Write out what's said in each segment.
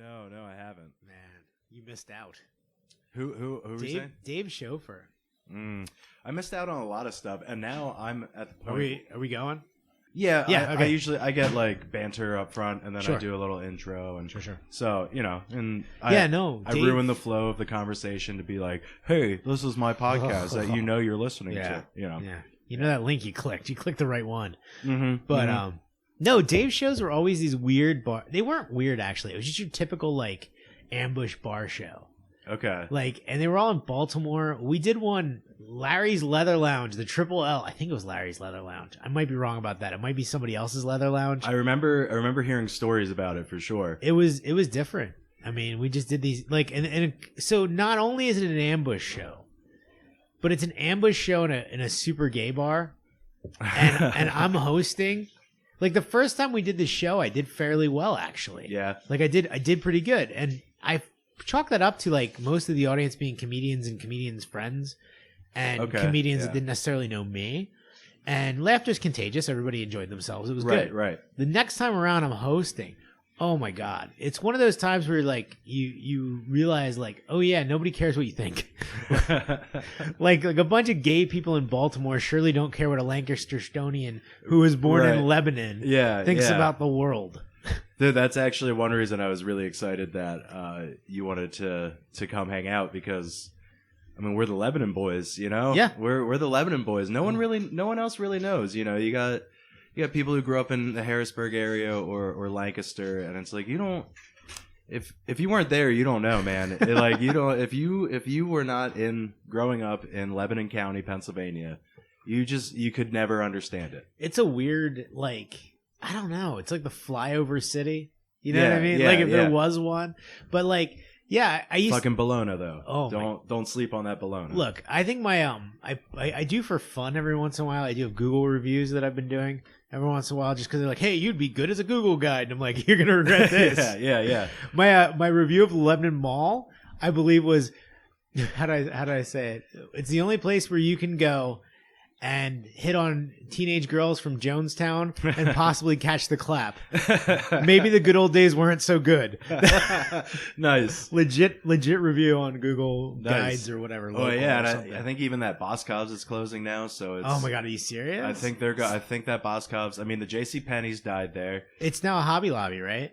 No, I haven't. Man, you missed out. Who were you saying? Dave Schofer. I missed out on a lot of stuff, and now I'm at the point. Are we going? Yeah, Yeah. I usually get like banter up front, and then Sure. I do a little intro, and Sure. So and Yeah, I Dave- ruin the flow of the conversation to be like, "Hey, this is my podcast that you know you're listening to." Yeah. You know that link you clicked? You clicked the right one. Mm-hmm. But no, Dave's shows were always these weird bar. They weren't weird actually. It was just your typical like ambush bar show. Okay. Like, and they were all in Baltimore. We did one, Larry's Leather Lounge, the Triple L. I think it was Larry's Leather Lounge. I might be wrong about that. It might be somebody else's Leather Lounge. I remember hearing stories about it for sure. It was different. I mean, we just did these like, and so not only is it an ambush show, but it's an ambush show in a super gay bar, and I'm hosting. Like the first time we did the show, I did fairly well actually. Yeah. Like I did pretty good, and I chalk that up to like most of the audience being comedians and comedians' friends, and comedians that didn't necessarily know me. And laughter's contagious. Everybody enjoyed themselves. It was good. Right. The next time around, I'm hosting. Oh my god, it's one of those times where like you realize like, oh yeah, nobody cares what you think. like a bunch of gay people in Baltimore surely don't care what a Lancasterstonian who was born in Lebanon thinks about the world. Dude, that's actually one reason I was really excited that you wanted to come hang out, because I mean we're the Lebanon boys, you know? Yeah. We're the Lebanon boys. No one else really knows, you know. You got people who grew up in the Harrisburg area or Lancaster, and it's like you don't if you weren't there, you don't know, man. Like you don't if you were not growing up in Lebanon County, Pennsylvania, you could never understand it. It's a weird, like, I don't know. It's like the flyover city. You know what I mean? Like if there was one. But like, yeah, I used fucking Bologna though. Oh, don't sleep on that Bologna. Look, I think my I do for fun every once in a while. I do have Google reviews that I've been doing every once in a while, just because they're like, "Hey, you'd be good as a Google guide," and I'm like, "You're gonna regret this." yeah. My review of the Lebanon Mall, I believe, was how do I say it? It's the only place where you can go and hit on teenage girls from Jonestown and possibly catch the clap. Maybe the good old days weren't so good. Nice. Legit review on Google Guides or whatever. Oh yeah, and I think even that Boscov's is closing now. So it's. Oh my god, are you serious? I think I think that Boscov's. I mean, the J.C. Penney's died there. It's now a Hobby Lobby, right?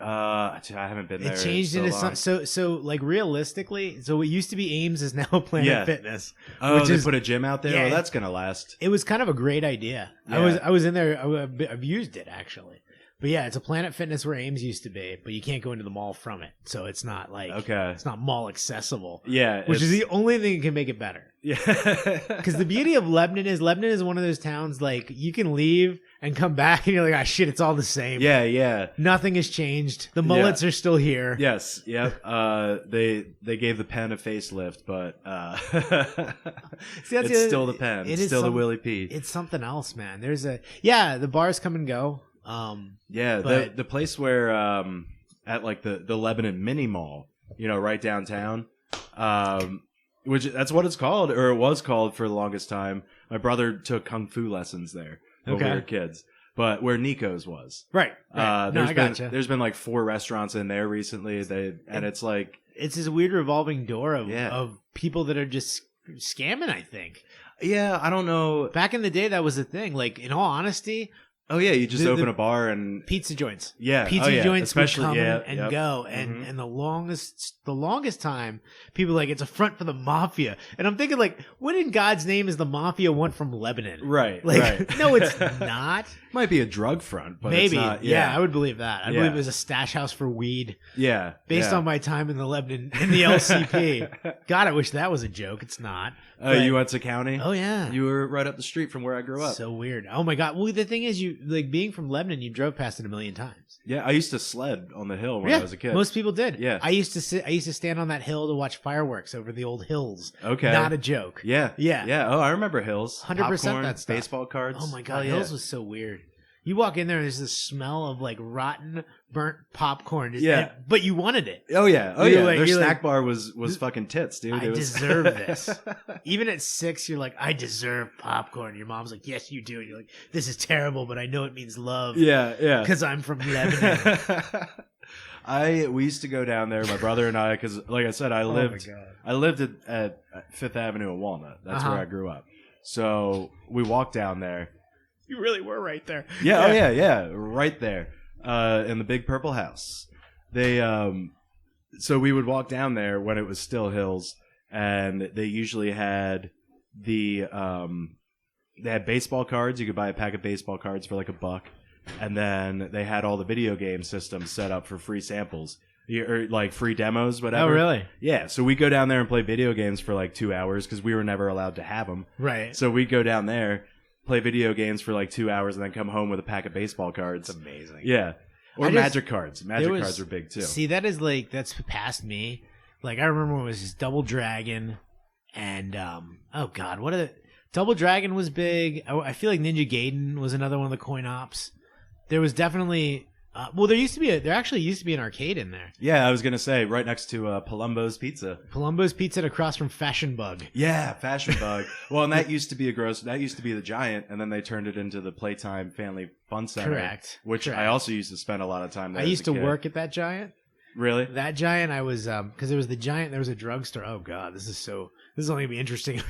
I haven't been there. It changed into some. So like realistically, so what used to be Ames is now Planet Fitness. Oh, they put a gym out there. Yeah, that's gonna last. It was kind of a great idea. Yeah. I was in there. I've used it actually. But yeah, it's a Planet Fitness where Ames used to be, but you can't go into the mall from it. So it's not like it's not mall accessible. Yeah, which is the only thing that can make it better. Yeah, because the beauty of Lebanon is one of those towns like you can leave and come back and you're like, ah, shit, it's all the same. Yeah. Nothing has changed. The mullets are still here. Yes. Yep. They gave the pen a facelift, but See, it's still the pen. It's still the Willie P. It's something else, man. The bars come and go. The place where at like the Lebanon Mini Mall, you know, right downtown, which that's what it's called, or it was called for the longest time. My brother took kung fu lessons there when we were kids, but where Nico's was. Right. There's been like 4 restaurants in there recently. It's like it's this weird revolving door of people that are just scamming, I think. Yeah, I don't know. Back in the day, that was the thing. Like, in all honesty. Oh yeah, you just open a bar and pizza joints. Yeah, pizza joints especially would come and go, and the longest time people were like, it's a front for the mafia, and I'm thinking like, what in God's name is the mafia want from Lebanon? Right, like, right. No, it's not. Might be a drug front, but maybe. It's not, yeah, I would believe that. I believe it was a stash house for weed. Yeah, based on my time in the Lebanon in the LCP. God, I wish that was a joke. It's not. Oh, you went to county? Oh yeah, you were right up the street from where I grew up. So weird. Oh my God. Well, the thing is, you like being from Lebanon, you drove past it a million times. Yeah, I used to sled on the hill when I was a kid. Most people did. Yeah, I used to stand on that hill to watch fireworks over the old hills. Okay, not a joke. Yeah. Oh, I remember hills. 100% that stuff. Baseball cards. Oh my God, hills was so weird. You walk in there, and there's this smell of like rotten, burnt popcorn. But you wanted it. Oh yeah, Their snack bar was fucking tits, dude. I deserve this. Even at 6, you're like, I deserve popcorn. Your mom's like, yes, you do. And you're like, this is terrible, but I know it means love. Yeah. Because I'm from Lebanon. We used to go down there, my brother and I, because like I said, I lived at Fifth Avenue in Walnut. That's where I grew up. So we walked down there. You really were right there. Yeah, yeah, right there, in the big purple house. So we would walk down there when it was still hills, and they usually had they had baseball cards. You could buy a pack of baseball cards for like $1. And then they had all the video game systems set up for free samples, or like free demos, whatever. Oh, really? Yeah. So we go down there and play video games for like 2 hours because we were never allowed to have them. Right. So we'd go down there, play video games for like 2 hours, and then come home with a pack of baseball cards. That's amazing. Yeah. Or magic cards. Magic cards were big too. See, that's past me. Like I remember when it was just Double Dragon, and oh god, Double Dragon was big. I feel like Ninja Gaiden was another one of the coin ops. There was definitely there actually used to be an arcade in there. Yeah, I was gonna say right next to Palumbo's Pizza. Palumbo's Pizza across from Fashion Bug. Yeah, Fashion Bug. Well, and that used to be the Giant, and then they turned it into the Playtime Family Fun Center. Correct. Which I also used to spend a lot of time there. I used to work at that Giant. Really? That Giant, I was because there was the Giant. There was a drugstore. Oh god, this is only gonna be interesting.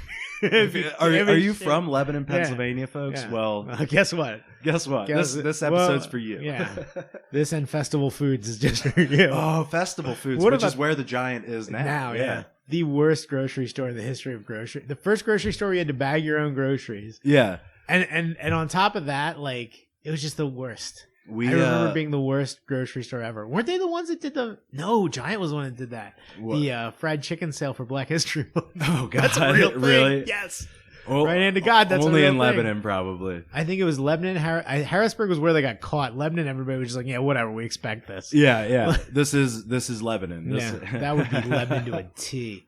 Are you from Lebanon, Pennsylvania, folks? Yeah. Well, guess what? This episode's for you. Yeah. This and Festival Foods is just for you. Oh, Festival Foods, is where the Giant is now. Yeah. The worst grocery store in the history of grocery. The first grocery store where you had to bag your own groceries. Yeah. And on top of that, like it was just the worst. I remember being the worst grocery store ever. Weren't they the ones that did No, Giant was the one that did that. What? The fried chicken sale for Black History Month. Oh, God. That's a real thing. Really? Yes. Well, right hand to God, that's only a real in thing. Lebanon, probably. I think it was Lebanon. Harrisburg was where they got caught. Lebanon, everybody was just like, yeah, whatever, we expect this. Yeah. This is Lebanon. That would be Lebanon to a T.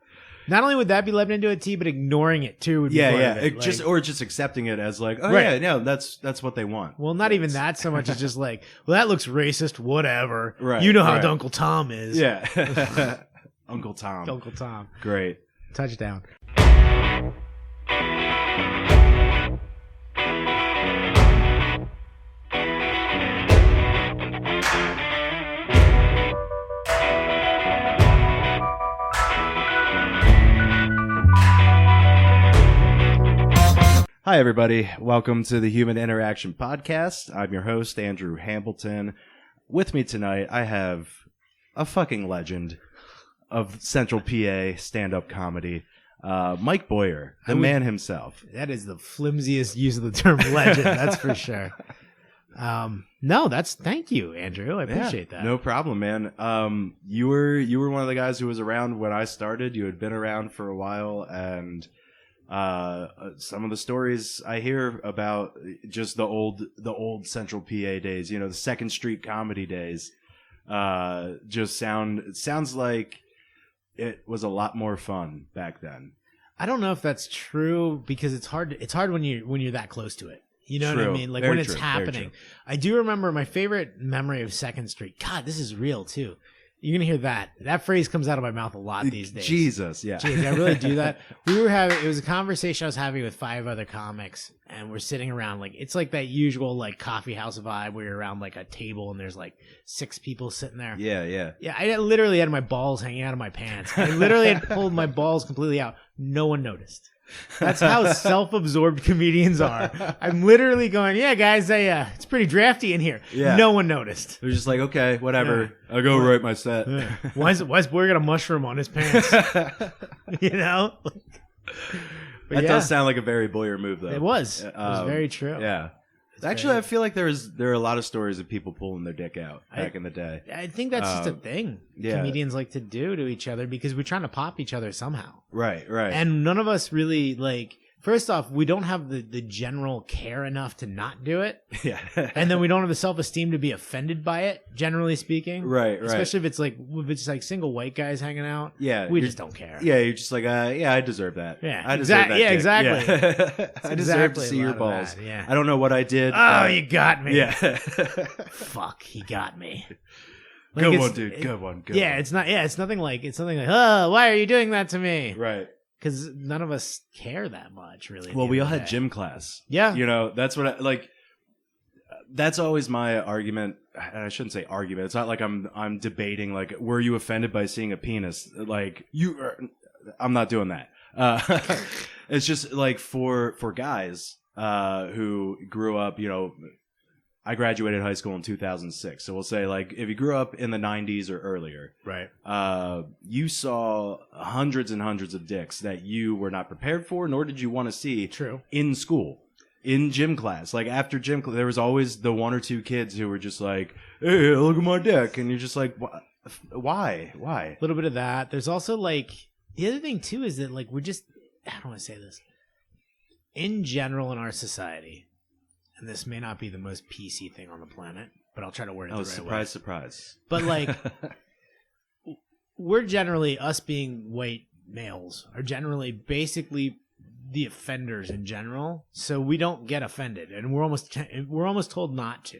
Not only would that be Lebanon to a T, but ignoring it too would be part of it. Just accepting it as like, that's what they want. Well, not even that so much. It's just like, well, that looks racist. Whatever. Right. You know how Uncle Tom is. Yeah. Uncle Tom. Uncle Tom. Great. Touchdown. Hi, everybody. Welcome to the Human Interaction Podcast. I'm your host, Andrew Hambleton. With me tonight, I have a fucking legend of Central PA stand-up comedy, Mike Boyer, the man himself. That is the flimsiest use of the term legend, that's for sure. Thank you, Andrew. I appreciate that. No problem, man. You were one of the guys who was around when I started. You had been around for a while, and some of the stories I hear about just the old Central PA days, the Second Street comedy days, just sounds like it was a lot more fun back then. I don't know if that's true because it's hard when you're that close to it. You know what I mean? Like when it's happening. I do remember my favorite memory of Second Street. God, this is real too. You're going to hear that. That phrase comes out of my mouth a lot these days. Jesus, yeah. Jeez, I really do that. It was a conversation I was having with 5 other comics, and we're sitting around, like, it's like that usual, like, coffee house vibe where you're around, like, a table and there's, like, 6 people sitting there. Yeah. Yeah, I literally had my balls hanging out of my pants. I literally had pulled my balls completely out. No one noticed. That's how self-absorbed comedians are. I'm literally going, yeah, guys, it's pretty drafty in here. Yeah. No one noticed. They're just like, okay, whatever. Yeah. I'll go write my set. Yeah. Why is Boyer got a mushroom on his pants? You know? That does sound like a very Boyer move, though. It was. It was very true. Yeah. Actually, I feel like there are a lot of stories of people pulling their dick out back in the day. I think that's just a thing comedians like to do to each other because we're trying to pop each other somehow. Right. And none of us really, like, first off, we don't have the general care enough to not do it. Yeah. And then we don't have the self-esteem to be offended by it, generally speaking. Right. Especially if it's like single white guys hanging out. Yeah. We just don't care. Yeah, you're just like, I deserve that. Yeah. I deserve that. Yeah, exactly. Yeah. I deserve to see your balls. Yeah. I don't know what I did. Oh, you got me. Yeah. Fuck, he got me. Like good one, dude. Good one. It's nothing like, oh, why are you doing that to me? Right. Because none of us care that much, really. Well, we all had gym class. Yeah. That's what that's always my argument. And I shouldn't say argument. It's not like I'm debating like, were you offended by seeing a penis? Like I'm not doing that. It's just like for guys who grew up, I graduated high school in 2006. So we'll say like if you grew up in the 90s or earlier, right? You saw hundreds and hundreds of dicks that you were not prepared for, nor did you want to see. True. In school. In gym class, like after gym class, there was always the one or two kids who were just like, "Hey, look at my dick," and you're just like, "Why? Why?" A little bit of that. There's also like the other thing too is that like we're just I don't want to say this in general in our society, and this may not be the most PC thing on the planet, but I'll try to word it the right way. Surprise! But like, we're generally us being white males are generally basically the offenders in general, so we don't get offended, and we're almost told not to.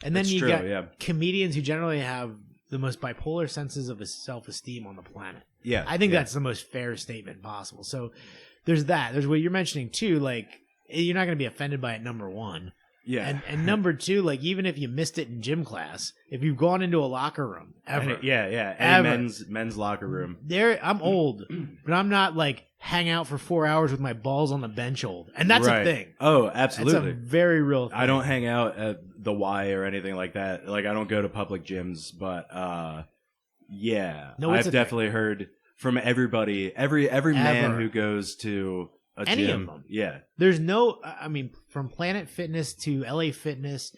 And then you got comedians who generally have the most bipolar senses of self-esteem on the planet. Yeah, I think that's the most fair statement possible. So there's that. There's what you're mentioning too. Like you're not going to be offended by it. Number one. Yeah. And number two, like even if you missed it in gym class, if you've gone into a locker room ever, men's locker room. I'm old, but I'm not like hang out for 4 hours with my balls on the bench old, and that's a thing. Oh, absolutely, that's a very real thing. I don't hang out at the Y or anything like that. Like I don't go to public gyms, but I've definitely heard from everybody, every man who goes to any gym, of them. Yeah. There's no, I mean, from Planet Fitness to LA Fitness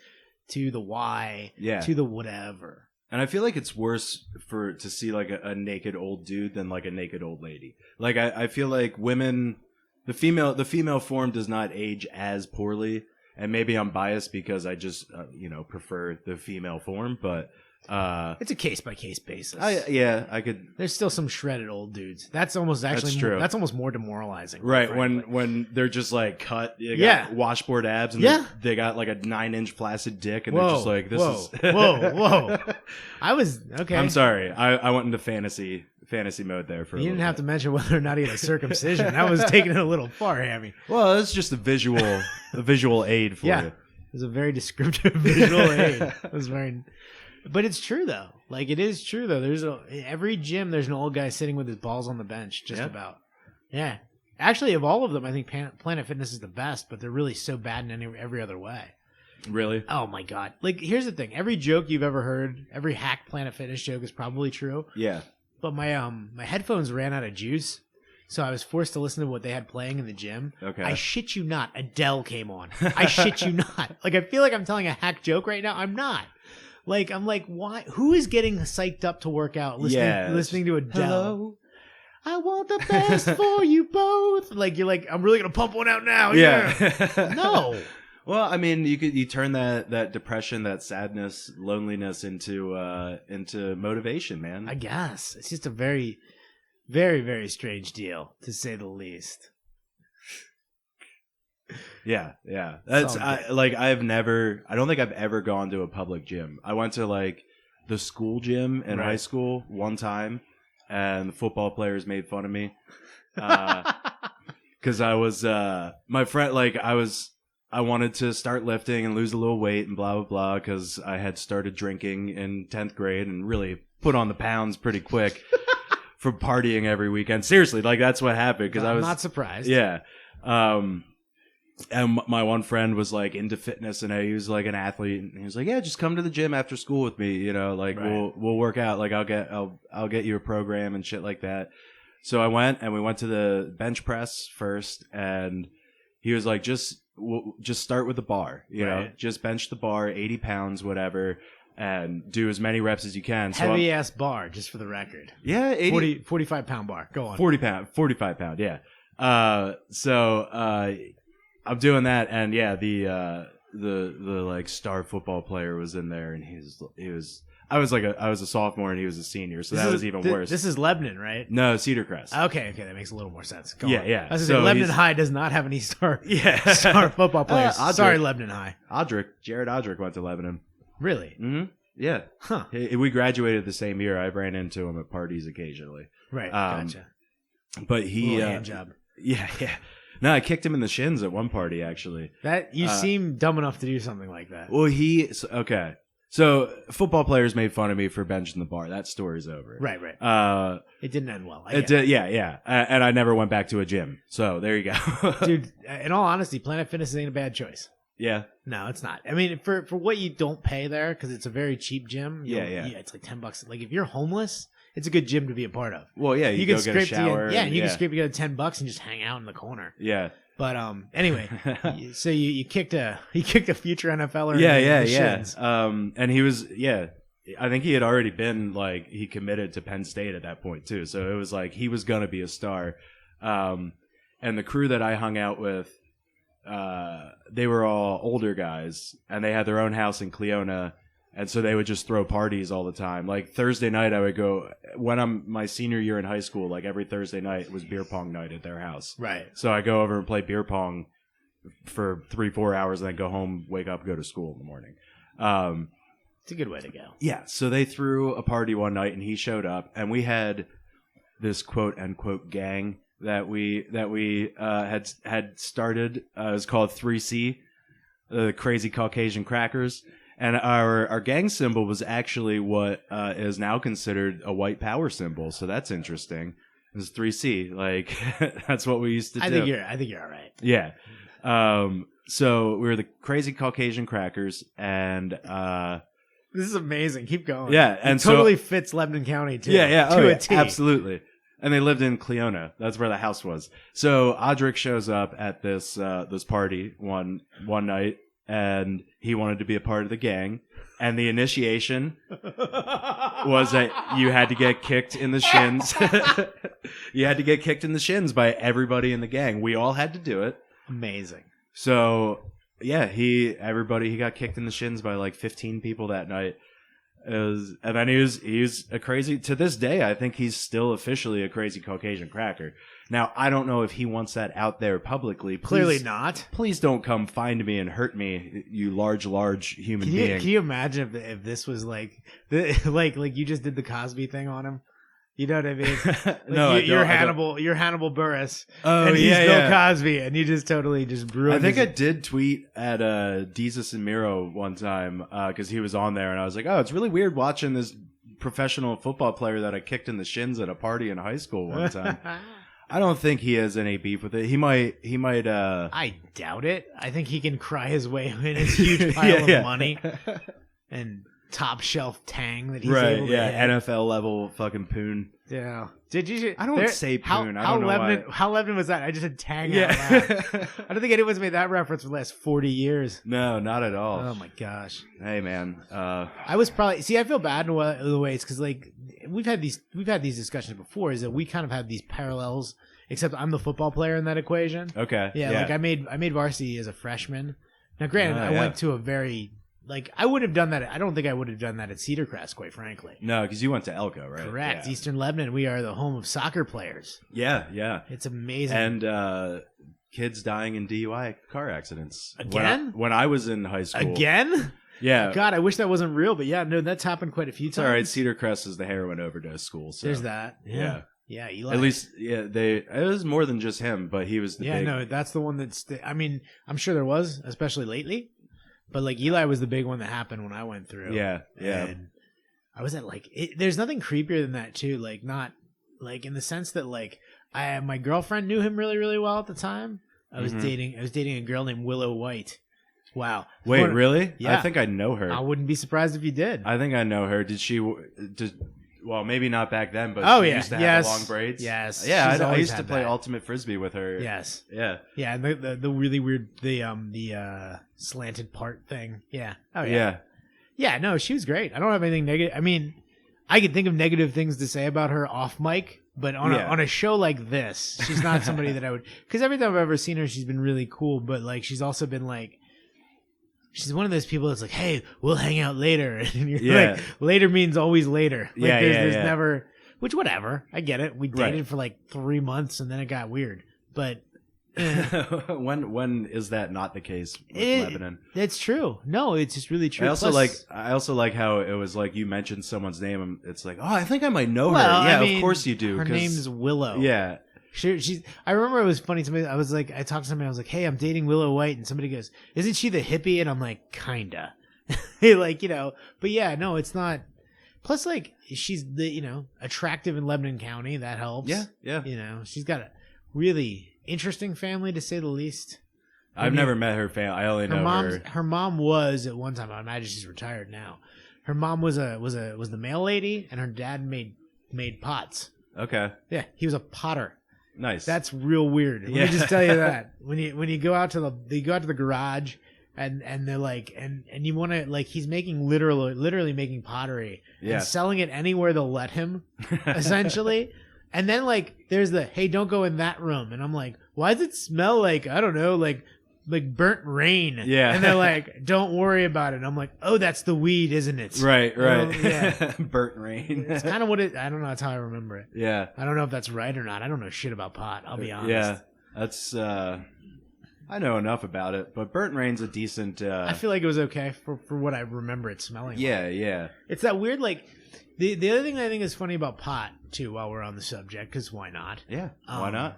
to the Y to the whatever. And I feel like it's worse to see like a naked old dude than like a naked old lady. Like I feel like women, the female form does not age as poorly. And maybe I'm biased because I just, prefer the female form, but it's a case by case basis. I could. There's still some shredded old dudes. That's almost that's almost more demoralizing. Right when they're just like cut. Got washboard abs and they got like a 9-inch flaccid dick and they're just like this is whoa. I was okay. I'm sorry. I went into fantasy mode there for. You didn't have to mention whether or not he had a circumcision. That was taking it a little far, Hammy. Well, it's just a visual aid for you. It was a very descriptive visual aid. It was very. But it's true though. Like it is true though. There's every gym. There's an old guy sitting with his balls on the bench, just about. Yeah. Actually, of all of them, I think Planet Fitness is the best. But they're really so bad in every other way. Really? Oh my god! Like here's the thing. Every joke you've ever heard, every hack Planet Fitness joke is probably true. Yeah. But my headphones ran out of juice, so I was forced to listen to what they had playing in the gym. Okay. I shit you not, Adele came on. I shit you not. Like I feel like I'm telling a hack joke right now. I'm not. Like I'm like, why? Who is getting psyched up to work out listening to Adele? Hello? I want the best for you both. Like you're like, I'm really gonna pump one out now. Yeah. No. Well, I mean, you turn that depression, that sadness, loneliness into motivation, man. I guess it's just a very, very, very strange deal, to say the least. Yeah. That's I don't think I've ever gone to a public gym. I went to like the school gym in high school one time, and the football players made fun of me because I was my friend. Like I wanted to start lifting and lose a little weight and blah blah blah because I had started drinking in 10th grade and really put on the pounds pretty quick for partying every weekend. Seriously, like that's what happened because I was not surprised. Yeah. And my one friend was like into fitness and he was like an athlete and he was like, yeah, just come to the gym after school with me. We'll work out. Like I'll get you a program and shit like that. So I went and we went to the bench press first and he was like, just start with the bar, you know, just bench the bar, 80 pounds, whatever, and do as many reps as you can. Heavy ass bar, just for the record. Yeah. 45 pound bar. Go on. 45 pound. Yeah. I'm doing that, and the like star football player was in there, and he was. I was a sophomore, and he was a senior, so that was even worse. This is Lebanon, right? No, Cedar Crest. Okay, that makes a little more sense. Go on. Yeah. I was gonna say, Lebanon High does not have any star football players. Sorry, Lebanon High. Jared Odrick went to Lebanon. Really? Mm-hmm. Yeah. Huh. We graduated the same year. I've ran into him at parties occasionally. Right. Gotcha. But he hand job. Yeah. No, I kicked him in the shins at one party, actually. That you seem dumb enough to do something like that. Well, okay. So football players made fun of me for benching the bar. That story's over. Right. It didn't end well. It did, yeah. And I never went back to a gym. So there you go. Dude, in all honesty, Planet Fitness ain't a bad choice. Yeah. No, it's not. I mean, for what you don't pay there, because it's a very cheap gym. Yeah. It's like $10. Like if you're homeless, it's a good gym to be a part of. Well, yeah, you go get a shower. You can scrape together $10 and just hang out in the corner. Yeah. But anyway, so you kicked a future NFLer. Yeah. And he was I think he had already been like he committed to Penn State at that point too. So it was like he was gonna be a star. And the crew that I hung out with, they were all older guys, and they had their own house in Cleona. And so they would just throw parties all the time. Like Thursday night, I would go when I'm my senior year in high school. Like every Thursday night, it was beer pong night at their house. Right. So I go over and play beer pong for 3-4 hours, and then go home, wake up, go to school in the morning. It's a good way to go. Yeah. So they threw a party one night, and he showed up, and we had this quote unquote gang that we had started. It was called 3C, the Crazy Caucasian Crackers. And our gang symbol was actually what is now considered a white power symbol. So that's interesting. It was 3C. Like, that's what we used to do. I think you're all right. Yeah. So we were the Crazy Caucasian Crackers, and this is amazing. Keep going. Yeah, and it totally fits Lebanon County too. Yeah. To a T. Absolutely. And they lived in Cleona. That's where the house was. So Audric shows up at this party one night. And he wanted to be a part of the gang. And the initiation was that you had to get kicked in the shins. You had to get kicked in the shins by everybody in the gang. We all had to do it. Amazing. So, yeah, he got kicked in the shins by like 15 people that night. And then he was a crazy, to this day, I think he's still officially a Crazy Caucasian Cracker. Now, I don't know if he wants that out there publicly. Clearly not. Please don't come find me and hurt me, you large human being. Can you imagine if this was like you just did the Cosby thing on him? You know what I mean? Like No, you're Hannibal Buress. Oh, and he's yeah, Bill yeah. Cosby, and you just totally just ruined. I think I did tweet at Jesus and Miro one time because he was on there, and I was like, "Oh, it's really weird watching this professional football player that I kicked in the shins at a party in high school one time." I don't think he has any beef with it. He might. I doubt it. I think he can cry his way in his huge pile of money and top shelf tang that he's able to hit. NFL level fucking poon. Yeah. Did you? I don't say poon. I don't know why. How Lebanon was that? I just said tang. Yeah. Out loud. I don't think anyone's made that reference for the last 40 years. No, not at all. Oh my gosh. Hey man. I was probably I feel bad in a the ways because like we've had these discussions before. Is that we kind of have these parallels. Except I'm the football player in that equation. Okay. Yeah. Like I made varsity as a freshman. Now, granted, I went to a very I would have done that. I don't think I would have done that at Cedar Crest, quite frankly. No, because you went to Elko, right? Correct. Yeah. Eastern Lebanon. We are the home of soccer players. Yeah. It's amazing. And kids dying in DUI car accidents. Again? When I was in high school. Again? Yeah. God, I wish that wasn't real, but yeah, no, that's happened quite a few times. All right, Cedar Crest is the heroin overdose school. So. There's that. Yeah. Yeah, Eli. At least, it was more than just him, but he was the big... no, that's the one that's... I mean, I'm sure there was, especially lately, but like Eli was the big one that happened when I went through. Yeah. And I was at there's nothing creepier than that too, like not, like in the sense that like my girlfriend knew him really, really well at the time. I was dating a girl named Willow White. Wow. Wait, really? Yeah. I think I know her. I wouldn't be surprised if you did. I think I know her. Did she... Well, maybe not back then, but she used to have the long braids. Yes. Yeah, I used to play ultimate frisbee with her. Yes. Yeah. Yeah, and the really weird the slanted part thing. Yeah. Oh yeah. Yeah. Yeah, no, she was great. I don't have anything negative. I mean, I could think of negative things to say about her off mic, but on a show like this, she's not somebody that I would, because every time I've ever seen her, she's been really cool, but like she's also been like, she's one of those people that's like, hey, we'll hang out later. And you're like, later means always later. Like, there's never, which whatever. I get it. We dated for like 3 months and then it got weird. But when is that not the case with Lebanon? It's true. No, it's just really true. I also like how it was like you mentioned someone's name and it's like, oh, I think I might know her. Well, Yeah, I mean, of course you do. Her name's Willow. Yeah. I remember it was funny to me. I talked to somebody. I was like, "Hey, I'm dating Willow White," and somebody goes, "Isn't she the hippie?" And I'm like, "Kinda." Like, but yeah, no, it's not. Plus, like, she's attractive in Lebanon County. That helps. Yeah. She's got a really interesting family, to say the least. I've never met her family. I only know her. Her mom was at one time. I imagine she's retired now. Her mom was the mail lady, and her dad made pots. Okay. Yeah, he was a potter. Nice. That's real weird. Let me just tell you that when you go out to the garage, and they're like, and you want to, like, he's making literally making pottery and selling it anywhere they'll let him, essentially. And then, like, there's hey, don't go in that room, and I'm like, why does it smell like, I don't know, like burnt rain? Yeah. And they're like, don't worry about it. And I'm like, oh, that's the weed, isn't it? Right. Yeah. Burnt rain. It's kind of what it. I don't know. That's how I remember it. Yeah. I don't know if that's right or not. I don't know shit about pot. I'll be honest. Yeah. That's. I know enough about it, but burnt rain's a decent. I feel like it was okay for what I remember it smelling. Yeah. It's that weird, like, the other thing I think is funny about pot too. While we're on the subject, because why not? Yeah. Why not?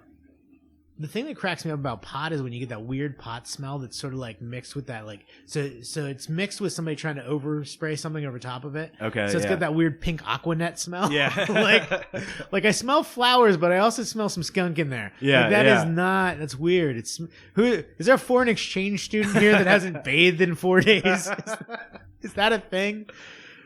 The thing that cracks me up about pot is when you get that weird pot smell that's sort of like mixed with that, like, so it's mixed with somebody trying to overspray something over top of it. Okay. So it's got that weird pink Aquanet smell. Yeah. like I smell flowers, but I also smell some skunk in there. Yeah. Like, that's weird. Is there a foreign exchange student here that hasn't bathed in 4 days? Is that a thing?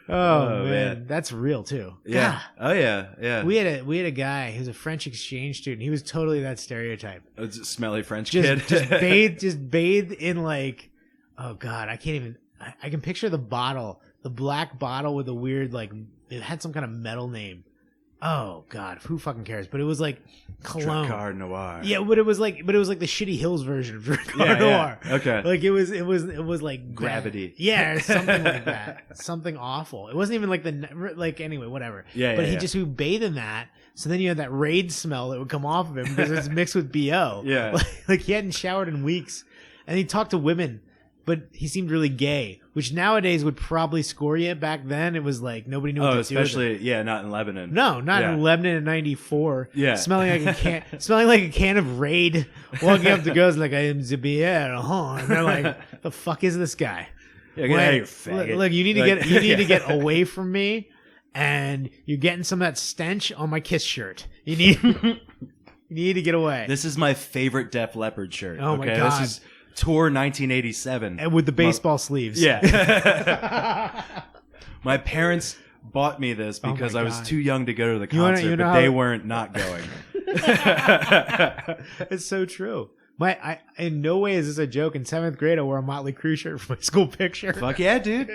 Oh man, that's real too. Yeah. God. Oh yeah. We had a guy who's a French exchange student. He was totally that stereotype. It's a smelly French kid. just bathed in, like, oh god, I can't even. I can picture the bottle, the black bottle with a weird, like, it had some kind of metal name. Oh god, who fucking cares? But it was like cologne. Drakkar Noir. Yeah, but it was like the Shitty Hills version of Drakkar Noir. Yeah. Okay. Like it was like Gravity. Yeah, or something like that. Something awful. It wasn't even like anyway, whatever. Yeah. But he just would bathe in that. So then you had that Raid smell that would come off of him because it's mixed with BO. Yeah. Like he hadn't showered in weeks, and he talked to women, but he seemed really gay, which nowadays would probably score you. Back then, it was like nobody knew what to do with it. especially not in Lebanon. No, not in Lebanon in '94. Yeah, smelling like a can of Raid, walking up to girls like, I am Zabier, and they're like, the fuck is this guy? Yeah, get out of here, faggot. Look, you need to get away from me, and you're getting some of that stench on my Kiss shirt. You need to get away. This is my favorite Def Leppard shirt. Oh my god, this is Tour 1987, and with the baseball sleeves. Yeah. My parents bought me this because I was too young to go to the concert, but they weren't not going. It's so true. In no way is this a joke. In 7th grade, I wore a Motley Crue shirt for my school picture. Fuck yeah, dude.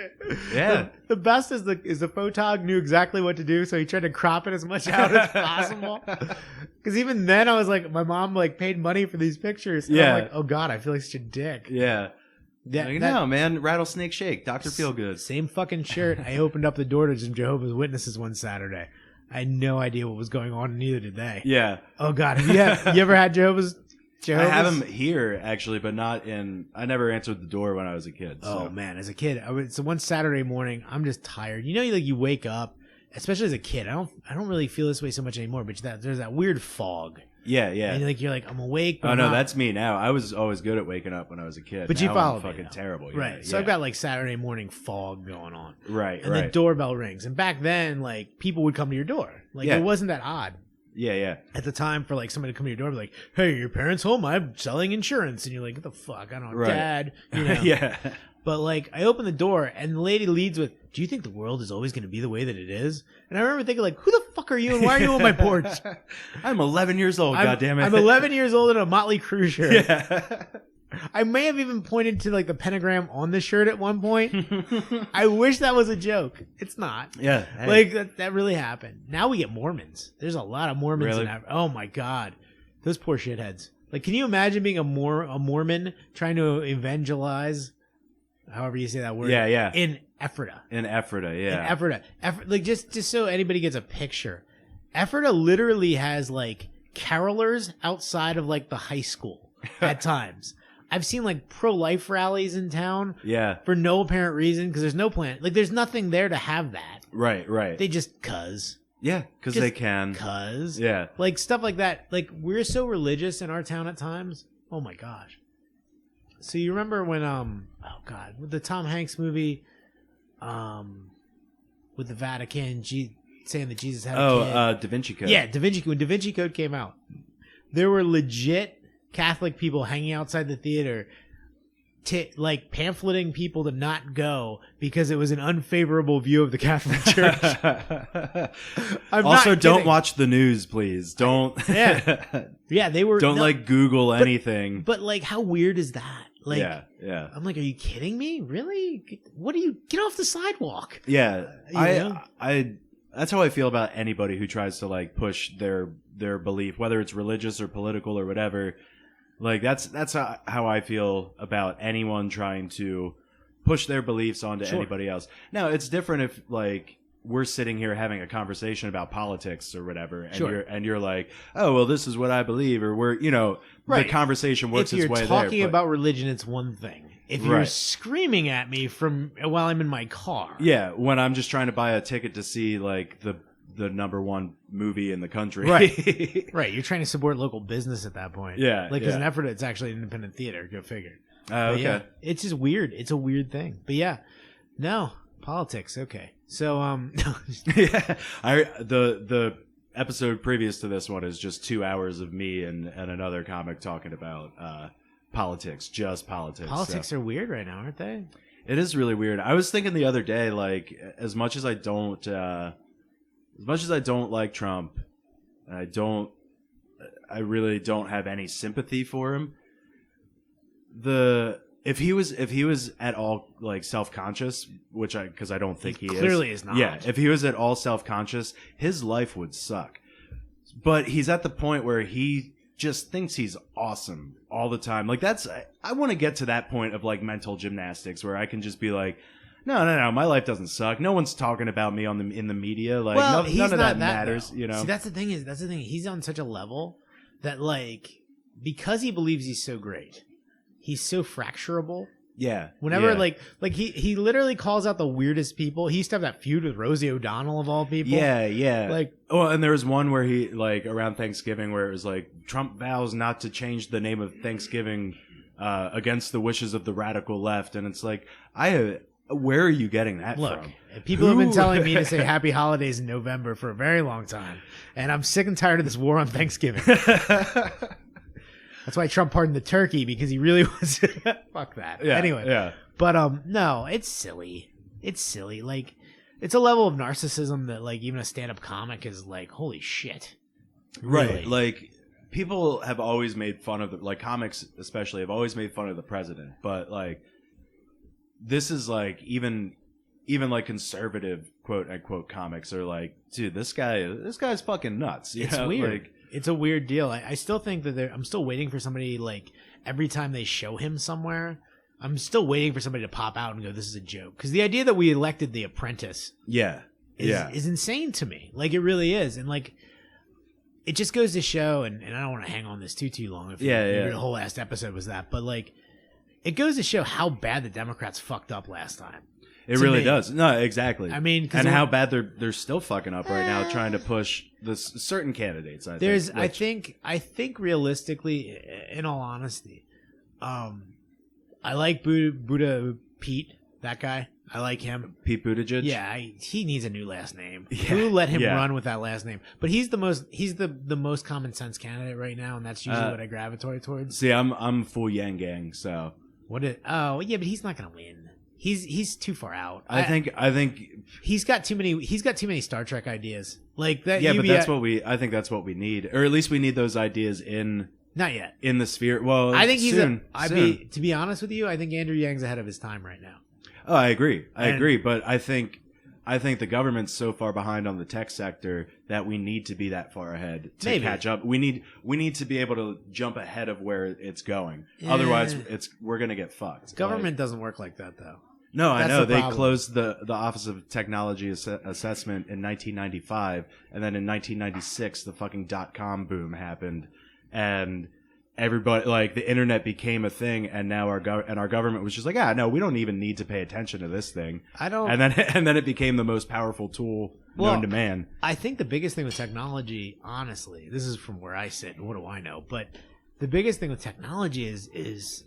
Yeah. The best is the photog knew exactly what to do, so he tried to crop it as much out as possible. Because even then, I was like, my mom like paid money for these pictures. And I'm like, oh god, I feel like such a dick. Yeah. No, man, Rattlesnake Shake, Dr. Feelgood. Same fucking shirt. I opened up the door to some Jehovah's Witnesses one Saturday. I had no idea what was going on, and neither did they. Yeah. Oh god, have you ever had Jehovah's? I have them here, actually, but not in... I never answered the door when I was a kid. So. Oh, man. As a kid, so one Saturday morning, I'm just tired. You know, you wake up, especially as a kid. I don't really feel this way so much anymore, but there's that weird fog. Yeah. And you're like, I'm awake. But no, that's me now. I was always good at waking up when I was a kid. But now you followed I'm fucking terrible. Right. So I've got like Saturday morning fog going on. Right, and the doorbell rings. And back then, like, people would come to your door. Like, it wasn't that odd. Yeah. At the time, for like somebody to come to your door and be like, hey, your parents home? I'm selling insurance. And you're like, what the fuck? I don't know, Dad. You know? Yeah. But like, I open the door and the lady leads with, do you think the world is always going to be the way that it is? And I remember thinking like, who the fuck are you and why are you on my porch? I'm 11 years old, goddammit. I'm 11 years old in a Motley Crue shirt. Yeah. I may have even pointed to like the pentagram on the shirt at one point. I wish that was a joke. It's not. Yeah. Hey. Like that really happened. Now we get Mormons. There's a lot of Mormons in Africa. Oh my God. Those poor shitheads. Like, can you imagine being a Mormon trying to evangelize, however you say that word? Yeah. In Ephrata. In Ephrata. Like, just so anybody gets a picture. Ephrata literally has like carolers outside of like the high school at times. I've seen like pro-life rallies in town. Yeah. For no apparent reason, because there's no plan. Like, there's nothing there to have that. Right. They just cuz. Yeah, because they can. Cause Yeah, like stuff like that. Like we're so religious in our town at times. Oh my gosh. So you remember when with the Tom Hanks movie, with the Vatican saying that Jesus had a kid. Da Vinci Code. Yeah, when Da Vinci Code came out, there were legit Catholic people hanging outside the theater, like pamphleting people to not go because it was an unfavorable view of the Catholic Church. Also, don't watch the news, please. Don't. Yeah, they were. Don't like Google anything. But like, how weird is that? Like, yeah. I'm like, are you kidding me? Really? What are you? Get off the sidewalk. Yeah, I that's how I feel about anybody who tries to like push their belief, whether it's religious or political or whatever. Like that's how I feel about anyone trying to push their beliefs onto anybody else. Now, it's different if like we're sitting here having a conversation about politics or whatever, and you're like, oh well, this is what I believe, or we're the conversation works its way there. If you're talking about religion, it's one thing. If you're screaming at me while I'm in my car, when I'm just trying to buy a ticket to see like the number one movie in the country, right, you're trying to support local business at that point, like as an effort, it's actually an independent theater. Go figure. Okay, yeah, it's just weird. It's a weird thing, but no politics. Okay, so the episode previous to this one is just 2 hours of me and another comic talking about politics, just politics. Politics are weird right now, aren't they? It is really weird. I was thinking the other day, like, as much as I don't like Trump, and I really don't have any sympathy for him. If he was at all like self-conscious, because I don't think he clearly is not. Yeah, if he was at all self-conscious, his life would suck. But he's at the point where he just thinks he's awesome all the time. Like I want to get to that point of like mental gymnastics where I can just be like, no, my life doesn't suck. No one's talking about me in the media. Like none of that matters. Though. See, that's the thing. He's on such a level that like because he believes he's so great, he's so fracturable. Yeah. Whenever like he literally calls out the weirdest people. He used to have that feud with Rosie O'Donnell of all people. Yeah. Like, and there was one where he like around Thanksgiving where it was like Trump vows not to change the name of Thanksgiving against the wishes of the radical left, and it's like where are you getting that from? People have been telling me to say Happy Holidays in November for a very long time, and I'm sick and tired of this war on Thanksgiving. That's why Trump pardoned the turkey, because he really was. Fuck that. Yeah, anyway. Yeah. But no, it's silly. It's silly. Like, it's a level of narcissism that like even a stand-up comic is like, holy shit. Really? Right. Like, people have always made fun of like comics especially have always made fun of the president, but like this is like even like conservative quote unquote comics are like, dude, this guy's fucking nuts. It's weird. Like, it's a weird deal. I still think that I'm still waiting for somebody, like, every time they show him somewhere, I'm still waiting for somebody to pop out and go, this is a joke. Because the idea that we elected The Apprentice is insane to me. Like, it really is. And, like, it just goes to show, and I don't want to hang on this too long if the whole last episode was that, but, like, it goes to show how bad the Democrats fucked up last time. It really does. No, exactly. I mean, and how bad they're still fucking up right now, trying to push certain candidates. I think realistically, in all honesty, I like Buddha Pete, that guy. I like him. Pete Buttigieg. Yeah, he needs a new last name. Who let him run with that last name? But he's the most common sense candidate right now, and that's usually what I gravitate towards. See, I'm full Yang Gang, so what? But he's not gonna win. He's too far out. I think he's got too many Star Trek ideas like that. Yeah, but I think that's what we need, or at least we need those ideas not yet in the sphere. Well, I think to be honest with you, I think Andrew Yang's ahead of his time right now. Oh, I agree, but I think the government's so far behind on the tech sector that we need to be that far ahead to catch up. We need to be able to jump ahead of where it's going. Yeah. Otherwise, we're gonna get fucked. Government doesn't work like that, though. No, I know. They closed the Office of Technology Assessment in 1995, and then in 1996, the fucking .com boom happened, and everybody, like, the internet became a thing, and now our government was just like, no, we don't even need to pay attention to this thing. And then it became the most powerful tool known to man. I think the biggest thing with technology, honestly, this is from where I sit, and what do I know? But the biggest thing with technology is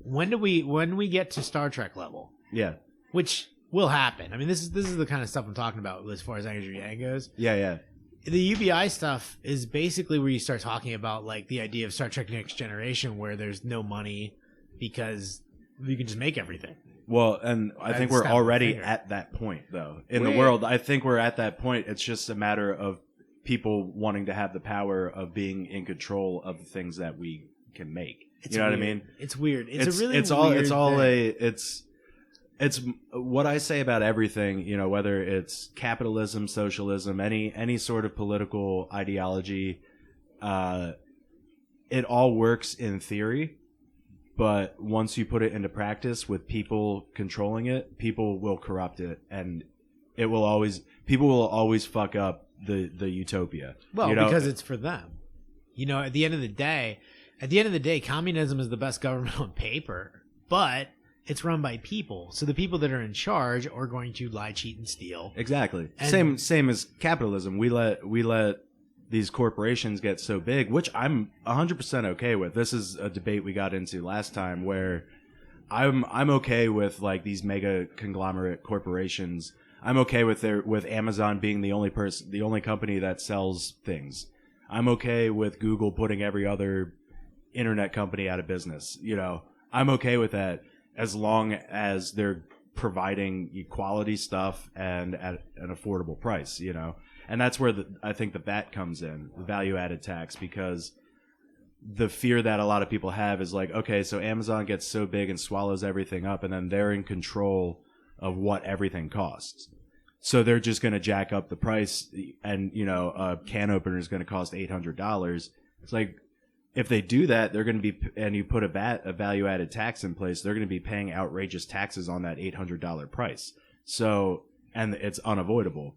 when we get to Star Trek level, Yeah. which will happen. I mean, this is the kind of stuff I'm talking about as far as Energy Yang goes. Yeah. The UBI stuff is basically where you start talking about like the idea of Star Trek Next Generation, where there's no money because you can just make everything. Well, and I think we're already at that point, though. In the world, I think we're at that point. It's just a matter of people wanting to have the power of being in control of the things that we can make. You know what I mean? It's weird. It's what I say about everything, you know, whether it's capitalism, socialism, any sort of political ideology, it all works in theory, but once you put it into practice with people controlling it, people will corrupt it, and people will always fuck up the utopia. Well, you know? because it's for them. You know, at the end of the day, communism is the best government on paper, but it's run by people. So the people that are in charge are going to lie, cheat, and steal. Exactly. Same as capitalism. We let these corporations get so big, which I'm 100% okay with. This is a debate we got into last time where I'm okay with like these mega conglomerate corporations. I'm okay with Amazon being the only company that sells things. I'm okay with Google putting every other internet company out of business. You know, I'm okay with that as long as they're providing quality stuff and at an affordable price, you know. And that's where I think the VAT comes in, the value-added tax, because the fear that a lot of people have is like, okay, so Amazon gets so big and swallows everything up, and then they're in control of what everything costs. So they're just going to jack up the price, and, you know, a can opener is going to cost $800. It's like, if they do that, they're going to be, and you put a value-added tax in place, they're going to be paying outrageous taxes on that $800 price. So, and it's unavoidable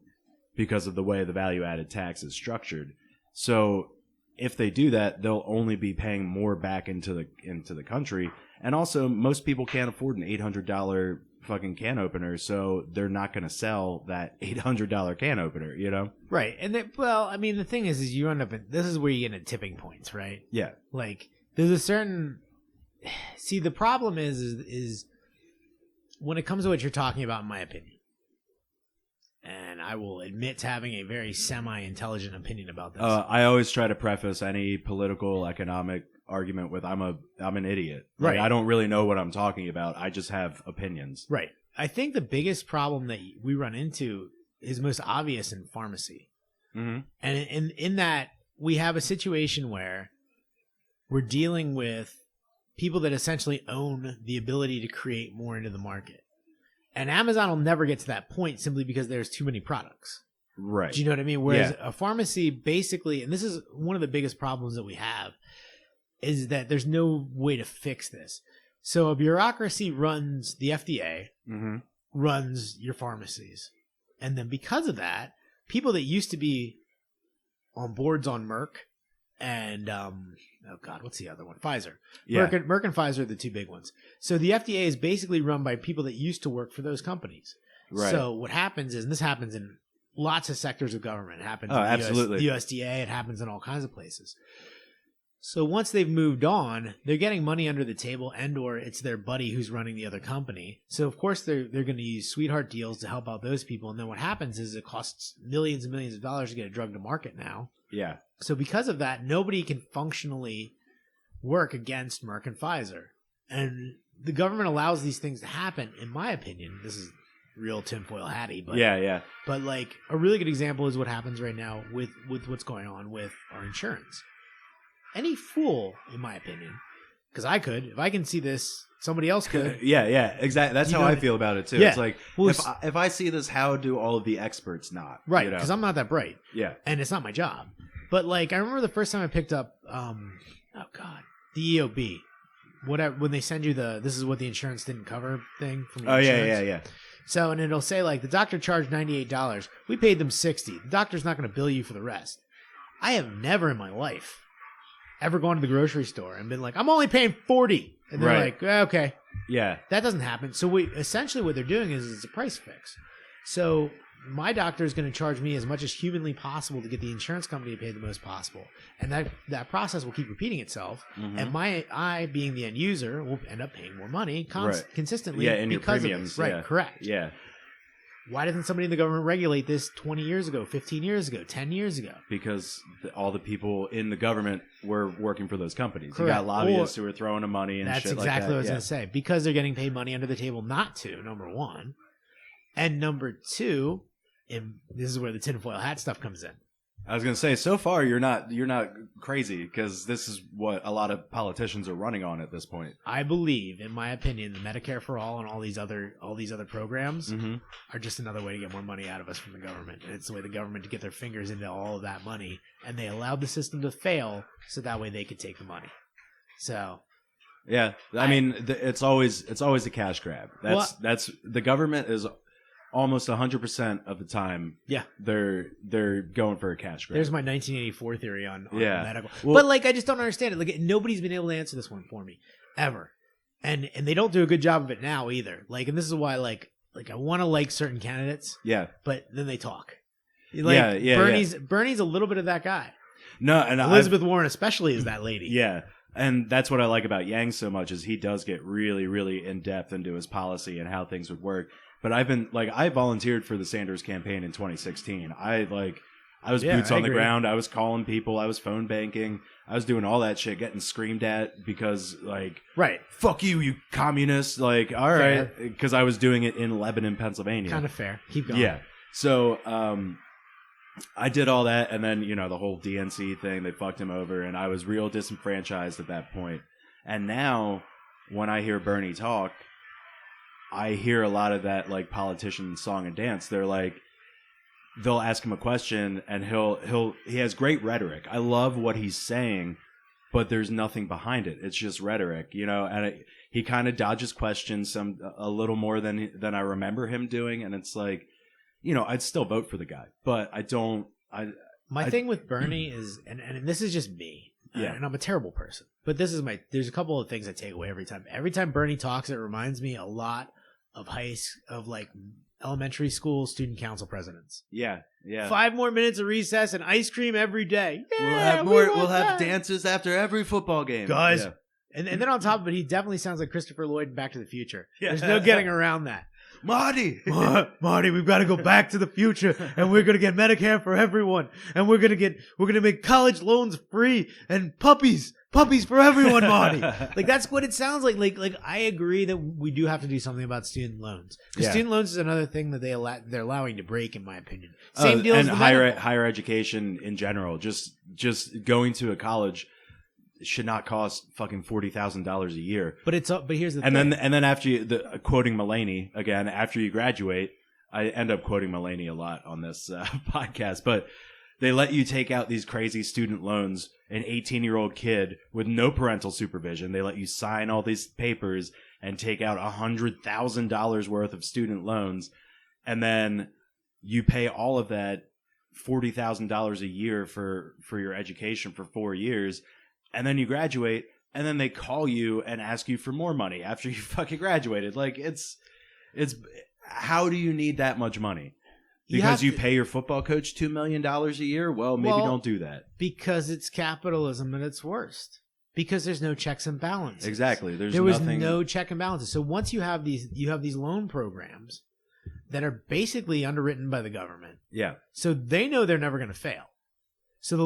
because of the way the value-added tax is structured. So, if they do that, they'll only be paying more back into the country. And also, most people can't afford an $800 fucking can opener, so they're not going to sell that $800 can opener, you know? Right. And the thing is you end up this is where you get into tipping points, right? Yeah. Like, there's a certain, see, the problem is when it comes to what you're talking about, in my opinion, and I will admit to having a very semi-intelligent opinion about this. I always try to preface any political, economic argument with I'm an idiot. Like, right. I don't really know what I'm talking about. I just have opinions. Right. I think the biggest problem that we run into is most obvious in pharmacy. Mm-hmm. And in that, we have a situation where we're dealing with people that essentially own the ability to create more into the market. And Amazon will never get to that point simply because there's too many products. Right. Do you know what I mean? Whereas a pharmacy basically, and this is one of the biggest problems that we have, is that there's no way to fix this. So a bureaucracy runs the FDA, mm-hmm. runs your pharmacies. And then because of that, people that used to be on boards on Merck and, what's the other one? Pfizer. Yeah. Merck and Pfizer are the two big ones. So the FDA is basically run by people that used to work for those companies. Right. So what happens is, and this happens in lots of sectors of government. It happens in absolutely. The USDA. It happens in all kinds of places. So once they've moved on, they're getting money under the table, and or it's their buddy who's running the other company. So of course they're going to use sweetheart deals to help out those people. And then what happens is it costs millions and millions of dollars to get a drug to market now. Yeah. So because of that, nobody can functionally work against Merck and Pfizer. And the government allows these things to happen, in my opinion. This is real tinfoil hatty, but yeah. But like a really good example is what happens right now with what's going on with our insurance. Any fool, in my opinion, because I could, if I can see this, somebody else could. yeah, exactly. That's how I feel about it too. Yeah. It's like, well, if I see this, how do all of the experts not? Right, because I'm not that bright. Yeah, and it's not my job. But like, I remember the first time I picked up, the EOB. When they send you this is what the insurance didn't cover thing from the insurance. Yeah. So, and it'll say like the doctor charged $98. We paid them $60. The doctor's not going to bill you for the rest. I have never in my life ever gone to the grocery store and been like, I'm only paying $40. And they're like, okay. Yeah. That doesn't happen. So essentially what they're doing is it's a price fix. So my doctor is going to charge me as much as humanly possible to get the insurance company to pay the most possible, and that process will keep repeating itself. Mm-hmm. And I, being the end user, will end up paying more money consistently. Yeah, and your because premiums. of this. Right, yeah. correct. Yeah. Why didn't somebody in the government regulate this 20 years ago, 15 years ago, 10 years ago? Because all the people in the government were working for those companies. Correct. You got lobbyists who were throwing them money and that's shit exactly like that. what I was going to say. Because they're getting paid money under the table not to, number one. And number two, and this is where the tinfoil hat stuff comes in. I was going to say, so far you're not crazy, because this is what a lot of politicians are running on at this point. I believe, in my opinion, the Medicare for All and all these other programs Mm-hmm. are just another way to get more money out of us from the government. And it's the way the government to get their fingers into all of that money, and they allowed the system to fail so that way they could take the money. So, yeah, I mean, it's always a cash grab. That's the government is almost 100% of the time. Yeah, they're going for a cash grab. There's my 1984 theory on medical. Well, but like, I just don't understand it. Like, nobody's been able to answer this one for me ever, and they don't do a good job of it now either. Like, and this is why like I want to like certain candidates. Yeah, but then they talk. Like, Bernie's a little bit of that guy. No, and Elizabeth Warren especially is that lady. Yeah. And that's what I like about Yang so much, is he does get really, really in depth into his policy and how things would work. But I volunteered for the Sanders campaign in 2016. I was boots on the ground. I was calling people. I was phone banking. I was doing all that shit, getting screamed at because, like, right, fuck you, you communist. Like, all right, because I was doing it in Lebanon, Pennsylvania. Kind of fair. Keep going. Yeah. So, I did all that, and then, the whole DNC thing, they fucked him over, and I was real disenfranchised at that point. And now, when I hear Bernie talk, I hear a lot of that, like, politician song and dance. They're like, they'll ask him a question, and he has great rhetoric. I love what he's saying, but there's nothing behind it. It's just rhetoric, and he kind of dodges questions a little more than I remember him doing, and it's like, I'd still vote for the guy, but I don't. My thing with Bernie is, and this is just me, and I'm a terrible person, but there's a couple of things I take away every time. Every time Bernie talks, it reminds me a lot of elementary school student council presidents. Yeah. 5 more minutes of recess and ice cream every day. Yeah, we'll have dances after every football game, guys. Yeah. And then on top of it, he definitely sounds like Christopher Lloyd in Back to the Future. Yeah. There's no getting around that. Marty, we've got to go back to the future, and we're gonna get Medicare for everyone, and we're gonna make college loans free and puppies for everyone, Marty. Like, that's what it sounds like. Like I agree that we do have to do something about student loans, because student loans is another thing that they're allowing to break, in my opinion. Same deal as higher education in general. Just going to a college should not cost fucking $40,000 a year. But here's the thing. And then after quoting Mulaney again, after you graduate, I end up quoting Mulaney a lot on this podcast, but they let you take out these crazy student loans, an 18-year-old kid with no parental supervision. They let you sign all these papers and take out $100,000 worth of student loans, and then you pay all of that $40,000 a year for your education for 4 years. And then you graduate, and then they call you and ask you for more money after you fucking graduated. Like, it's how do you need that much money? Because you pay your football coach $2 million a year? Well, maybe don't do that. Because it's capitalism at its worst. Because there's no checks and balances. Exactly. There was no check and balances. So once you have these loan programs that are basically underwritten by the government. Yeah. So they know they're never going to fail. So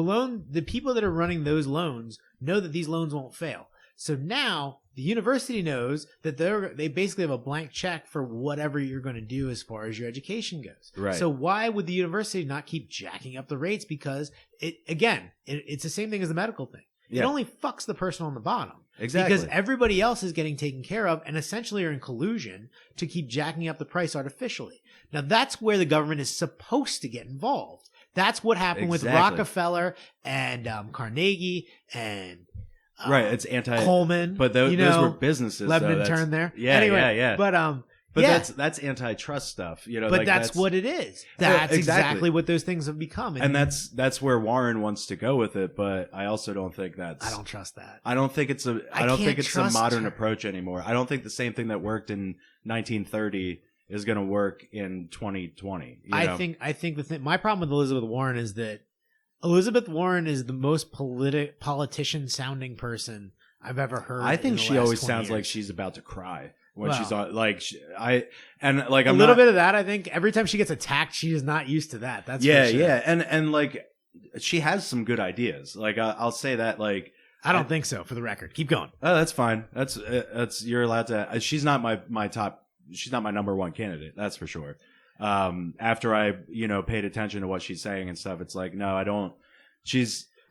the people that are running those loans know that these loans won't fail. So now the university knows that they basically have a blank check for whatever you're going to do as far as your education goes. Right. So why would the university not keep jacking up the rates? Because it's the same thing as the medical thing. Yeah. It only fucks the person on the bottom. Exactly. Because everybody else is getting taken care of and essentially are in collusion to keep jacking up the price artificially. Now that's where the government is supposed to get involved. That's what happened with Rockefeller and Carnegie and right. It's Coleman. But those were businesses. Lebanon turned there. Yeah, anyway, yeah. But that's antitrust stuff. But that's what it is. That's exactly what those things have become. And that's where Warren wants to go with it. But I also don't think that's. I don't trust that. I don't think it's a modern approach anymore. I don't think the same thing that worked in 1930 is going to work in 2020. I think my problem with Elizabeth Warren is that Elizabeth Warren is the most politician sounding person I've ever heard. I think she always sounds years. like she's about to cry when she's on. Like I'm a little bit of that. I think every time she gets attacked, she is not used to that. That's for sure. Yeah, and like she has some good ideas. Like I'll say that. Like I don't think so. For the record, keep going. Oh, that's fine. That's you're allowed to. She's not my top. She's not my number one candidate. That's for sure. After I paid attention to what she's saying and stuff, it's like no, I don't.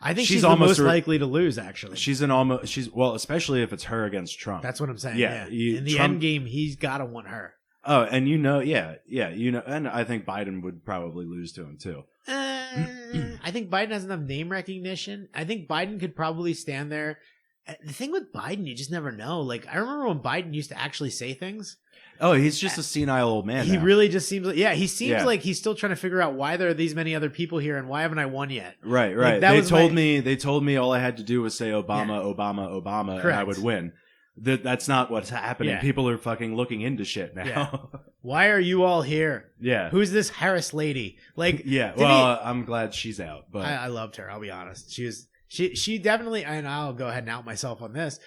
I think she's the most likely to lose. Actually, well, especially if it's her against Trump. That's what I'm saying. Yeah, in the end game, he's got to want her. Oh, and and I think Biden would probably lose to him too. I think Biden has enough name recognition. I think Biden could probably stand there. The thing with Biden, you just never know. Like I remember when Biden used to actually say things. Oh, he's just a senile old man. He now. really just seems like he seems like he's still trying to figure out why there are these many other people here and why haven't I won yet. Right. Like, they told me all I had to do was say Obama, Obama, Correct. and I would win. That's not what's happening. Yeah. People are fucking looking into shit now. Yeah. Why are you all here? Yeah. Who's this Harris lady? Like, yeah. Well, I'm glad she's out, but I loved her. I'll be honest. She definitely, and I'll go ahead and out myself on this.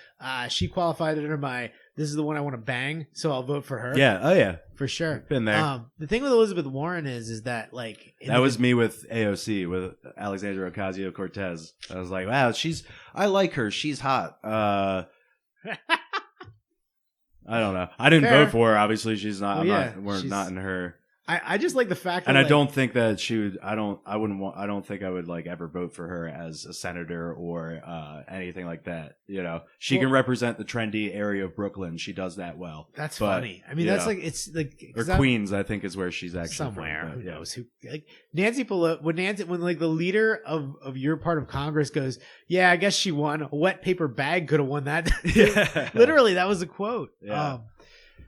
She qualified under this is the one I want to bang, so I'll vote for her. Yeah. Oh yeah. For sure. Been there. The thing with Elizabeth Warren is that like that was me with AOC with Alexandria Ocasio-Cortez. I was like, wow, I like her. She's hot. I don't know. I didn't vote for her. Obviously, she's not. We're not in her. I just like the fact that, and I don't think that she would. I don't think I would like ever vote for her as a senator or anything like that. She can represent the trendy area of Brooklyn. She does that well. That's funny. I mean, that's like it's like or Queens. I think is where she's actually somewhere. From, who knows? Who like Nancy Pelosi? When like the leader of your part of Congress goes, yeah, I guess she won. A wet paper bag could have won that. Yeah. Literally, that was a quote. Yeah.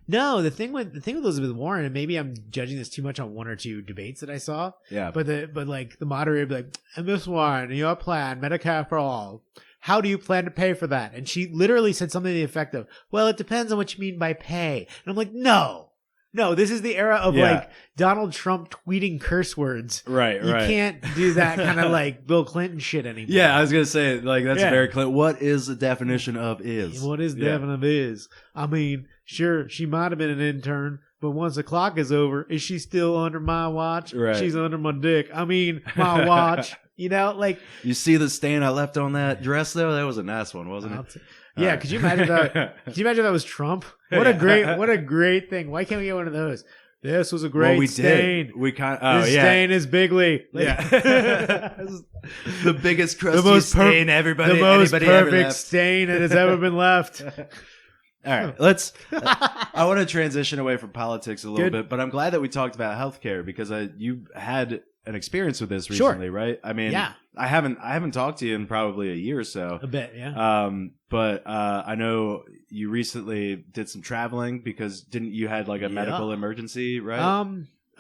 No, the thing with Elizabeth Warren, and maybe I'm judging this too much on one or two debates that I saw. Yeah. But like the moderator would be like, and Miss Warren, your plan, Medicare for all. How do you plan to pay for that? And she literally said something to the effect of, well, it depends on what you mean by pay. And I'm like, no, this is the era of like Donald Trump tweeting curse words. Right. You can't do that kind of like Bill Clinton shit anymore. Yeah, I was going to say, like, that's very Clinton. What is the definition of is? What is the definition of is? I mean, sure, she might have been an intern, but once the clock is over, is she still under my watch? Right. She's under my dick. I mean, my watch. Like... You see the stain I left on that dress, though? That was a nice one, wasn't it? Yeah, right. Could you imagine that? Could you imagine that was Trump? What a great thing! Why can't we get one of those? This was a great stain. We this stain is bigly. Yeah, the biggest crusty stain anybody perfect ever left. stain that has ever been left. All right, I want to transition away from politics a little bit, but I'm glad that we talked about healthcare because you had an experience with this recently, right? I mean, I haven't talked to you in probably a year or so. A bit, yeah. But I know you recently did some traveling because didn't you had like a medical emergency, right?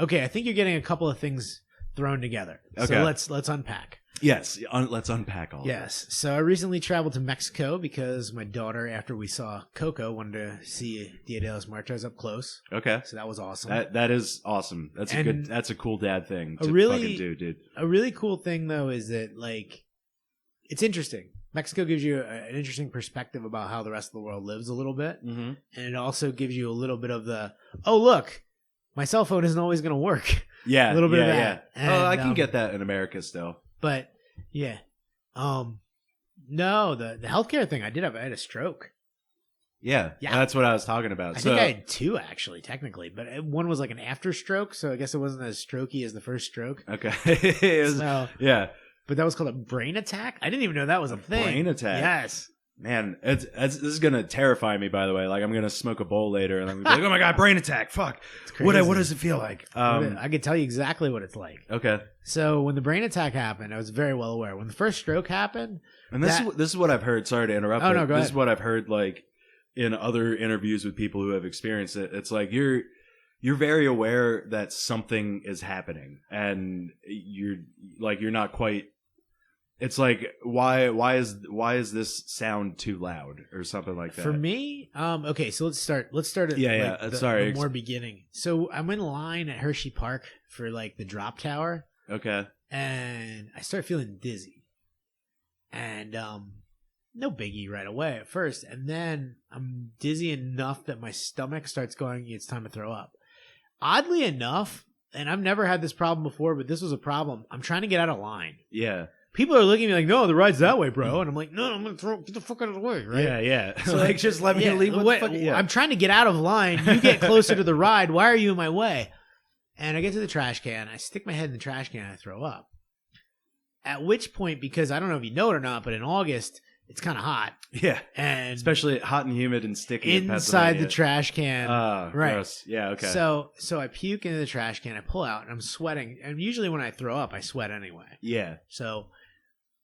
Okay, I think you're getting a couple of things thrown together. Okay. So let's unpack. Yes, let's unpack all. Yes. So I recently traveled to Mexico because my daughter, after we saw Coco, wanted to see Dia de los Muertos up close. Okay. So that was awesome. That is awesome. That's a cool dad thing to fucking do, dude. A really cool thing though is that like it's interesting. Mexico gives you an interesting perspective about how the rest of the world lives a little bit, and it also gives you a little bit of the look, my cell phone isn't always going to work. Yeah, a little bit of that. Yeah. And, I can get that in America still. But yeah, no, the healthcare thing I had a stroke. Yeah, that's what I was talking about. I think I had two actually, technically, but one was like an after stroke, so I guess it wasn't as strokey as the first stroke. Okay, yeah, but that was called a brain attack. I didn't even know that was a thing. Brain attack. Yes. Man, this is gonna terrify me. By the way, like I'm gonna smoke a bowl later, and I'm gonna be like, "Oh my god, brain attack! Fuck! What does it feel like?" I can tell you exactly what it's like. Okay. So when the brain attack happened, I was very well aware. When the first stroke happened, and this is what I've heard. Sorry to interrupt. Oh no, go ahead. This is what I've heard, like in other interviews with people who have experienced it. It's like you're very aware that something is happening, and you're not quite It's like why is this sound too loud or something like that? For me, okay, so let's start at the more beginning. So I'm in line at Hershey Park for like the drop tower. Okay. And I start feeling dizzy. And no biggie right away at first, and then I'm dizzy enough that my stomach starts going, it's time to throw up. Oddly enough, and I've never had this problem before, but this was a problem. I'm trying to get out of line. Yeah. People are looking at me like, no, the ride's that way, bro. And I'm like, no, I'm going to get the fuck out of the way, right? Yeah, yeah. So like, just let me leave. What the fuck? Yeah. I'm trying to get out of line. You get closer to the ride. Why are you in my way? And I get to the trash can. I stick my head in the trash can and I throw up. At which point, because I don't know if you know it or not, but in August, it's kind of hot. Yeah. And especially hot and humid and sticky. Inside the trash can. Right. Gross. Yeah, okay. So I puke into the trash can. I pull out and I'm sweating. And usually when I throw up, I sweat anyway. Yeah. So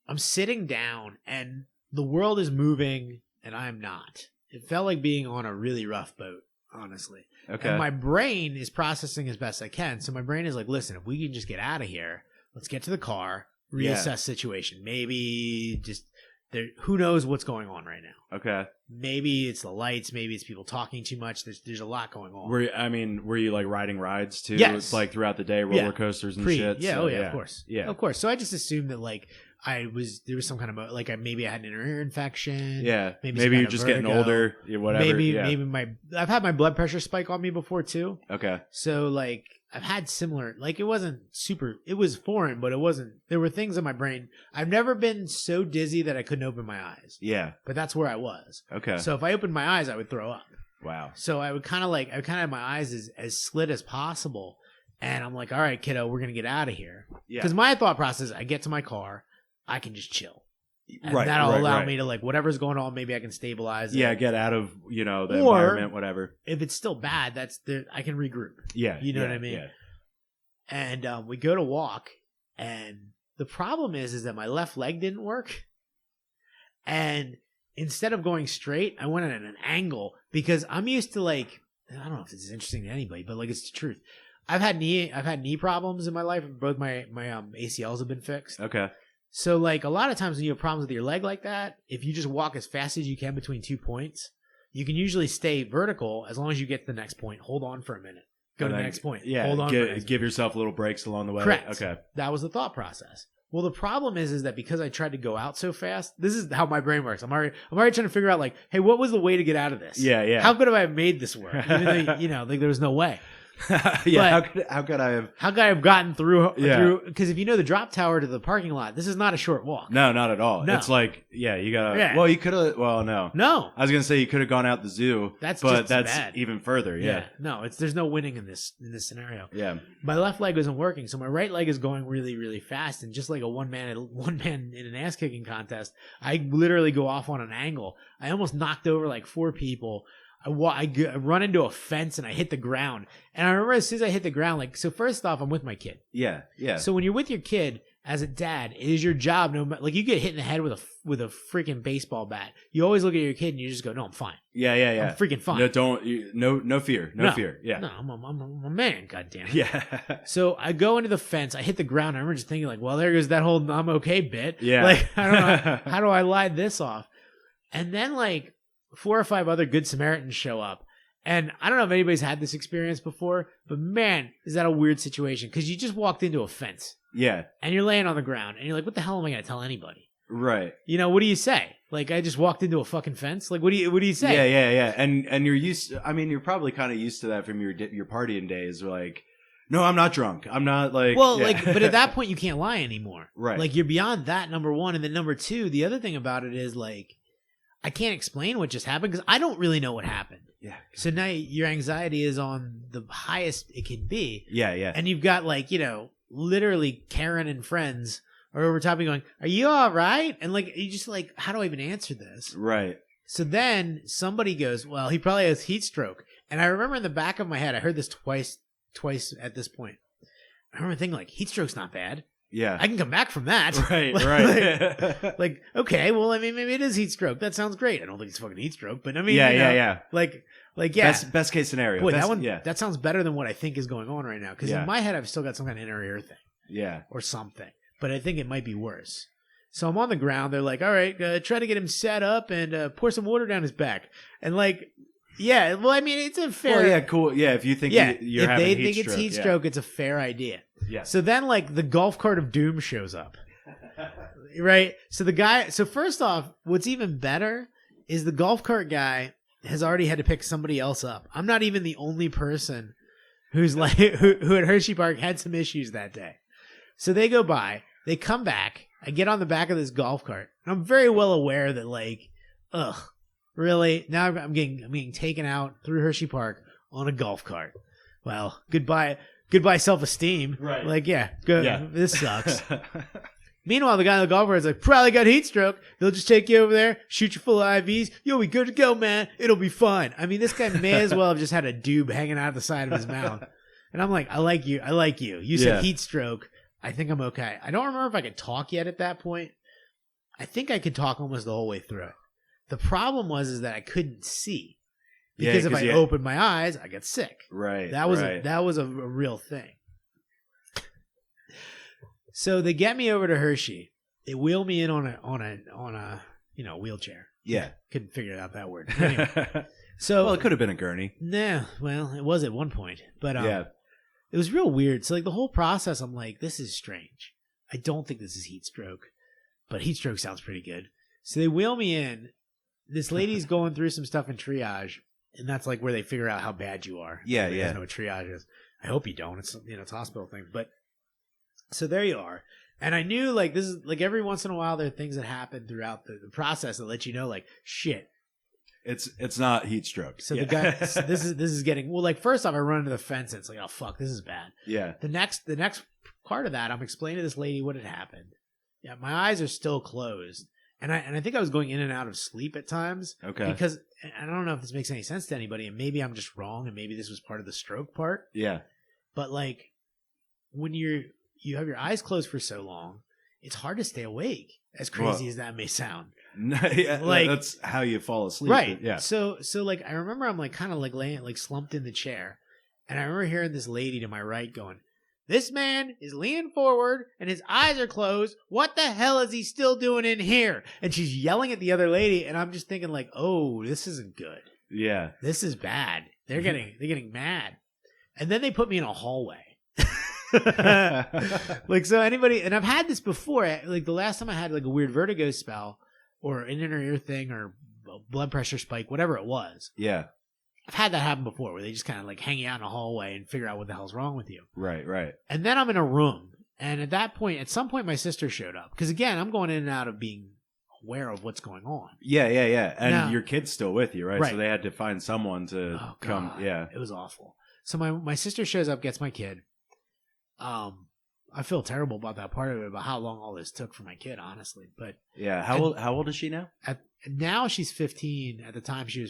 I'm sitting down and the world is moving and I'm not. It felt like being on a really rough boat, honestly. Okay. And my brain is processing as best I can. So my brain is like, listen, if we can just get out of here, let's get to the car, reassess situation. Maybe just there. Who knows what's going on right now? Okay. Maybe it's the lights. Maybe it's people talking too much. There's a lot going on. Were you like riding rides too? Yes. Like throughout the day, roller coasters and shit. Yeah. So, of course. Yeah. Of course. So I just assumed that like there was some kind of maybe I had an ear infection. Yeah. Maybe you're just getting older. Whatever. Maybe I've had my blood pressure spike on me before too. Okay. So like I've had similar, like it wasn't super, it was foreign, but it wasn't, there were things in my brain. I've never been so dizzy that I couldn't open my eyes. Yeah. But that's where I was. Okay. So if I opened my eyes, I would throw up. Wow. So I would kind of have my eyes as slit as possible. And I'm like, all right, kiddo, we're going to get out of here. Yeah. Because my thought process, I get to my car, I can just chill. And that'll allow me to like whatever's going on, maybe I can stabilize it. Yeah, get out of, the environment, whatever. If it's still bad, I can regroup. Yeah. You know what I mean? Yeah. And we go to walk, and the problem is that my left leg didn't work. And instead of going straight, I went at an angle because I'm used to like, I don't know if this is interesting to anybody, but like it's the truth. I've had knee problems in my life. Both my ACLs have been fixed. Okay. So like a lot of times when you have problems with your leg like that, if you just walk as fast as you can between 2 points, you can usually stay vertical as long as you get to the next point. Hold on for a minute. Go to the next point. Yeah. Hold on. Give yourself little breaks along the way. Correct. Okay. That was the thought process. Well, the problem is that because I tried to go out so fast, this is how my brain works. I'm already trying to figure out like, hey, what was the way to get out of this? Yeah, yeah. How could I have made this work? Even though, like there was no way. Yeah. How could I have gotten through? Because if you know the drop tower to the parking lot, this is not a short walk. No, not at all. No. It's like, you gotta. Yeah. Well, you could have. Well, no. No. I was gonna say you could have gone out the zoo. That's bad. Even further. Yeah. No, there's no winning in this scenario. Yeah. My left leg wasn't working, so my right leg is going really, really fast, and just like a one man in an ass kicking contest, I literally go off on an angle. I almost knocked over like 4 people. I run into a fence and I hit the ground. And I remember as soon as I hit the ground, like, so first off, I'm with my kid. Yeah, yeah. So when you're with your kid, as a dad, it is your job. Like you get hit in the head with a freaking baseball bat. You always look at your kid and you just go, "No, I'm fine." Yeah. I'm freaking fine. No fear, no fear. Yeah. No, I'm a man. Goddamn it. Yeah. So I go into the fence. I hit the ground. I remember just thinking, like, well, there goes that whole "I'm okay" bit. Yeah. Like, I don't know how do I lie this off? And then like 4 or 5 other good Samaritans show up. And I don't know if anybody's had this experience before, but man, is that a weird situation? Because you just walked into a fence. Yeah. And you're laying on the ground, and you're like, what the hell am I going to tell anybody? Right. What do you say? Like, I just walked into a fucking fence? Like, what do you say? Yeah. And you're used to, you're probably kind of used to that from your partying days. Like, no, I'm not drunk. I'm not like... Well, but at that point, you can't lie anymore. Right. Like, you're beyond that, number one. And then number two, the other thing about it is, like, I can't explain what just happened because I don't really know what happened. Yeah. So now your anxiety is on the highest it can be. Yeah, yeah. And you've got like, literally Karen and friends are over top of you going, "Are you all right?" And like, you just like, how do I even answer this? Right. So then somebody goes, "Well, he probably has heat stroke." And I remember in the back of my head, I heard this twice at this point. I remember thinking like, heat stroke's not bad. Yeah. I can come back from that. Right, right. Like, okay, well, maybe it is heat stroke. That sounds great. I don't think it's fucking heat stroke, but yeah. Like, yeah. Best case scenario. Boy, that sounds better than what I think is going on right now. Because in my head, I've still got some kind of inner ear thing. Yeah. Or something. But I think it might be worse. So I'm on the ground. They're like, all right, try to get him set up and pour some water down his back. And like, yeah, well, I mean, it's a fair. Well, yeah, cool. Yeah, if you think you're if having they heat think stroke, it's heat stroke, it's a fair idea. Yeah. So then, like, the golf cart of doom shows up. Right? So first off, what's even better is the golf cart guy has already had to pick somebody else up. I'm not even the only person who's like who at Hershey Park had some issues that day. So they go by, they come back, I get on the back of this golf cart, and I'm very well aware that like, really? Now I'm getting taken out through Hershey Park on a golf cart. Well, goodbye self-esteem. Right. Like, good. Yeah. This sucks. Meanwhile, the guy on the golf cart is like, probably got heat stroke. They'll just take you over there, shoot you full of IVs. You'll be good to go, man. It'll be fine. I mean, this guy may as well have just had a doob hanging out the side of his mouth. And I'm like, I like you. You said heat stroke. I think I'm okay. I don't remember if I could talk yet at that point. I think I could talk almost the whole way through it. The problem was that I couldn't see. Because if I opened my eyes, I get sick. Right. That was a real thing. So they get me over to Hershey. They wheel me in on a wheelchair. Yeah. Couldn't figure out that word. Anyway, so it could have been a gurney. Nah, well, it was at one point. But it was real weird. So like the whole process, I'm like, this is strange. I don't think this is heat stroke, but heat stroke sounds pretty good. So they wheel me in. This lady's going through some stuff in triage, and that's like where they figure out how bad you are. Yeah, I don't know what triage is. I hope you don't. It's it's a hospital thing. But so there you are. And I knew like this is like every once in a while there are things that happen throughout the process that let you know like shit. It's not heat stroke. So the guy so this is getting well, like first off I run into the fence and it's like, oh fuck, this is bad. Yeah. The next part of that, I'm explaining to this lady what had happened. Yeah, my eyes are still closed. And I think I was going in and out of sleep at times. Okay. Because I don't know if this makes any sense to anybody, and maybe I'm just wrong, and maybe this was part of the stroke part. Yeah. But like when you have your eyes closed for so long, it's hard to stay awake. As crazy as that may sound. Yeah, like that's how you fall asleep. Right. Yeah. So like I remember I'm like kind of like laying like slumped in the chair, and I remember hearing this lady to my right going, "This man is leaning forward and his eyes are closed. What the hell is he still doing in here?" And she's yelling at the other lady, and I'm just thinking like, "Oh, this isn't good. Yeah. This is bad." They're getting mad. And then they put me in a hallway. Like so anybody, and I've had this before, like the last time I had like a weird vertigo spell or an inner ear thing or blood pressure spike, whatever it was. Yeah. I've had that happen before where they just kind of like hang you out in a hallway and figure out what the hell's wrong with you. Right. And then I'm in a room. And at some point, my sister showed up. Because again, I'm going in and out of being aware of what's going on. Yeah. And now, your kid's still with you, right? So they had to find someone to come. God, yeah. It was awful. So my sister shows up, gets my kid. I feel terrible about that part of it, about how long all this took for my kid, honestly. But yeah, how old is she now? Now she's 15. At the time, she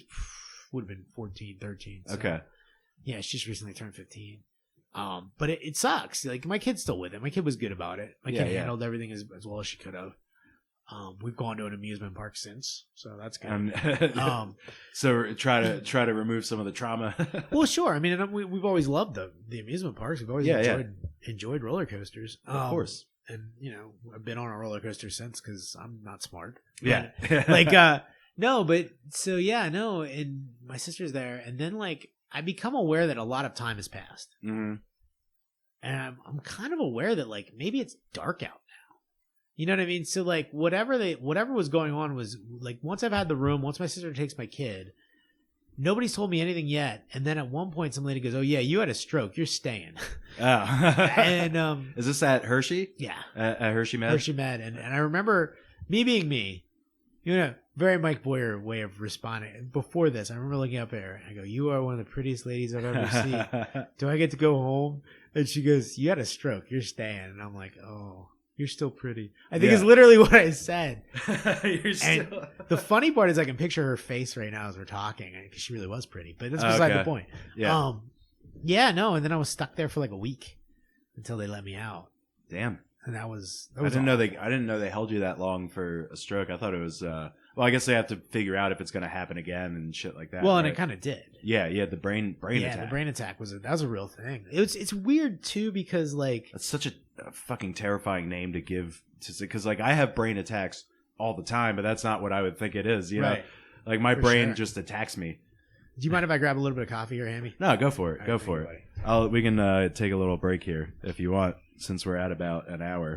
would have been 14, 13. So, okay. Yeah, she's recently turned 15. But it sucks. Like my kid's still with it. My kid was good about it. My kid handled everything as well as she could have. We've gone to an amusement park since, so that's good. So try to remove some of the trauma. Well, sure. I mean, we've always loved the amusement parks. We've always enjoyed roller coasters. Of course. And I've been on a roller coaster since because I'm not smart. Yeah. Like no, but so no. And my sister's there, and then like I become aware that a lot of time has passed, mm-hmm. and I'm kind of aware that like maybe it's dark out. You know what I mean? So like whatever was going on was like once I've had the room, once my sister takes my kid, nobody's told me anything yet. And then at one point some lady goes, "Oh yeah, you had a stroke. You're staying." Oh. And is this at Hershey? Yeah. At Hershey Med? Hershey Med. And I remember me being me, very Mike Boyer way of responding. Before this, I remember looking up at her. I go, "You are one of the prettiest ladies I've ever seen. Do I get to go home?" And she goes, "You had a stroke. You're staying." And I'm like, "Oh. You're still pretty." I think it's literally what I said. And the funny part is I can picture her face right now as we're talking because she really was pretty. But that's beside the point. Yeah. And then I was stuck there for like a week until they let me out. Damn. And that was I didn't know they held you that long for a stroke. I thought it was Well, I guess they have to figure out if it's going to happen again and shit like that. Well, and right? it kind of did. Yeah, the brain Yeah, attack. the brain attack that was a real thing. It's weird too because like That's such a fucking terrifying name to give to, because like I have brain attacks all the time, but that's not what I would think it is. You know, like my brain just attacks me. Do you mind if I grab a little bit of coffee here, Hammy? No, go for it. All Go right, for thank it. We can take a little break here if you want, since we're at about an hour.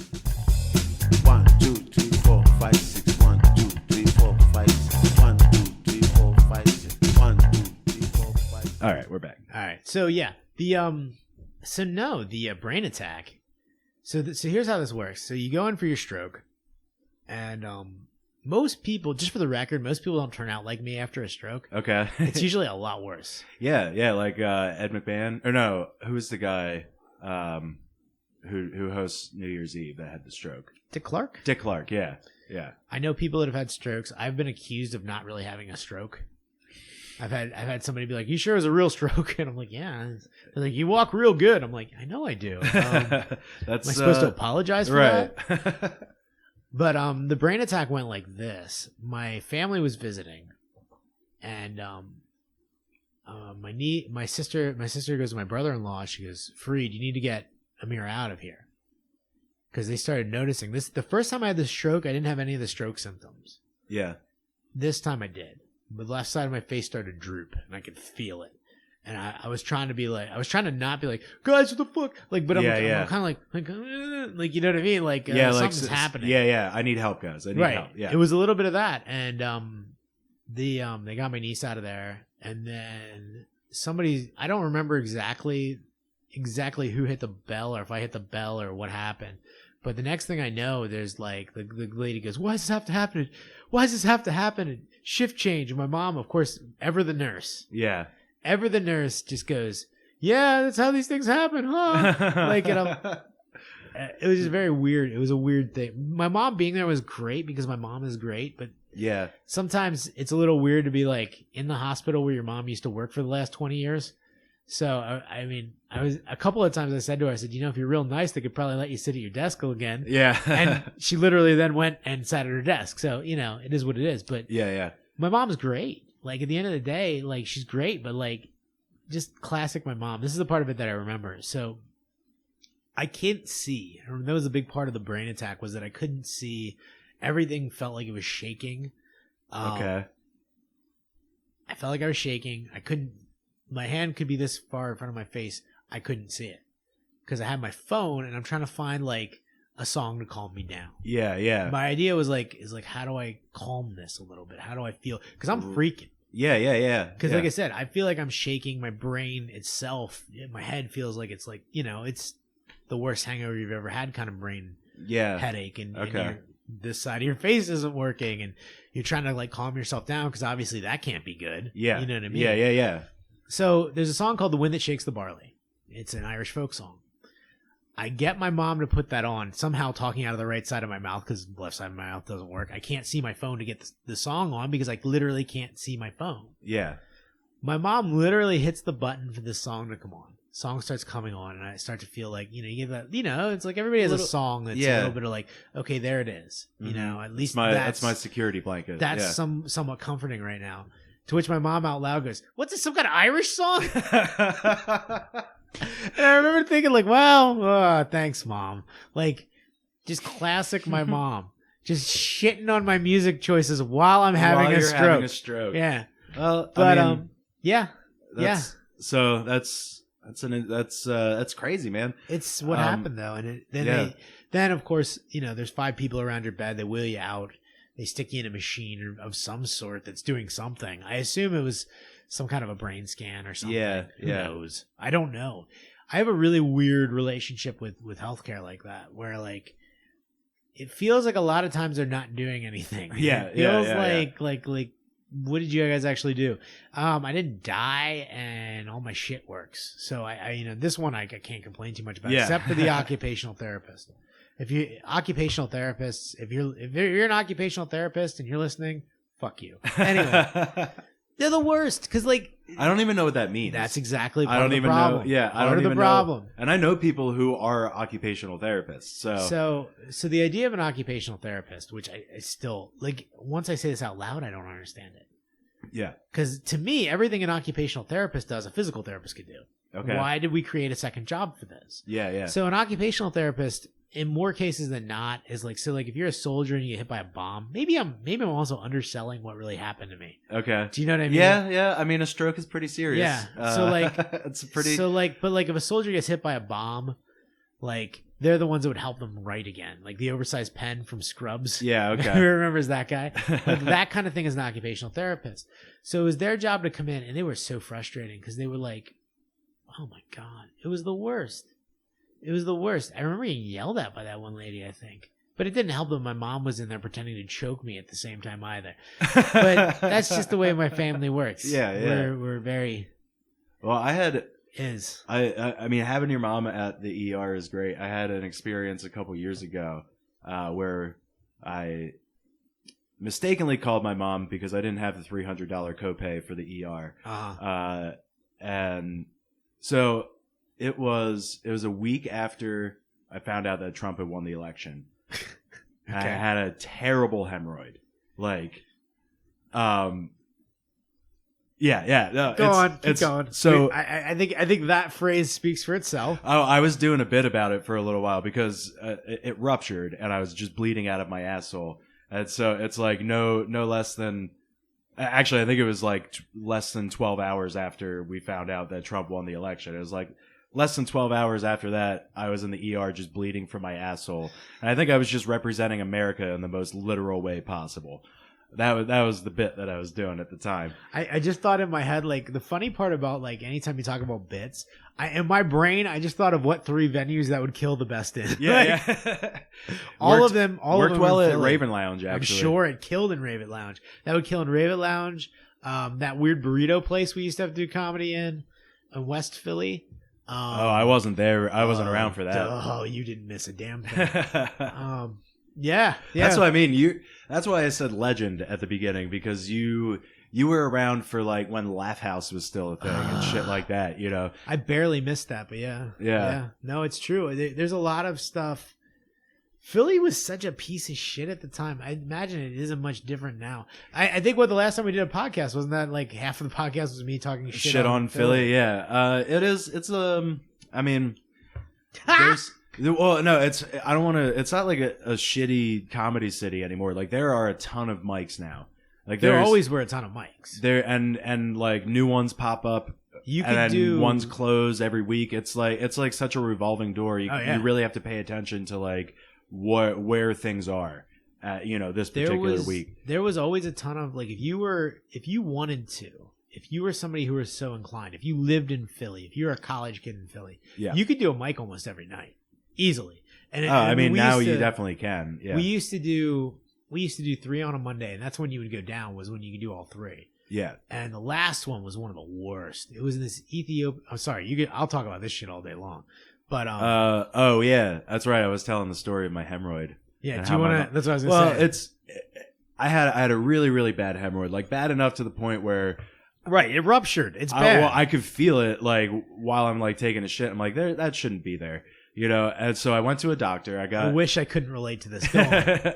1, 2, 3, 4, 5, 6. 1, 2, 3, 4, 5, 6. 1, 2, 3, 4, 5, 6. 1, 2, 3, 4, 5. All right, we're back. All right. So yeah, the brain attack. So here's how this works. So you go in for your stroke, and most people, just for the record, most people don't turn out like me after a stroke. Okay. It's usually a lot worse. Yeah, like Ed McMahon, or no, who's the guy who hosts New Year's Eve that had the stroke? Dick Clark? Dick Clark. Yeah. I know people that have had strokes. I've been accused of not really having a stroke. I've had somebody be like, "You sure it was a real stroke?" And I'm like, "Yeah." They're like, "You walk real good." I'm like, "I know I do." That's am I supposed to apologize for that? right. But the brain attack went like this. My family was visiting, and my sister goes to my brother-in-law. She goes, "Fareed, you need to get Amir out of here," because they started noticing this. The first time I had the stroke, I didn't have any of the stroke symptoms. Yeah. This time I did. The left side of my face started to droop, and I could feel it. And I was trying to not be like, "Guys, what the fuck?" Like, but I'm kind of like, you know what I mean? Like, something's happening. Yeah. I need help, guys. I need help. Yeah. It was a little bit of that, and they got my niece out of there, and then I don't remember exactly who hit the bell, or if I hit the bell, or what happened. But the next thing I know, there's like the lady goes, "Why does this have to happen? Why does this have to happen?" And shift change. And my mom, of course, ever the nurse, just goes, "Yeah, that's how these things happen, huh?" Like, it was just very weird. It was a weird thing. My mom being there was great because my mom is great, but yeah, sometimes it's a little weird to be like in the hospital where your mom used to work for the last 20 years. So, I mean, I was a couple of times I said to her, I said, if you're real nice, they could probably let you sit at your desk again. Yeah. And she literally then went and sat at her desk. So, it is what it is. But yeah. My mom's great. Like, at the end of the day, like, she's great, but like, just classic my mom. This is the part of it that I remember. So I can't see. That was a big part of the brain attack, was that I couldn't see. Everything felt like it was shaking. Okay. I felt like I was shaking. My hand could be this far in front of my face. I couldn't see it because I had my phone and I'm trying to find like a song to calm me down. Yeah. My idea was like, how do I calm this a little bit? How do I feel? Because I'm freaking. Yeah. Because like I said, I feel like I'm shaking. My brain itself, my head feels like it's like, it's the worst hangover you've ever had kind of brain headache. And this side of your face isn't working and you're trying to like calm yourself down because obviously that can't be good. Yeah. You know what I mean? Yeah. So there's a song called The Wind That Shakes the Barley. It's an Irish folk song. I get my mom to put that on, somehow talking out of the right side of my mouth because the left side of my mouth doesn't work. I can't see my phone to get the song on because I literally can't see my phone. Yeah. My mom literally hits the button for this song to come on. Song starts coming on and I start to feel like, you get that, it's like everybody has a song that's a little bit of like, okay, there it is. Mm-hmm. At least that's my security blanket. That's somewhat comforting right now. To which my mom out loud goes, "What's this, some kind of Irish song?" And I remember thinking like, well, thanks, Mom. Like, just classic my mom. Just shitting on my music choices while I'm having a stroke. Yeah. Well, but yeah. So that's crazy, man. It's what happened though, and then of course there's 5 people around your bed. They wheel you out. They stick you in a machine of some sort that's doing something. I assume it was some kind of a brain scan or something. Yeah. Who knows? I don't know. I have a really weird relationship with healthcare like that, where like it feels like a lot of times they're not doing anything. Yeah. It feels like what did you guys actually do? I didn't die, and all my shit works. So I this one I can't complain too much about, except for the occupational therapist. If you're an occupational therapist and you're listening, fuck you. Anyway, they're the worst because like I don't even know what that means. That's exactly I part don't of the even problem. know. Yeah, I don't Part of even the problem. know. And I know people who are occupational therapists. So the idea of an occupational therapist, which I still like, once I say this out loud, I don't understand it. Yeah. Because to me, everything an occupational therapist does, a physical therapist could do. Okay. Why did we create a second job for this? Yeah. So an occupational therapist, in more cases than not, is like, so like if you're a soldier and you get hit by a bomb, maybe I'm also underselling what really happened to me. Okay. Do you know what I mean? Yeah. I mean, a stroke is pretty serious. Yeah. So like, it's pretty. So like, but like if a soldier gets hit by a bomb, like they're the ones that would help them write again. Like the oversized pen from Scrubs. Yeah. Okay. Who remembers that guy? Like that kind of thing is an occupational therapist. So it was their job to come in, and they were so frustrating because they were like, "Oh my god, it was the worst. It was the worst." I remember getting yelled at by that one lady, I think. But it didn't help that my mom was in there pretending to choke me at the same time either. But that's just the way my family works. Yeah. We're very... Well, I mean, having your mom at the ER is great. I had an experience a couple years ago where I mistakenly called my mom because I didn't have the $300 copay for the ER. And so... It was a week after I found out that Trump had won the election. Okay. I had a terrible hemorrhoid. Like, no, keep going. So I think that phrase speaks for itself. Oh, I was doing a bit about it for a little while because it ruptured and I was just bleeding out of my asshole. And so it's like no less than. Actually, I think it was like less than 12 hours after we found out that Trump won the election. It was like less than 12 hours after that, I was in the ER just bleeding from my asshole. And I think I was just representing America in the most literal way possible. That was the bit that I was doing at the time. I just thought in my head, like, the funny part about, like, anytime you talk about bits, in my brain, I just thought of what 3 venues that would kill the best in. Yeah, like, all of them worked well at Raven Lounge, actually. I'm sure it killed in Raven Lounge. That would kill in Raven Lounge. That weird burrito place we used to have to do comedy in West Philly. I wasn't there. I wasn't around for that. Oh, you didn't miss a damn thing. Yeah. That's what I mean. That's why I said legend at the beginning, because you were around for like when Laugh House was still a thing and shit like that, you know. I barely missed that, but yeah. No, it's true. There's a lot of stuff. Philly was such a piece of shit at the time. I imagine it isn't much different now. I think the last time we did a podcast, wasn't that like half of the podcast was me talking shit on Philly? Yeah. It is. It's I mean, there's. Well, no, I don't want to. It's not like a shitty comedy city anymore. Like there are a ton of mics now. Like there always were a ton of mics. There and like new ones pop up. You can do ones close every week. It's like such a revolving door. You really have to pay attention to like where things are. This particular week. There was always a ton of like if you were somebody who was so inclined, if you lived in Philly, if you're a college kid in Philly, you could do a mic almost every night. Easily. And I mean, now you definitely can. Yeah. We used to do 3 on a Monday, and that's when you would go down, was when you could do all 3. Yeah. And the last one was one of the worst. It was in this Ethiopia. I'm sorry, I'll talk about this shit all day long. But oh yeah, that's right. I was telling the story of my hemorrhoid. Yeah, do you want to? That's what I was gonna say. I had a really really bad hemorrhoid, like bad enough to the point where. Right, it ruptured. It's bad. I could feel it like while I'm like taking a shit. I'm like, that shouldn't be there. And so I went to a doctor. I wish I couldn't relate to this. Go on.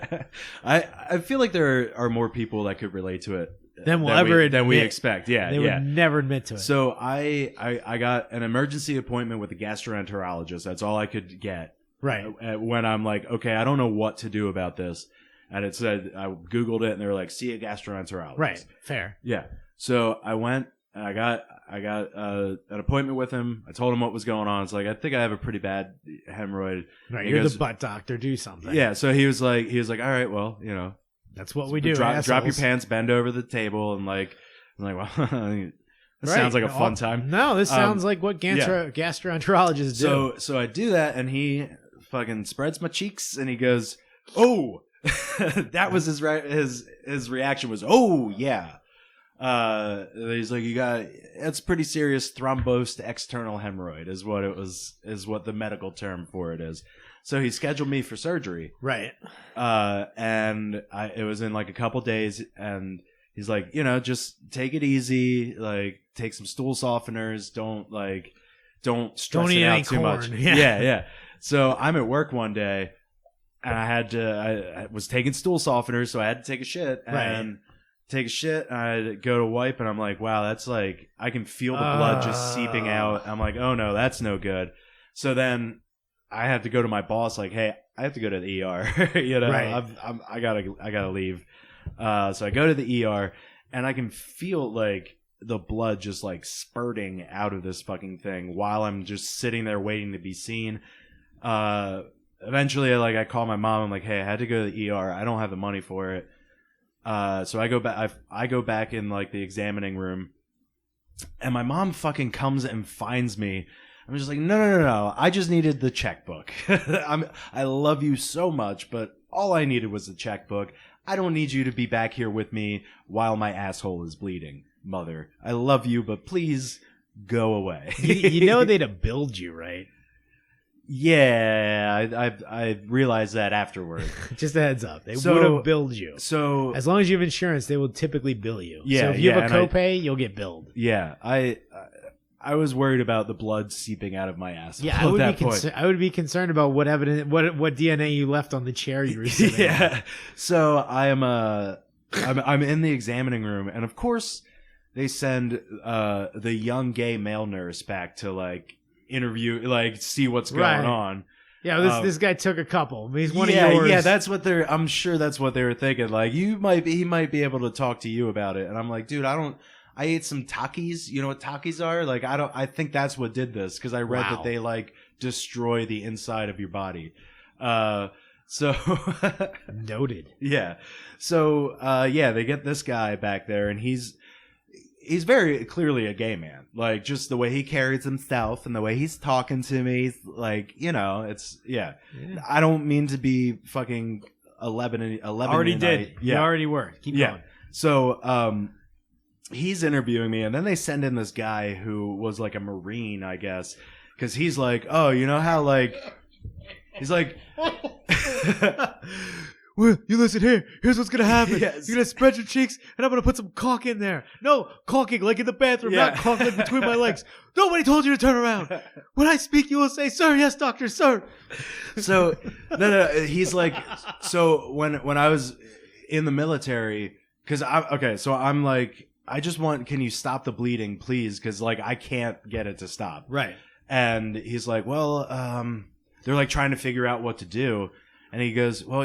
I feel like there are more people that could relate to it than we expect. Yeah, they would never admit to it. So I got an emergency appointment with a gastroenterologist. That's all I could get. Right. When I'm like, okay, I don't know what to do about this, and it said I Googled it, and they were like, see a gastroenterologist. Right. Fair. Yeah. So I went. And I got an appointment with him. I told him what was going on. It's like, I think I have a pretty bad hemorrhoid. Right, you're the butt doctor. Do something. Yeah. So he was like, all right, well, that's what we do. Drop your pants, bend over the table, and like, I'm like, well, this sounds like a fun time. No, this sounds like what gastroenterologists do. So I do that, and he fucking spreads my cheeks, and he goes, "Oh," that was his reaction was, "Oh yeah." He's like, it's pretty serious thrombosed external hemorrhoid is what the medical term for it is. So he scheduled me for surgery. Right. And it was in like a couple days, and he's like, just take it easy, like take some stool softeners, don't stress eat it any out too much. corn. Yeah. So I'm at work one day, and I was taking stool softeners, so I had to take a shit, and I go to wipe, and I'm like, wow, that's like, I can feel the blood just seeping out. I'm like, oh no, that's no good. So then I had to go to my boss, like, hey, I have to go to the ER. Right. I gotta leave. So I go to the ER, and I can feel like the blood just like spurting out of this fucking thing while I'm just sitting there waiting to be seen. Eventually, I call my mom. I'm like, hey, I had to go to the ER. I don't have the money for it. So I go back. I go back in like the examining room, and my mom fucking comes and finds me. I'm just like, no. I just needed the checkbook. I love you so much, but all I needed was the checkbook. I don't need you to be back here with me while my asshole is bleeding, mother. I love you, but please go away. They'd have billed you, right? Yeah, I realized that afterward. Just a heads up. They would have billed you. So as long as you have insurance, they will typically bill you. Yeah, so if you have a copay, you'll get billed. Yeah, I was worried about the blood seeping out of my ass. Yeah, I would be concerned about what evidence, what DNA you left on the chair you were sitting Yeah. So I'm in the examining room, and of course they send the young gay male nurse back to like interview, see what's going on. Yeah, this guy took a couple. He's one of yours. Yeah, that's what I'm sure that's what they were thinking. Like, he might be able to talk to you about it. And I'm like, dude, I ate some Takis. You know what Takis are? Like, I think that's what did this, because I read that they like destroy the inside of your body. So noted. Yeah. So they get this guy back there, and he's very clearly a gay man. Like, just the way he carries himself and the way he's talking to me, like, it's I don't mean to be fucking 11 already did. Yeah. You already were. Keep going. So he's interviewing me, and then they send in this guy who was like a Marine, I guess, because he's like, oh, you know how like he's like well, you listen here. Here's what's gonna happen. Yes. You're gonna spread your cheeks, and I'm gonna put some caulk in there. No, caulking like in the bathroom, not caulking between my legs. Nobody told you to turn around. When I speak, you will say, "Sir, yes, doctor, sir." So no, he's like, so when I was in the military, because I'm like, I just want, can you stop the bleeding, please? Because like I can't get it to stop. Right. And he's like, well, they're like trying to figure out what to do, and he goes, well,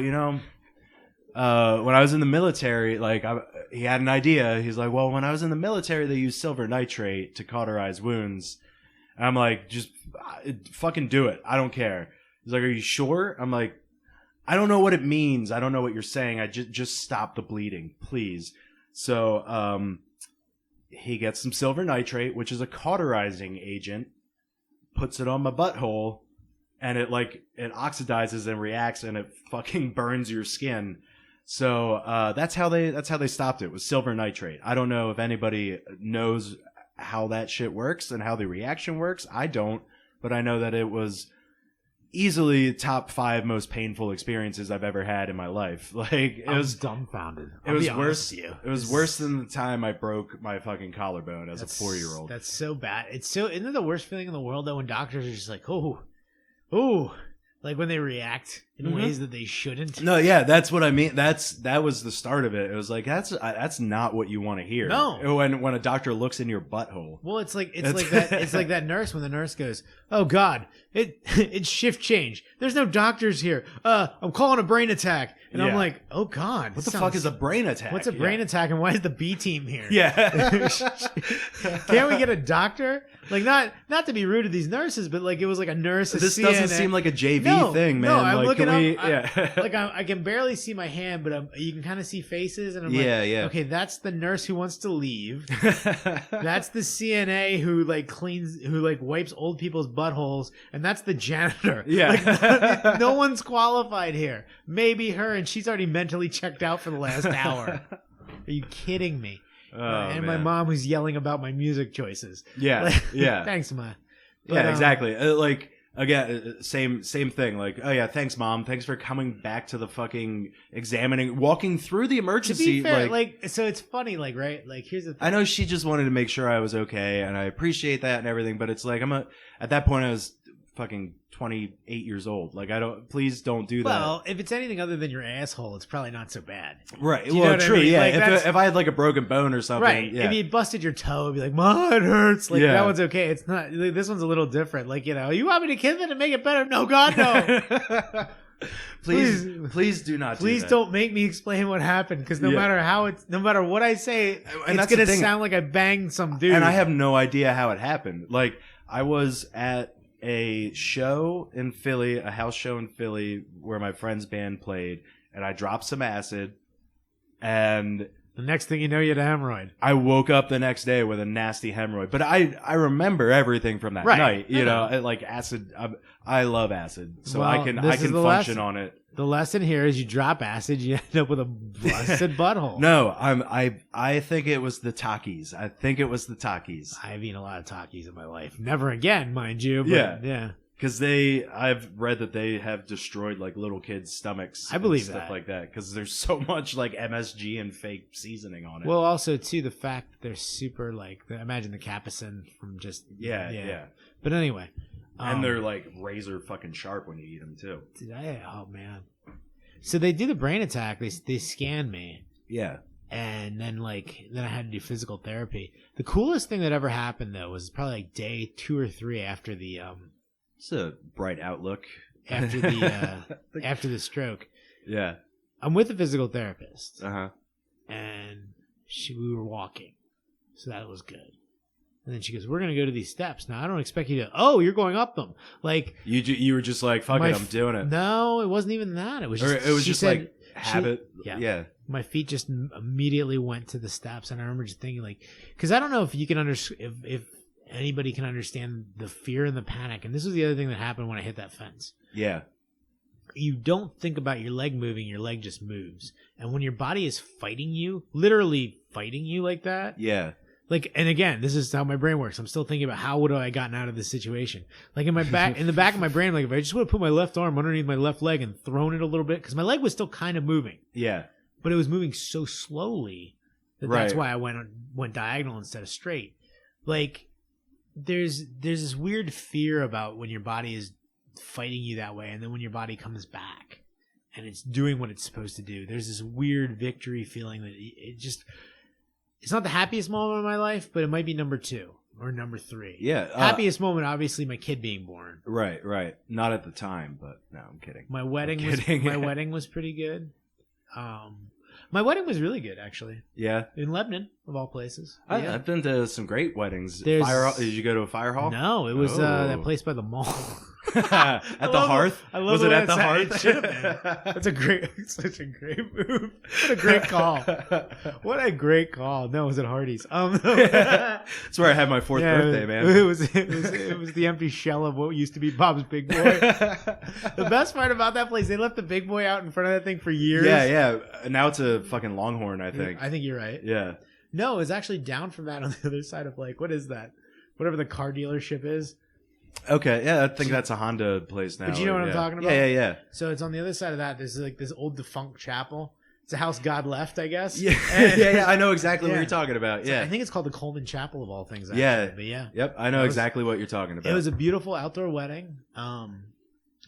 when I was in the military, like he had an idea. He's like, well, when I was in the military, they used silver nitrate to cauterize wounds. And I'm like, just fucking do it. I don't care. He's like, are you sure? I'm like, I don't know what it means. I don't know what you're saying. I just stop the bleeding, please. So he gets some silver nitrate, which is a cauterizing agent, puts it on my butthole, and it oxidizes and reacts, and it fucking burns your skin. So that's how they stopped it, with silver nitrate. I don't know if anybody knows how that shit works and how the reaction works. I don't, but I know that it was easily top 5 most painful experiences I've ever had in my life. Like, it was dumbfounded. It was worse. It was worse than the time I broke my fucking collarbone as a 4-year-old. That's so bad. Isn't it the worst feeling in the world that when doctors are just like, oh, like when they react in ways that they shouldn't? No, yeah, that's what I mean. That was the start of it. It was like, that's not what you want to hear. No, when a doctor looks in your butthole. Well, it's like that nurse when the nurse goes, "Oh God, it's shift change. There's no doctors here. I'm calling a brain attack." And I'm like, "Oh God, what the fuck is a brain attack? What's a brain attack, and why is the B team here?" Yeah, can't we get a doctor? Like, not to be rude to these nurses, but like it was like a nurse. This doesn't seem like a JV thing, man. No, I'm like, looking up. I can barely see my hand, but you can kind of see faces, and I'm like, okay, that's the nurse who wants to leave. That's the CNA who wipes old people's buttholes, and that's the janitor. Yeah, like, no one's qualified here. Maybe her, and she's already mentally checked out for the last hour. Are you kidding me? And my mom who's yelling about my music choices. Yeah, yeah. Thanks, Ma. But, exactly. Like, again, same thing. Like, oh yeah, thanks, Mom. Thanks for coming back to the fucking walking through the To emergency. be fair, like, so it's funny, like, right? Like, here's the thing. I know she just wanted to make sure I was okay, and I appreciate that and everything. But it's like at that point I was fucking 28 years old. Like, please don't do that. Well, if it's anything other than your asshole, it's probably not so bad. Right. Do you know Well, what I true. mean? Yeah. Like, If I had like a broken bone or something. Right. Yeah. If you busted your toe, it'd be like, "Mom, it hurts." Like, Yeah. that one's okay. It's not. Like, this one's a little different. Like, you know, you want me to kiss it and make it better? No, God, no. please do not. Please do that. don't make me explain what happened, because no matter what I say, And it's that's the gonna thing. sound like I banged some dude. And I have no idea how it happened. Like, I was at a show in Philly, a house show in Philly, where my friend's band played, and I dropped some acid, and the next thing you know, you had a hemorrhoid. I woke up the next day with a nasty hemorrhoid. But I remember everything from that Right. night. You I know, know. like acid. I love acid, so Well, I can this is the function lesson. on it. The lesson here is you drop acid, you end up with a busted butthole. No, I think it was the Takis. I think it was the Takis. I've eaten a lot of Takis in my life. Never again, mind you. But Yeah. yeah. Because I've read that they have destroyed like little kids' stomachs. I believe and stuff that. like that. Because there's so much like MSG and fake seasoning on it. Well, also too, the fact that they're super like, imagine the capsaicin from just yeah. But anyway, And they're like razor fucking sharp when you eat them too. oh man. So they do the brain attack. They scan me, Yeah. and then I had to do physical therapy. The coolest thing that ever happened though was probably like day 2 or 3 after the It's a bright outlook. after the after the stroke. Yeah. I'm with a physical therapist, Uh-huh. and we were walking, so that was good. And then she goes, "We're gonna go to these steps. Now I don't expect you to. Oh, you're going up them. Like You were just like, fuck it, I'm doing it. No, it wasn't even that. It was just. Or it was she just said- like habit. Yeah. My feet just immediately went to the steps, and I remember just thinking, like, because I don't know if you can if anybody can understand the fear and the panic. And this was the other thing that happened when I hit that fence. Yeah. You don't think about your leg moving; your leg just moves. And when your body is fighting you, literally fighting you like that, Yeah. like, and again, this is how my brain works. I'm still thinking about how would I have gotten out of this situation. Like in the back of my brain, like if I just would have put my left arm underneath my left leg and thrown it a little bit, because my leg was still kind of moving, Yeah. but it was moving so slowly that that's why I went diagonal instead of straight. Like there's this weird fear about when your body is fighting you that way, and then when your body comes back and it's doing what it's supposed to do, there's this weird victory feeling that it's not the happiest moment of my life, but it might be number 2 or number 3. Yeah. Happiest moment, obviously, my kid being born. Right. Not at the time, but no, I'm kidding. My wedding was pretty good. My wedding was really good, actually, Yeah. in Lebanon, of all places. I've been to some great weddings. There's- Did you go to a fire hall? No, it was that place by the mall. At the Hearth? I love Was the it way at the sounded. Hearth? It should have been. That's such a great move. What a great call. What a great call. No, it was at Hardee's. That's where I had my 4th birthday, man. It was the empty shell of what used to be Bob's Big Boy. The best part about that place, they left the Big Boy out in front of that thing for years. Yeah. Now it's a fucking Longhorn, I think. I think you're right. Yeah. No, it's actually down from that on the other side of what is that? Whatever the car dealership is. Okay. Yeah, I think that's a Honda place now. But you know what I'm talking about? Yeah. So it's on the other side of that. There's like this old defunct chapel. It's a house God left, I guess. Yeah. And- yeah. I know exactly what Yeah. you're talking about. Yeah. I think it's called the Coleman Chapel of all things. Actually. Yeah. But yeah. Yep. I know It was- exactly what you're talking about. It was a beautiful outdoor wedding.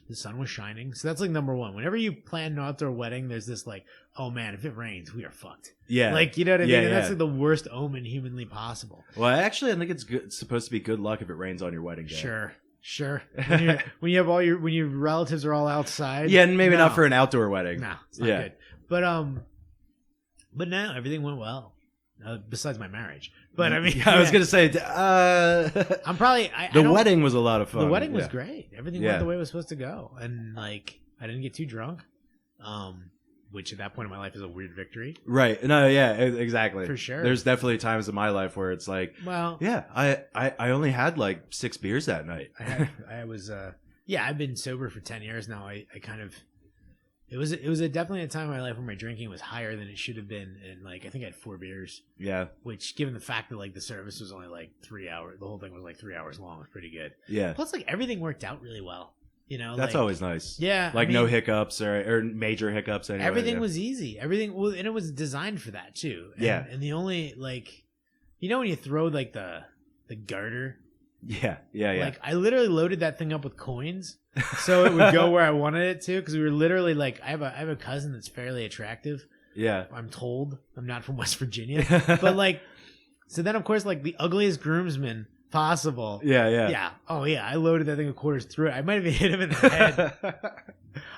The sun was shining. So that's like number 1. Whenever you plan an outdoor wedding, there's this like, oh man, if it rains, we are fucked. Yeah. Like, you know what I mean? Yeah, And that's yeah. like the worst omen humanly possible. Well, actually, I think it's supposed to be good luck if it rains on your wedding day. Sure. When your relatives are all outside. Yeah, and maybe No. not for an outdoor wedding. No, it's not good. But now everything went well. Besides my marriage. But I mean, I was gonna say, I'm probably the wedding was a lot of fun. The wedding was Yeah. great. Everything Yeah. went the way it was supposed to go, and like I didn't get too drunk, which at that point in my life is a weird victory. Right? No, yeah, exactly. For sure. There's definitely times in my life where it's like, Well, yeah, I only had like 6 beers that night. I've been sober for 10 years now. It It was definitely a time in my life where my drinking was higher than it should have been, and like I think I had 4 beers. Yeah. Which, given the fact that like the service was only like 3 hours, the whole thing was like 3 hours long, was pretty good. Yeah. Plus, like everything worked out really well. You know, That's like, always nice. Yeah, like I mean, no hiccups or major hiccups. Anyway, everything was easy. Everything, well, and it was designed for that too. And, Yeah. And the only like, you know, when you throw like the garter. Yeah. Like I literally loaded that thing up with coins, so it would go where I wanted it to. Because we were literally like, I have a cousin that's fairly attractive. Yeah. I'm told. I'm not from West Virginia, but like, so then of course like the ugliest groomsman possible. Yeah. Oh yeah, I loaded that thing with quarters through it. I might have hit him in the head.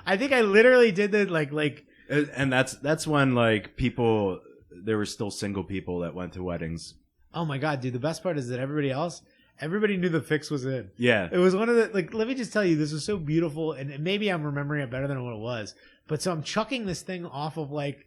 I think I literally did that like. And that's when like people, there were still single people that went to weddings. Oh my god, dude! The best part is that everybody knew the fix was in. Yeah. It was one of the, like, let me just tell you, this was so beautiful, and maybe I'm remembering it better than what it was. But so I'm chucking this thing off of like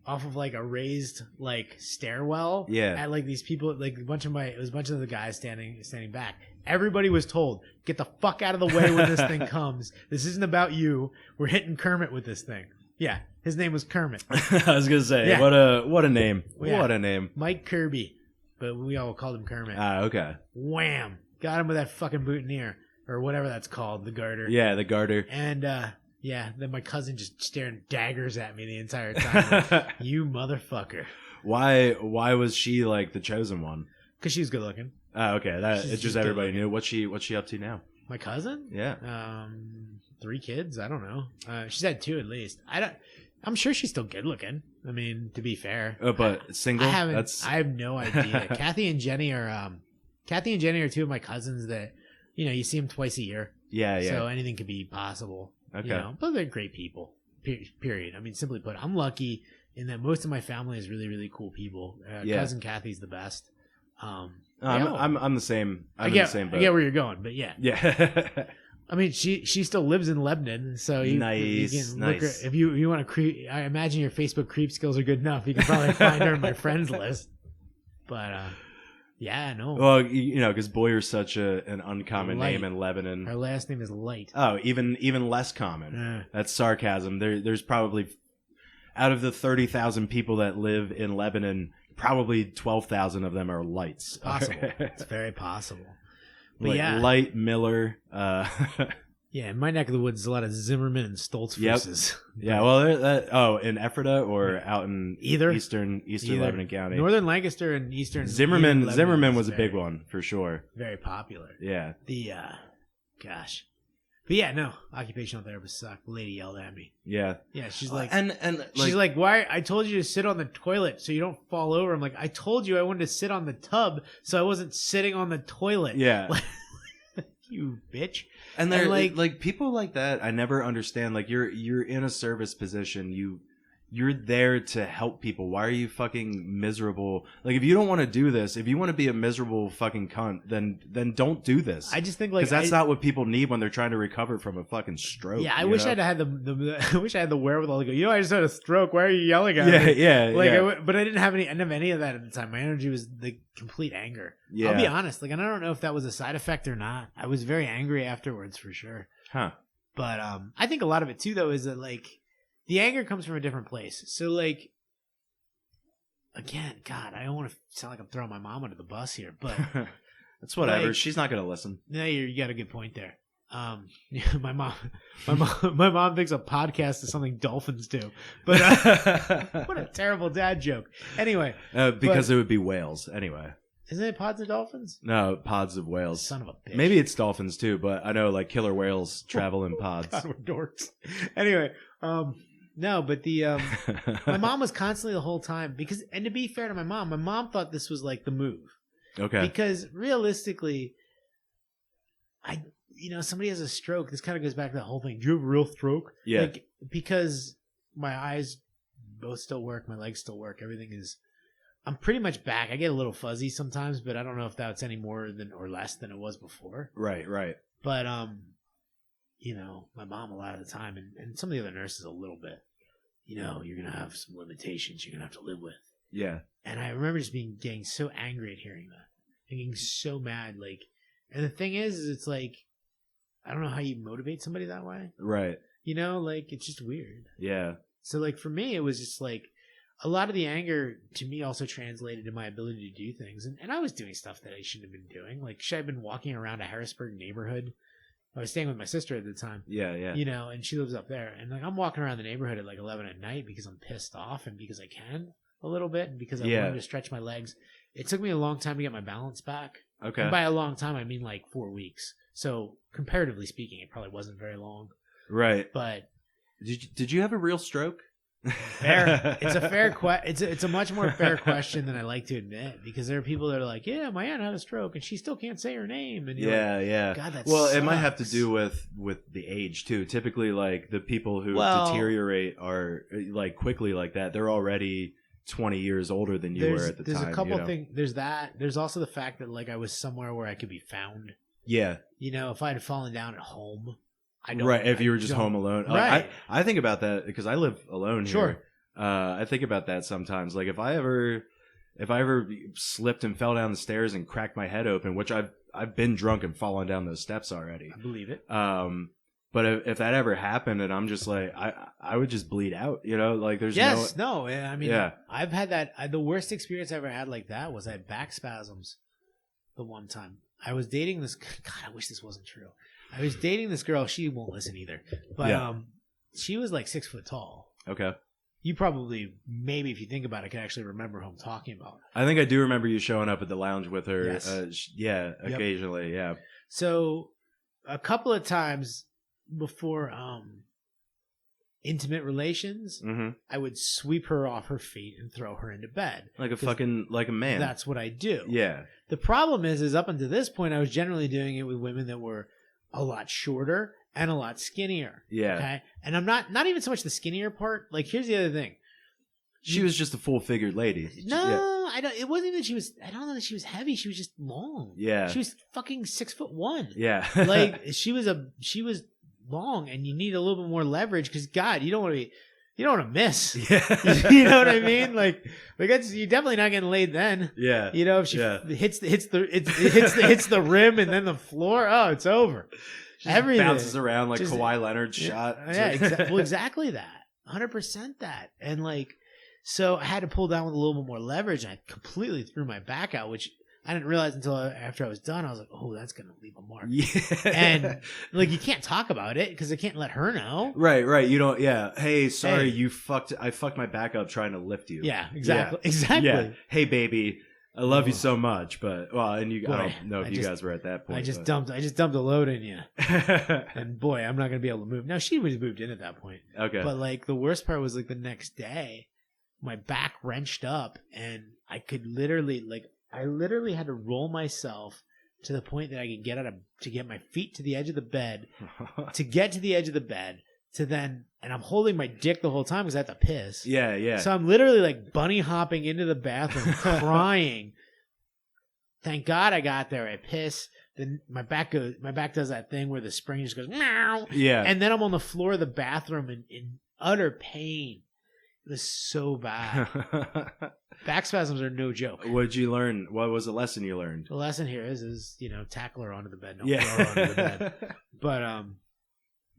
a raised like stairwell. Yeah. At like these people, like it was a bunch of the guys standing back. Everybody was told, get the fuck out of the way when this thing comes. This isn't about you. We're hitting Kermit with this thing. Yeah. His name was Kermit. I was gonna say, Yeah. what a name. Yeah. What a name. Mike Kirby. But we all called him Kermit. Okay. Wham! Got him with that fucking boutonniere. Or whatever that's called, the garter. Yeah, the garter. And, then my cousin just staring daggers at me the entire time. Like, you motherfucker. Why was she like the chosen one? Because she was good looking. Oh, okay. It's She's just everybody good-looking. knew. What's she up to now? My cousin? Yeah. 3 kids? I don't know. She's had 2 at least. I'm sure she's still good looking. I mean, to be fair. But single? I have no idea. Kathy and Jenny are 2 of my cousins that, you know, you see them twice a year. Yeah. So anything could be possible. Okay. You know? But they're great people. Period. I mean, simply put, I'm lucky in that most of my family is really, really cool people. Cousin Kathy's the best. I'm the same. I'm in the same boat. I get where you're going, but yeah. Yeah. I mean, she still lives in Lebanon, so you can look her, if you want to creep. I imagine your Facebook creep skills are good enough. You can probably find her in my friends list. But yeah, no. Well, you know, because Boyer's such an uncommon Light. name in Lebanon. Her last name is Light. Oh, even less common. That's sarcasm. There's probably, out of the 30,000 people that live in Lebanon, probably 12,000 of them are Lights. It's possible. It's very possible. But like yeah, Light, Miller. yeah. In my neck of the woods, there's a lot of Zimmerman and Stoltz verses. Yeah. Well, in Ephrata or out in Either Eastern Lebanon County. Northern Lancaster and Eastern Zimmerman was a big one for sure. Very popular. Yeah. Gosh. But yeah, no, occupational therapist suck. The lady yelled at me. Yeah. Yeah, she's like, she's like, why? I told you to sit on the toilet so you don't fall over. I'm like, I told you I wanted to sit on the tub so I wasn't sitting on the toilet. Yeah. You bitch. And they're like people like that. I never understand. Like you're in a service position. You're there to help people. Why are you fucking miserable? Like if you don't want to do this, if you want to be a miserable fucking cunt, then don't do this. I just think like because that's not what people need when they're trying to recover from a fucking stroke. Yeah, I wish I'd had I wish I had the wherewithal to go, you know, I just had a stroke. Why are you yelling at me? Yeah. Like, but I didn't have any of that at the time. My energy was the complete anger. Yeah. I'll be honest. Like, and I don't know if that was a side effect or not. I was very angry afterwards for sure. Huh. But I think a lot of it too, though, is that like the anger comes from a different place. So like, again, God, I don't want to sound like I'm throwing my mom under the bus here, but that's whatever. like, she's not gonna listen. No, you got a good point there. My mom thinks a podcast is something dolphins do, but what a terrible dad joke. Anyway, because it would be whales anyway. Isn't it pods of dolphins? No, pods of whales. Son of a bitch. Maybe it's dolphins too, but I know like killer whales travel in pods. God, we're dorks. Anyway, no, but my mom was constantly the whole time and to be fair to my mom thought this was like the move. Okay. Because realistically, somebody has a stroke. This kind of goes back to that whole thing. Do you have a real stroke? Yeah. Like, because my eyes both still work, my legs still work. Everything is. I'm pretty much back. I get a little fuzzy sometimes, but I don't know if that's any more than or less than it was before. Right. But my mom a lot of the time, and some of the other nurses a little bit. You're gonna have some limitations you're gonna have to live with. Yeah. And I remember just getting so angry at hearing that, and getting so mad. Like, and the thing is it's like, I don't know how you motivate somebody that way. Right. You know, like it's just weird. Yeah. So like for me, it was just like a lot of the anger to me also translated to my ability to do things. And I was doing stuff that I shouldn't have been doing. Like should I have been walking around a Harrisburg neighborhood? I was staying with my sister at the time. Yeah, yeah. You know, and she lives up there. And like I'm walking around the neighborhood at like 11 at night because I'm pissed off and because I can a little bit and because I wanted to stretch my legs. It took me a long time to get my balance back. Okay. And by a long time, I mean like 4 weeks. So comparatively speaking, it probably wasn't very long. Right. But did you have a real stroke? Fair. It's a fair it's a much more fair question than I like to admit because there are people that are like, yeah, my aunt had a stroke and she still can't say her name. And yeah. God, that well, sucks. It might have to do with the age too. Typically, like the people who deteriorate are like quickly like that. They're already 20 years older than you were at the time. There's a couple things. There's that. There's also the fact that like I was somewhere where I could be found. Yeah. You know, if I had fallen down at home. If you were just home alone. Right. I think about that because I live alone sure. here. I think about that sometimes. Like if I ever slipped and fell down the stairs and cracked my head open, which I've been drunk and fallen down those steps already. I believe it. But if that ever happened and I'm just like I would just bleed out, you know, like there's I mean, I've had that. The worst experience I ever had like that was I had back spasms the one time. I was dating this. God, I wish this wasn't true. I was dating this girl. She won't listen either. But she was like 6 foot tall. Okay. You probably, maybe if you think about it, can actually remember who I'm talking about. I think I do remember you showing up at the lounge with her. Yes. Occasionally. Yeah. So a couple of times before intimate relations, I would sweep her off her feet and throw her into bed. Like a man. That's what I do. Yeah. The problem is up until this point, I was generally doing it with women that were a lot shorter and a lot skinnier. Yeah. Okay. And I'm not even so much the skinnier part. Like, here's the other thing. She was just a full-figured lady. No, I don't. It wasn't even that she was. I don't know that she was heavy. She was just long. Yeah. She was fucking 6'1". Yeah. Like she was long, and you need a little bit more leverage because God, you don't want to miss. Yeah. You know what I mean? Like that's, you're definitely not getting laid then. Yeah. You know, if she hits the rim and then the floor, oh, it's over. Everything bounces around like Kawhi Leonard's shot. Yeah, exactly that. 100% that. And like, so I had to pull down with a little bit more leverage. And I completely threw my back out, which I didn't realize until after I was done. I was like, oh, that's going to leave a mark. Yeah. And like, you can't talk about it because I can't let her know. Right. You don't. Yeah. Hey, sorry, I fucked my back up trying to lift you. Yeah, exactly. Yeah. Exactly. Yeah. Hey, baby. I love you so much, but I don't know if you guys were at that point. I just dumped a load in you, and boy, I'm not gonna be able to move. Now she was moved in at that point. Okay, but like the worst part was like the next day, my back wrenched up, and I literally had to roll myself to the point that I could to get my feet to the edge of the bed, to get to the edge of the bed. And I'm holding my dick the whole time because I have to piss. Yeah. So I'm literally like bunny hopping into the bathroom, crying. Thank God I got there. I piss. Then my back does that thing where the spring just goes, meow. Yeah. And then I'm on the floor of the bathroom in utter pain. It was so bad. Back spasms are no joke. What did you learn? What was the lesson you learned? The lesson here is tackle her onto the bed. Don't throw her onto the bed. But,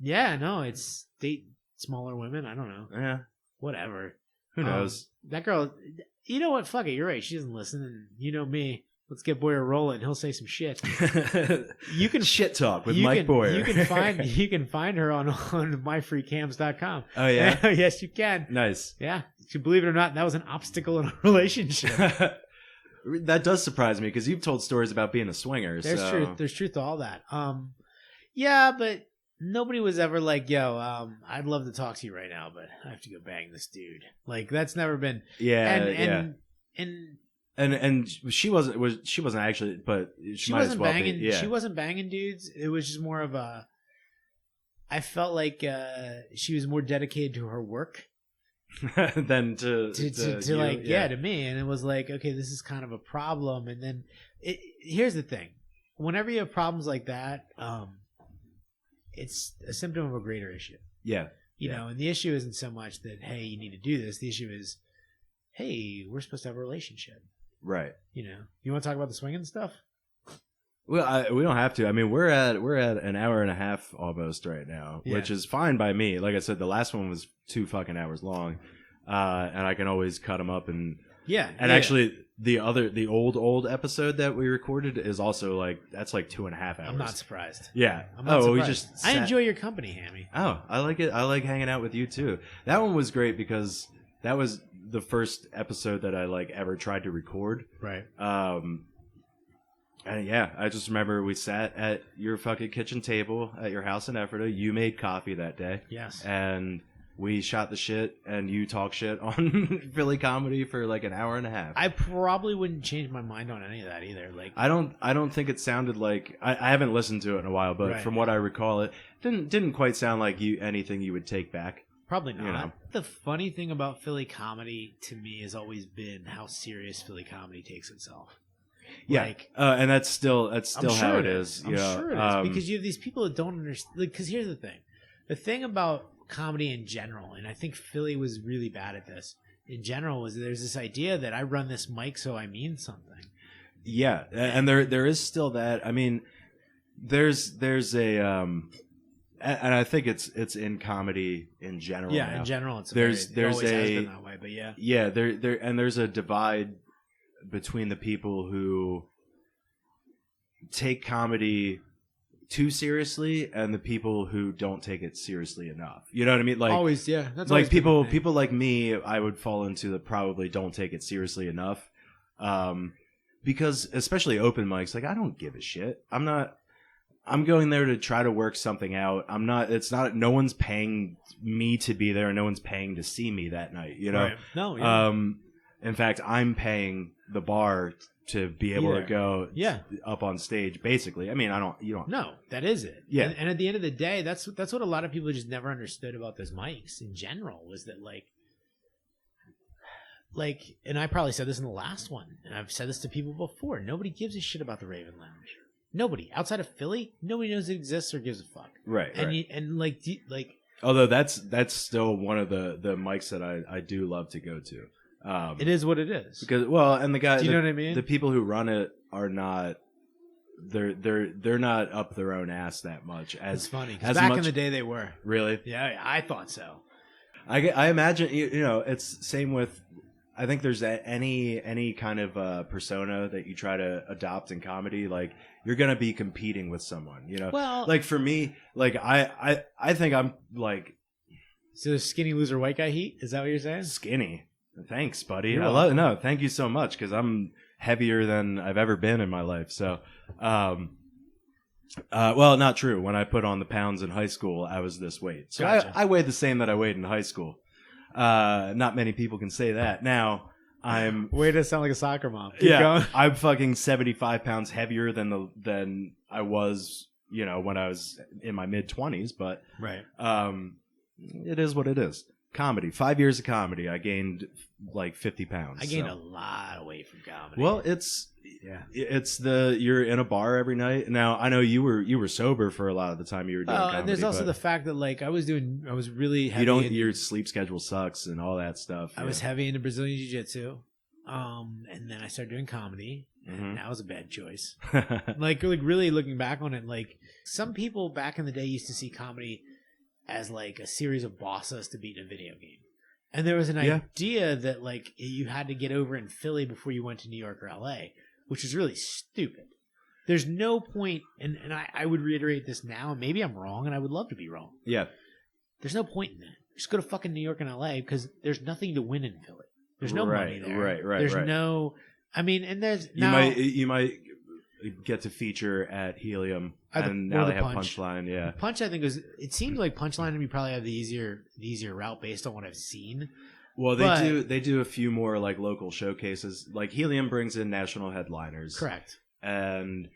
yeah, no, it's date smaller women. I don't know. Yeah. Whatever. Who knows? That girl, you know what? Fuck it. You're right. She doesn't listen. And you know me. Let's get Boyer rolling. He'll say some shit. You can shit talk with Mike Boyer. You can find her on myfreecams.com. Oh, yeah? Yes, you can. Nice. Yeah. Believe it or not, that was an obstacle in a relationship. That does surprise me because you've told stories about being a swinger. There's truth to all that. Yeah, but nobody was ever like, yo, I'd love to talk to you right now, but I have to go bang this dude. Like, that's never been. Yeah. And she wasn't actually, but she wasn't banging. Yeah. She wasn't banging dudes. It was just more of a. I felt like she was more dedicated to her work than to me, and it was like, okay, this is kind of a problem. And then here's the thing: whenever you have problems like that, it's a symptom of a greater issue. Yeah. You know, and the issue isn't so much that, hey, you need to do this. The issue is, hey, we're supposed to have a relationship. Right. You know, you want to talk about the swinging stuff? Well, we don't have to. I mean, we're at an hour and a half almost right now, Yeah. which is fine by me. Like I said, the last one was 2 fucking hours long, and I can always cut them up and Yeah. actually the old episode that we recorded is also that's like 2.5 hours. I'm not surprised. Yeah. I'm not we surprised. just I sat- enjoy your company, Hammy. Oh, I like it. I like hanging out with you too. That one was great because that was the first episode that I ever tried to record. Right. And yeah, I just remember we sat at your fucking kitchen table at your house in Ephrata. You made coffee that day. Yes. And we shot the shit and you talk shit on Philly comedy for like an hour and a half. I probably wouldn't change my mind on any of that either. Like, I don't think it sounded like I haven't listened to it in a while, but Right. from what I recall, it didn't quite sound like anything you would take back. probably not. You know. The funny thing about Philly comedy to me has always been how serious Philly comedy takes itself. Yeah, Like, and that's still I'm how sure it is. I'm sure it is because you have these people that don't understand. Because here's the thing about comedy in general, and I think Philly was really bad at this. In general, was there's this idea that I run this mic so I mean something. Yeah, and there is still that. I mean, there's a and I think it's in comedy in general. Yeah, now. in general, it's There's it always has a- been that way. But yeah, Yeah, there and there's a divide between the people who take comedy too seriously and the people who don't take it seriously enough. You know what I mean? Like always, yeah. That's like always been the thing. people like me, I would fall into the probably don't take it seriously enough. Because especially open mics, like I don't give a shit. I'm going there to try to work something out. No one's paying me to be there. No one's paying to see me that night, you know? Right. No, yeah. In fact, I'm paying the bar to be able to there. go Yeah. up on stage, basically. I mean, you don't. No, that is it. Yeah. And at the end of the day, that's what a lot of people just never understood about those mics in general was that like, and I probably said this in the last one, and I've said this to people before. Nobody gives a shit about the Raven Lounge. Nobody outside of Philly, nobody knows it exists or gives a fuck. Right. And like Although that's still one of the mics that I do love to go to. it is what it is. Because and the guy, Do you know what I mean? The people who run it are not. They're not up their own ass that much. It's funny 'cause as back much, in the day they were. really. Yeah, I thought so. I imagine you know it's same with. I think there's any kind of persona that you try to adopt in comedy, like you're gonna be competing with someone, you know. Well, Like for me, like I think I'm like so skinny loser white guy heat. Is that what you're saying? skinny. Thanks, buddy. You're I love no. Thank you so much because I'm heavier than I've ever been in my life. So, well, not true. When I put on the pounds in high school, I was this weight. So Gotcha. I weighed the same that I weighed in high school. Not many people can say that. Now I'm Way to sound like a soccer mom. Keep going. I'm fucking 75 pounds heavier than I was, you know, when I was in my mid 20s. But Right. it is what it is. Comedy. 5 years of comedy. I gained like 50 pounds. I gained so. a lot of weight from comedy. Well, it's you're in a bar every night. Now I know you were sober for a lot of the time you were doing comedy. and there's also but the fact that like I was really heavy. your sleep schedule sucks and all that stuff. I was heavy into Brazilian Jiu-Jitsu, and then I started doing comedy, and Mhm. that was a bad choice. like really looking back on it, like some people back in the day used to see comedy as like a series of bosses to beat in a video game. And there was an Yeah. idea that like you had to get over in Philly before you went to New York or LA, which is really stupid. There's no point, and I would reiterate this now, and maybe I'm wrong, and I would love to be wrong. Yeah. There's no point in that. Just go to fucking New York and LA because there's nothing to win in Philly. There's no money there. Right. There's right. no, I mean, and there's You might get to feature at Helium, and now or they have Punch. Punchline. Yeah. Punch, I think it seems like Punchline to me probably have the easier route based on what I've seen. Well, But- they do a few more like local showcases. Like Helium brings in national headliners, Correct. and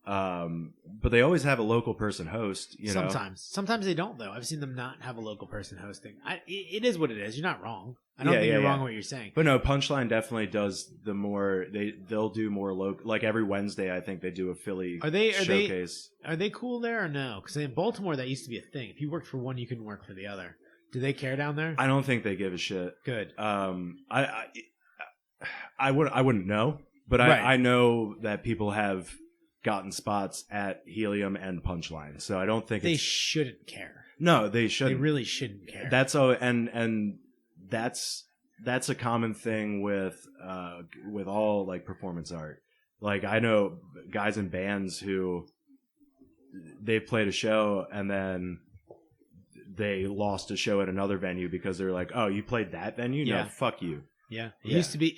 but they always have a local person host. You know, Sometimes they don't though. I've seen them not have a local person hosting. It is what it is. You're not wrong. I don't Yeah, think yeah, you're yeah. wrong in what you're saying. But no, Punchline definitely does the more. They'll do more local. Like every Wednesday, I think they do a Philly showcase. Are they cool there or no? Because in Baltimore that used to be a thing. If you worked for one, you couldn't work for the other. Do they care down there? I don't think they give a shit. Good. I wouldn't know, but Right. I know that people have gotten spots at Helium and Punchline. So I don't think They shouldn't care. No, they shouldn't. They really shouldn't care. That's and that's a common thing with all like performance art. Like I know guys in bands who they've played a show and then they lost a show at another venue because they're like, "Oh, you played that venue? Yeah. No, fuck you." Yeah. It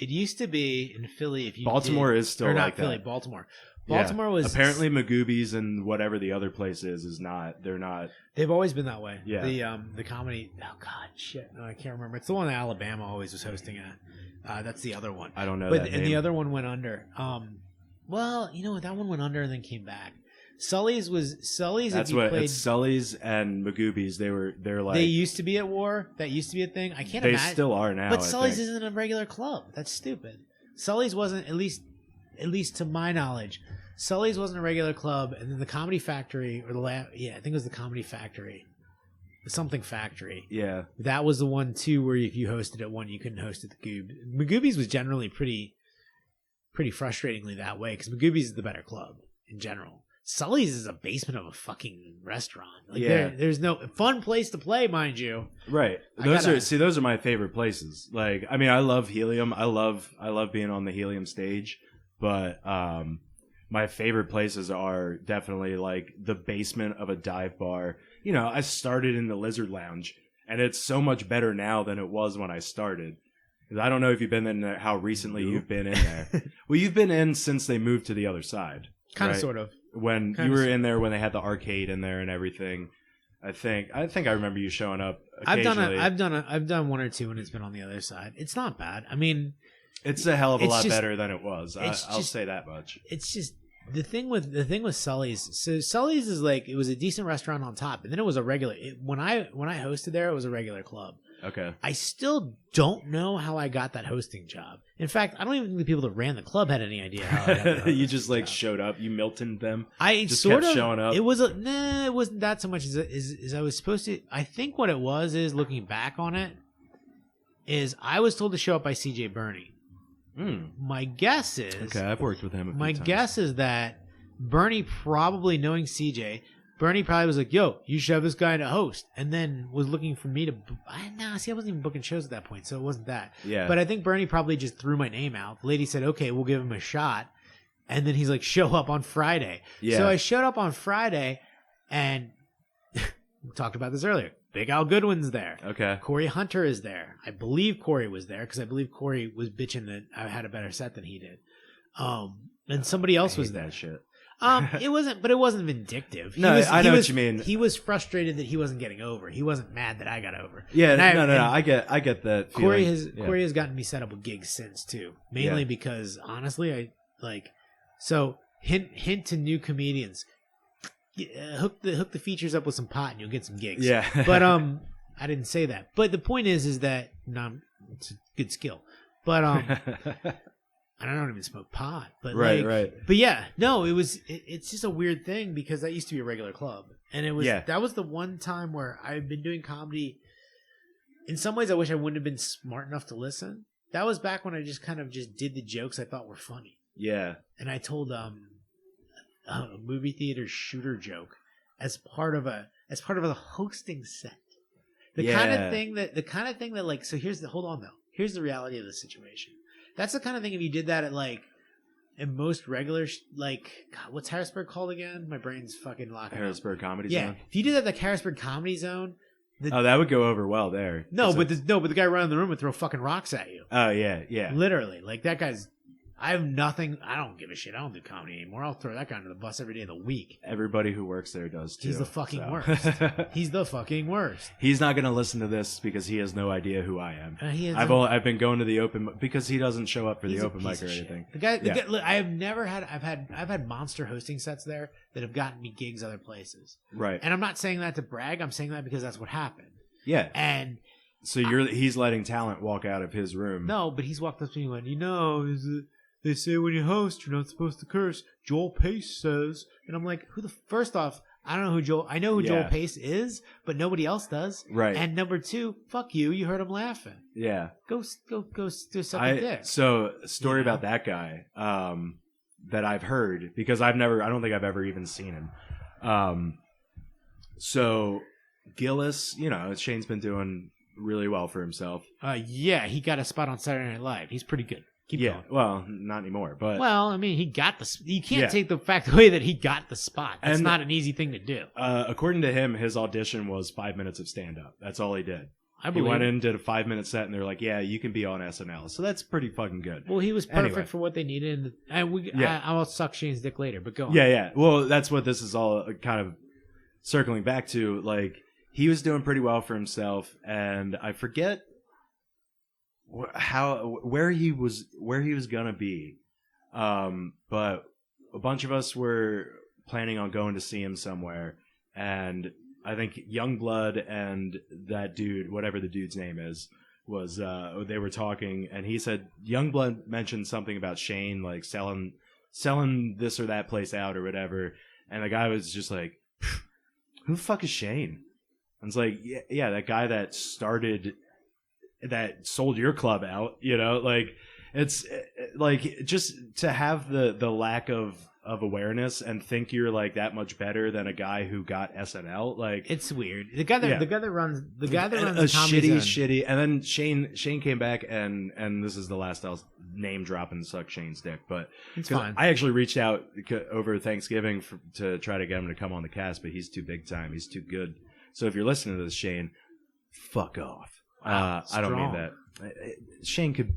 used to be in Philly if you Baltimore is still or not like Philly, that. Baltimore. Yeah. Baltimore was apparently Magoobies and whatever the other place is not. They're not. They've always been that way. Yeah. The comedy. Oh God, shit. No, I can't remember. It's the one that Alabama always was hosting at. That's the other one. I don't know. But that and name. the other one went under. Well, you know what? That one went under and then came back. Sully's. That's if you what played, it's Sully's and Magoobies. They're like they used to be at war. That used to be a thing. I can't they imagine. still are now. But I Sully's think. isn't a regular club. That's stupid. Sully's wasn't at least to my knowledge. Sully's wasn't a regular club, and then the Comedy Factory or I think it was the Comedy Factory, something Factory. Yeah. That was the one too where if you hosted at one, you couldn't host at the Goob. Magoobies was generally pretty frustratingly that way because Magoobies is the better club in general. Sully's is a basement of a fucking restaurant. Like Yeah. there's no fun place to play, mind you. Right. Those are my favorite places. Like, I mean, I love Helium. I love being on the Helium stage, but my favorite places are definitely like the basement of a dive bar. You know, I started in the Lizard Lounge, and it's so much better now than it was when I started. 'Cause I don't know if you've been in there, how recently you've been in there. Well, you've been in since they moved to the other side. Kind of, right? sort of. When you were in there when they had the arcade in there and everything. I think I remember you showing up occasionally. I've done one or two and it's been on the other side. It's not bad. I mean, it's a hell of a lot just- better than it was. I'll just- say that much. it's just the thing with Sully's. So Sully's is like it was a decent restaurant on top, and then it was a regular. When I hosted there, it was a regular club. Okay. I still don't know how I got that hosting job. In fact, I don't even think the people that ran the club had any idea how I got that You hosting just like job. showed up. You Miltoned them. I just sort kept of showing up. It was it wasn't that so much as I was supposed to. I think what it was is looking back on it is I was told to show up by CJ Burney. My guess is Okay, I've worked with him. A few my times. guess is that Bernie probably knowing CJ, Bernie probably was like, "Yo, you should have this guy to host," and then was looking for me to. I wasn't even booking shows at that point, so it wasn't that. Yeah. But I think Bernie probably just threw my name out. The lady said, "Okay, we'll give him a shot," and then he's like, "Show up on Friday." Yeah. So I showed up on Friday, and we talked about this earlier. Big Al Goodwin's there. Okay. Corey Hunter is there. I believe Corey was there because I believe Corey was bitching that I had a better set than he did. And somebody else was there. That shit. It wasn't vindictive. No, I know what you mean. He was frustrated that he wasn't getting over. He wasn't mad that I got over. Yeah. And No. I get that. Corey feeling. Corey has gotten me set up with gigs since too. Mainly Yeah. because honestly, I like. So hint to new comedians. Hook the features up with some pot and you'll get some gigs. Yeah. But I didn't say that. But the point is that it's a good skill. But I don't even smoke pot. But right. But yeah, no, it's just a weird thing because that used to be a regular club, and that was the one time where I've been doing comedy. In some ways, I wish I wouldn't have been smart enough to listen. That was back when I just kind of just did the jokes I thought were funny. Yeah. And I told a movie theater shooter joke as part of a hosting set. The kind of thing that like, so here's the reality of the situation. That's the kind of thing if you did that at like in most regular God, what's Harrisburg called again? My brain's fucking locking up. Harrisburg Comedy Yeah, Zone. if you did that at the Harrisburg Comedy Zone, That would go over well there. but the guy running the room would throw fucking rocks at you. Oh yeah. Literally, like that guy's. I have nothing. I don't give a shit. I don't do comedy anymore. I'll throw that guy under the bus every day of the week. Everybody who works there does too. He's the fucking so. worst. He's the fucking worst. He's not going to listen to this because he has no idea who I am. I've been going to the open because he doesn't show up for the He's a open piece mic or of shit. anything. The guy, Yeah. look, I have never had. I've had monster hosting sets there that have gotten me gigs other places. Right. And I'm not saying that to brag. I'm saying that because that's what happened. Yeah. And So he's letting talent walk out of his room. no, but he's walked up to me and went, they say when you host, you're not supposed to curse. Joel Pace says, and I'm like, first off, I don't know who Joel. I know who Joel Pace is, but nobody else does. Right. And number two, fuck you. You heard him laughing. Yeah. Go suck a dick. So story about that guy. that I've heard, because I don't think I've ever even seen him. So Gillis, Shane's been doing really well for himself. Yeah, he got a spot on Saturday Night Live. He's pretty good. Keep going. Well, not anymore, but well, I mean, he got the. You can't take the fact away that he got the spot. It's not an easy thing to do. According to him, his audition was 5 minutes of stand up. That's all he did. He believe went in, did a 5-minute set, and they're like, "Yeah, you can be on SNL." So that's pretty fucking good. Well, he was perfect for what they needed, and I'll suck Shane's dick later. But go on. Yeah. Well, that's what this is all kind of circling back to. Like, he was doing pretty well for himself, and I forget where he was gonna be, but a bunch of us were planning on going to see him somewhere, and I think Youngblood and that dude, whatever the dude's name is, was they were talking, and he said Youngblood mentioned something about Shane like selling this or that place out or whatever, and the guy was just like, "Who the fuck is Shane?" And it's like, yeah, that guy that sold your club out, like, it's like, just to have the lack of awareness and think you're like that much better than a guy who got SNL, like, it's weird. The guy that runs a shitty, and then Shane came back, and this is the last I'll name drop and suck Shane's dick, but it's fine. I actually reached out over Thanksgiving to try to get him to come on the cast, but he's too big time. He's too good. So if you're listening to this, Shane, fuck off. I don't mean that. Shane could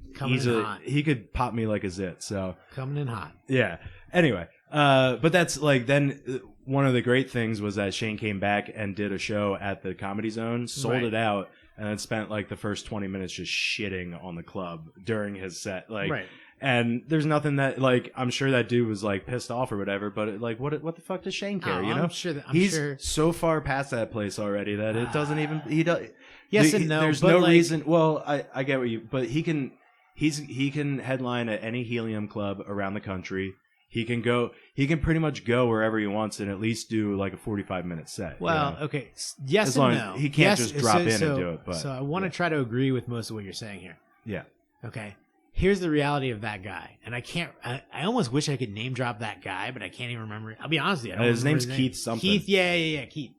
he could pop me like a zit. So coming in hot. Yeah. Anyway, but that's like, then one of the great things was that Shane came back and did a show at the Comedy Zone, sold it out, and then spent like the first 20 minutes just shitting on the club during his set. Like, and there's nothing that, like, I'm sure that dude was like pissed off or whatever, but like, what the fuck does Shane care? I'm sure so far past that place already that it doesn't even, he does. Yes and no. There's no reason. Well, I get what but he can headline at any helium club around the country. He can pretty much go wherever he wants and at least do like a 45-minute set. Well, okay. Yes as and long no. As he can't just drop in and do it. But so I want to try to agree with most of what you're saying here. Yeah. Okay. Here's the reality of that guy, and I can't. I almost wish I could name drop that guy, but I can't even remember it. I'll be honest with you. His name's Keith something. Keith, yeah, Keith.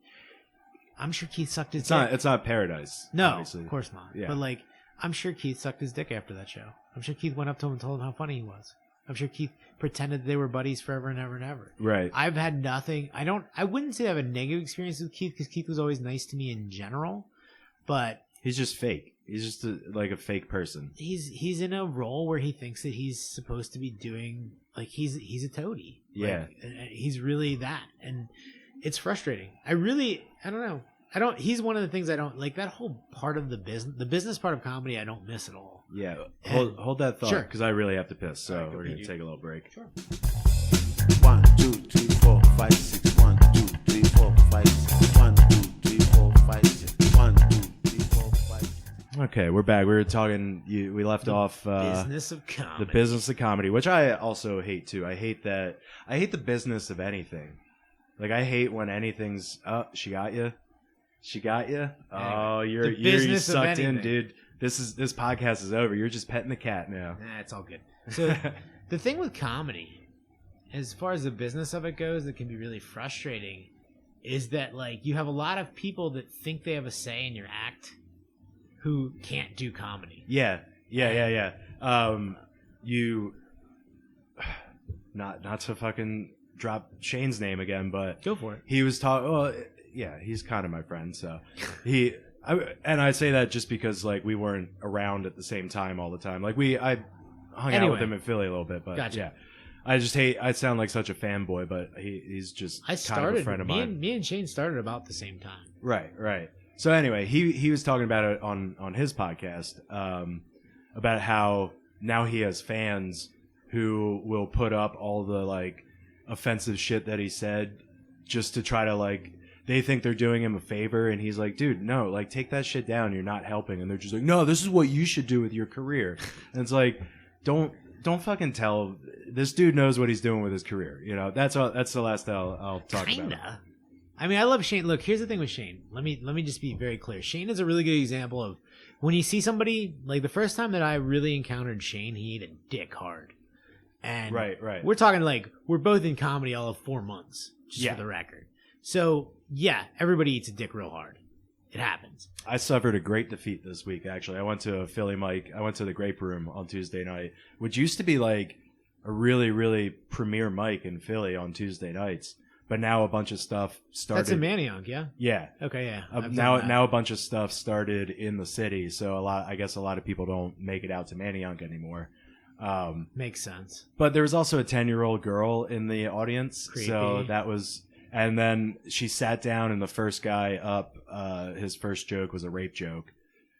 I'm sure Keith sucked his dick. It's not Paradise. No, obviously. Of course not. Yeah. But like, I'm sure Keith sucked his dick after that show. I'm sure Keith went up to him and told him how funny he was. I'm sure Keith pretended they were buddies forever and ever and ever. Right. I've had nothing. I wouldn't say I have a negative experience with Keith, because Keith was always nice to me in general, but he's just fake. He's just like a fake person. He's in a role where he thinks that he's supposed to be doing, like, he's a toady. Yeah. Like, he's really that, and it's frustrating. I don't know. He's one of the things I don't like, that whole part of the business part of comedy I don't miss at all. Yeah. Hold that thought, because I really have to piss, so we're going to take a little break. Sure. 1, 2, 3, 4, 5, 6. 1, 2, 3, 4, 5, 6. 1, 2, 3, 4, 5, 6. 1, 2, 3, 4, 5. Okay, we're back. We were talking. We left off business of comedy. The business of comedy, which I also hate too. I hate the business of anything. Like, I hate when anything's. Oh, she got you. She got you. Oh, you're sucked in, dude. This podcast is over. You're just petting the cat now. Nah, it's all good. So the thing with comedy, as far as the business of it goes, that can be really frustrating, is that, like, you have a lot of people that think they have a say in your act who can't do comedy. Yeah. You not to fucking drop Shane's name again, but go for it. He was talking. Well, yeah, he's kind of my friend, so and I say that just because, like, we weren't around at the same time all the time. Like, I hung out with him in Philly a little bit, but gotcha. Yeah. I just hate. I sound like such a fanboy, but he's just kind of a friend of mine. Me and Shane started about the same time. Right. So anyway, he was talking about it on his podcast, about how now he has fans who will put up all the, like, offensive shit that he said just to try to, like, they think they're doing him a favor, and he's like, dude, no, like, take that shit down. You're not helping. And they're just like, no, this is what you should do with your career. And it's like, don't fucking tell. This dude knows what he's doing with his career. You know, that's the last I'll talk about. Kinda. I mean, I love Shane. Look, here's the thing with Shane. Let me just be very clear. Shane is a really good example of when you see somebody, like, the first time that I really encountered Shane, he ate a dick hard. And Right. we're talking like we're both in comedy all of 4 months, just for the record. So yeah, everybody eats a dick real hard. It happens. I suffered a great defeat this week, actually. I went to a Philly mic. I went to the Grape Room on Tuesday night, which used to be like a really, really premier mic in Philly on Tuesday nights. But now a bunch of stuff started. That's in Manayunk, yeah? Yeah. Okay, yeah. Now a bunch of stuff started in the city, so I guess a lot of people don't make it out to Manayunk anymore. Makes sense. But there was also a 10-year-old girl in the audience, Creepy. so that was. And then she sat down, and the first guy up, his first joke was a rape joke.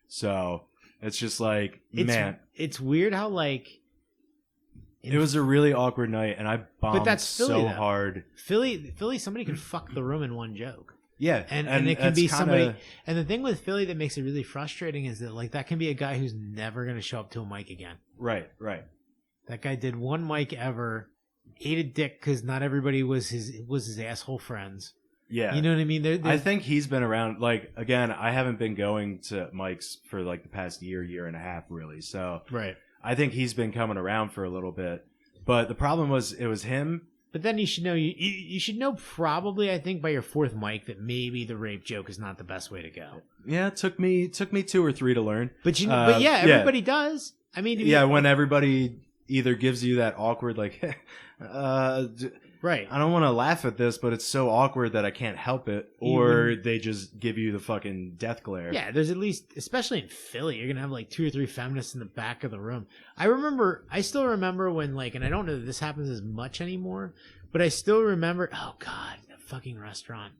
So it's just like, man, it's weird how like it was a really awkward night, and I bombed that's Philly, so though. hard. Philly, somebody can fuck the room in one joke. Yeah, and it can that's be somebody. kinda- And the thing with Philly that makes it really frustrating is that like that can be a guy who's never going to show up to a mic again. Right. That guy did one mic ever, ate a dick because not everybody was his asshole friends. Yeah. You know what I mean? I think he's been around. Like, again, I haven't been going to mics for like the past year and a half, really. So right. I think he's been coming around for a little bit. But the problem was, it was him. But then you should know you should know probably, I think, by your fourth mic that maybe the rape joke is not the best way to go. Yeah, it took me 2 or 3 to learn. But everybody does. I mean, when everybody either gives you that awkward like, right. I don't want to laugh at this, but it's so awkward that I can't help it, or they just give you the fucking death glare. Yeah, there's at least, especially in Philly, you're gonna have like 2 or 3 feminists in the back of the room. I still remember when like, and I don't know that this happens as much anymore, but I still remember. Oh God, that fucking restaurant.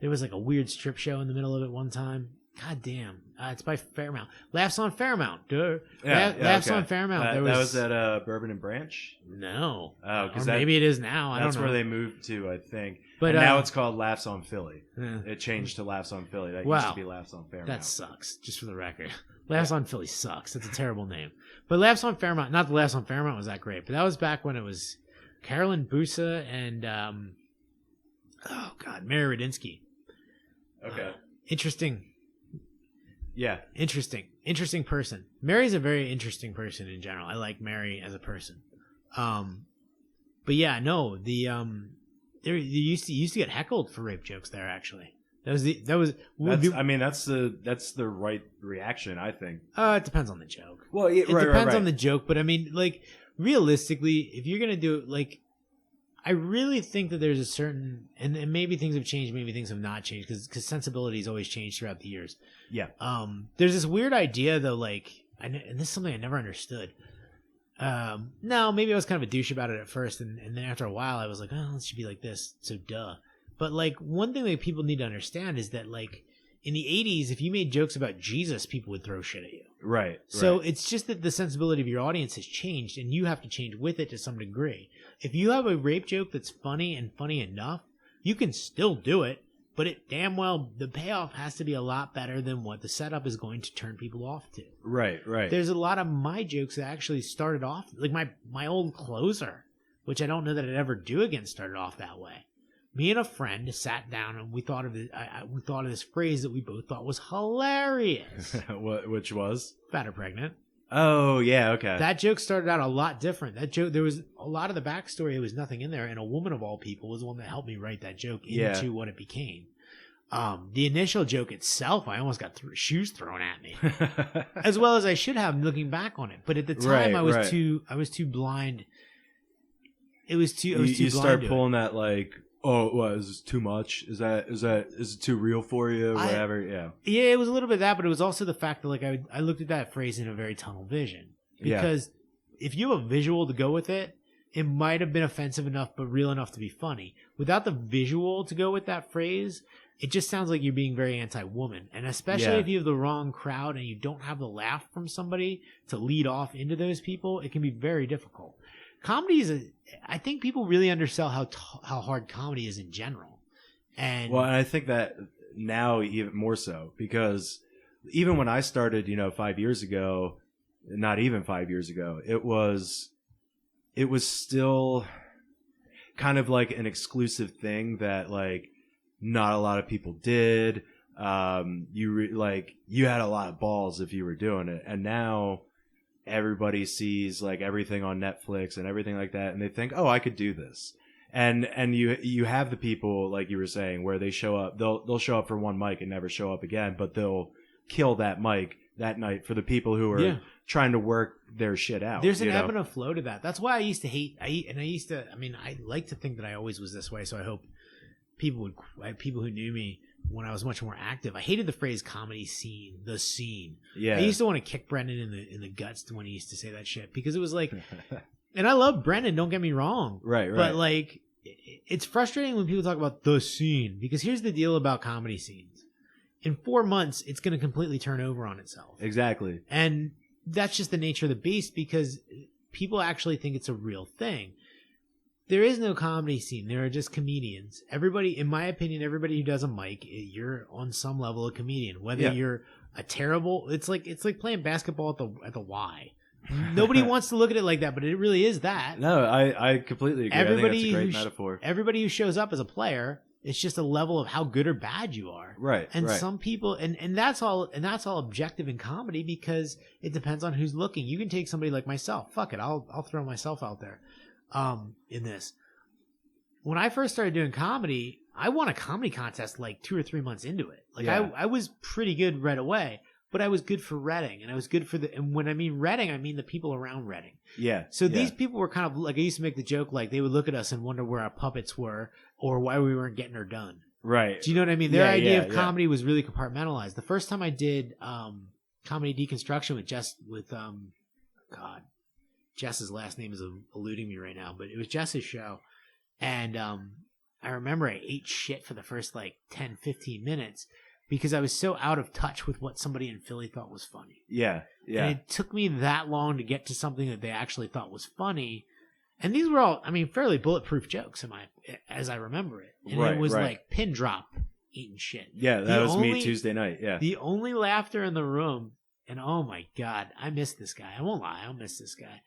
There was like a weird strip show in the middle of it one time. God damn, it's by Fairmount. Laughs on Fairmount, dude. Laughs on Fairmount. That was at Bourbon and Branch. No, Oh, because maybe it is now. I don't know. That's where they moved to, I think. But and now it's called Laughs on Philly. Yeah. It changed to Laughs on Philly. That Wow. used to be Laughs on Fairmount. That sucks, just for the record. Laughs on Philly sucks. It's a terrible name. But Laughs on Fairmount, not the Laughs on Fairmount was that great, but that was back when it was Carolyn Busa and, oh God, Mary Radinsky. Okay. Interesting. Yeah. Interesting person. Mary's a very interesting person in general. I like Mary as a person. But yeah, no, they used to get heckled for rape jokes there. Actually, that's the right reaction, I think. It depends on the joke. Well, yeah, it depends on the joke, but I mean, like realistically, if you're gonna do it, like, I really think that there's a certain, and maybe things have changed, maybe things have not changed, because sensibilities always change throughout the years. Yeah. There's this weird idea though, like, and this is something I never understood. No, maybe I was kind of a douche about it at first, and then after a while I was like, oh, it should be like this, so duh. But like, one thing that people need to understand is that like in the 80s, if you made jokes about Jesus, people would throw shit at you. Right. So it's just that the sensibility of your audience has changed, and you have to change with it to some degree. If you have a rape joke that's funny and funny enough, you can still do it, but it damn well, the payoff has to be a lot better than what the setup is going to turn people off to. Right. There's a lot of my jokes that actually started off, like my old closer, which I don't know that I'd ever do again, started off that way. Me and a friend sat down and we thought of this phrase that we both thought was hilarious. Which was? Fat or pregnant. Oh, yeah, okay. That joke started out a lot different. That joke, there was a lot of the backstory, there was nothing in there, and a woman of all people was the one that helped me write that joke into what it became. The initial joke itself, I almost got shoes thrown at me, as well as I should have looking back on it. But at the time, I was too blind. It was too. You start pulling that like, oh, what is this too much? Is it too real for you? Whatever. Yeah, it was a little bit of that, but it was also the fact that like I looked at that phrase in a very tunnel vision, because if you have a visual to go with it, it might have been offensive enough, but real enough to be funny. Without the visual to go with that phrase, it just sounds like you're being very anti-woman. And especially if you have the wrong crowd and you don't have the laugh from somebody to lead off into those people, it can be very difficult. Comedy I think people really undersell how hard comedy is in general. And I think that now even more so, because even when I started, 5 years ago, not even 5 years ago, it was still kind of like an exclusive thing that like not a lot of people did. You had a lot of balls if you were doing it, and now everybody sees like everything on Netflix and everything like that, and they think, oh, I could do this. And you have the people, like you were saying, where they show up, they'll show up for one mic and never show up again, but they'll kill that mic that night for the people who are trying to work their shit out. There's an ebb and a flow to that. That's why I used to hate. I like to think that I always was this way. So I hope people who knew me when I was much more active. I hated the phrase comedy scene, the scene. Yeah. I used to want to kick Brendan in the guts when he used to say that shit, because it was like, and I love Brendan, don't get me wrong. Right. But like, it's frustrating when people talk about the scene, because here's the deal about comedy scenes. In 4 months, it's going to completely turn over on itself. Exactly. And that's just the nature of the beast, because people actually think it's a real thing. There is no comedy scene. There are just comedians. Everybody, in my opinion, everybody who does a mic, you're on some level a comedian. Whether you're a terrible, it's like playing basketball at the Y. Nobody wants to look at it like that, but it really is that. No, I completely agree. I think that's a great metaphor. Everybody who shows up as a player, it's just a level of how good or bad you are. Right. And some people, and that's all objective in comedy, because it depends on who's looking. You can take somebody like myself. Fuck it, I'll throw myself out there. In this, when I first started doing comedy, I won a comedy contest like 2 or 3 months into it. Like I was pretty good right away, but I was good for Reading, and I was good for and when I mean Reading, I mean the people around Reading. Yeah. So these people were kind of like, I used to make the joke, like they would look at us and wonder where our puppets were or why we weren't getting her done. Right. Do you know what I mean? Their idea of comedy was really compartmentalized. The first time I did comedy deconstruction with Jess's last name is eluding me right now, but it was Jess's show. And I remember I ate shit for the first like 10, 15 minutes because I was so out of touch with what somebody in Philly thought was funny. Yeah, yeah. And it took me that long to get to something that they actually thought was funny. And these were all, I mean, fairly bulletproof jokes as I remember it. And it was like pin drop eating shit. Yeah, that was me Tuesday night, yeah. The only laughter in the room, and oh my God, I miss this guy. I won't lie, I'll miss this guy.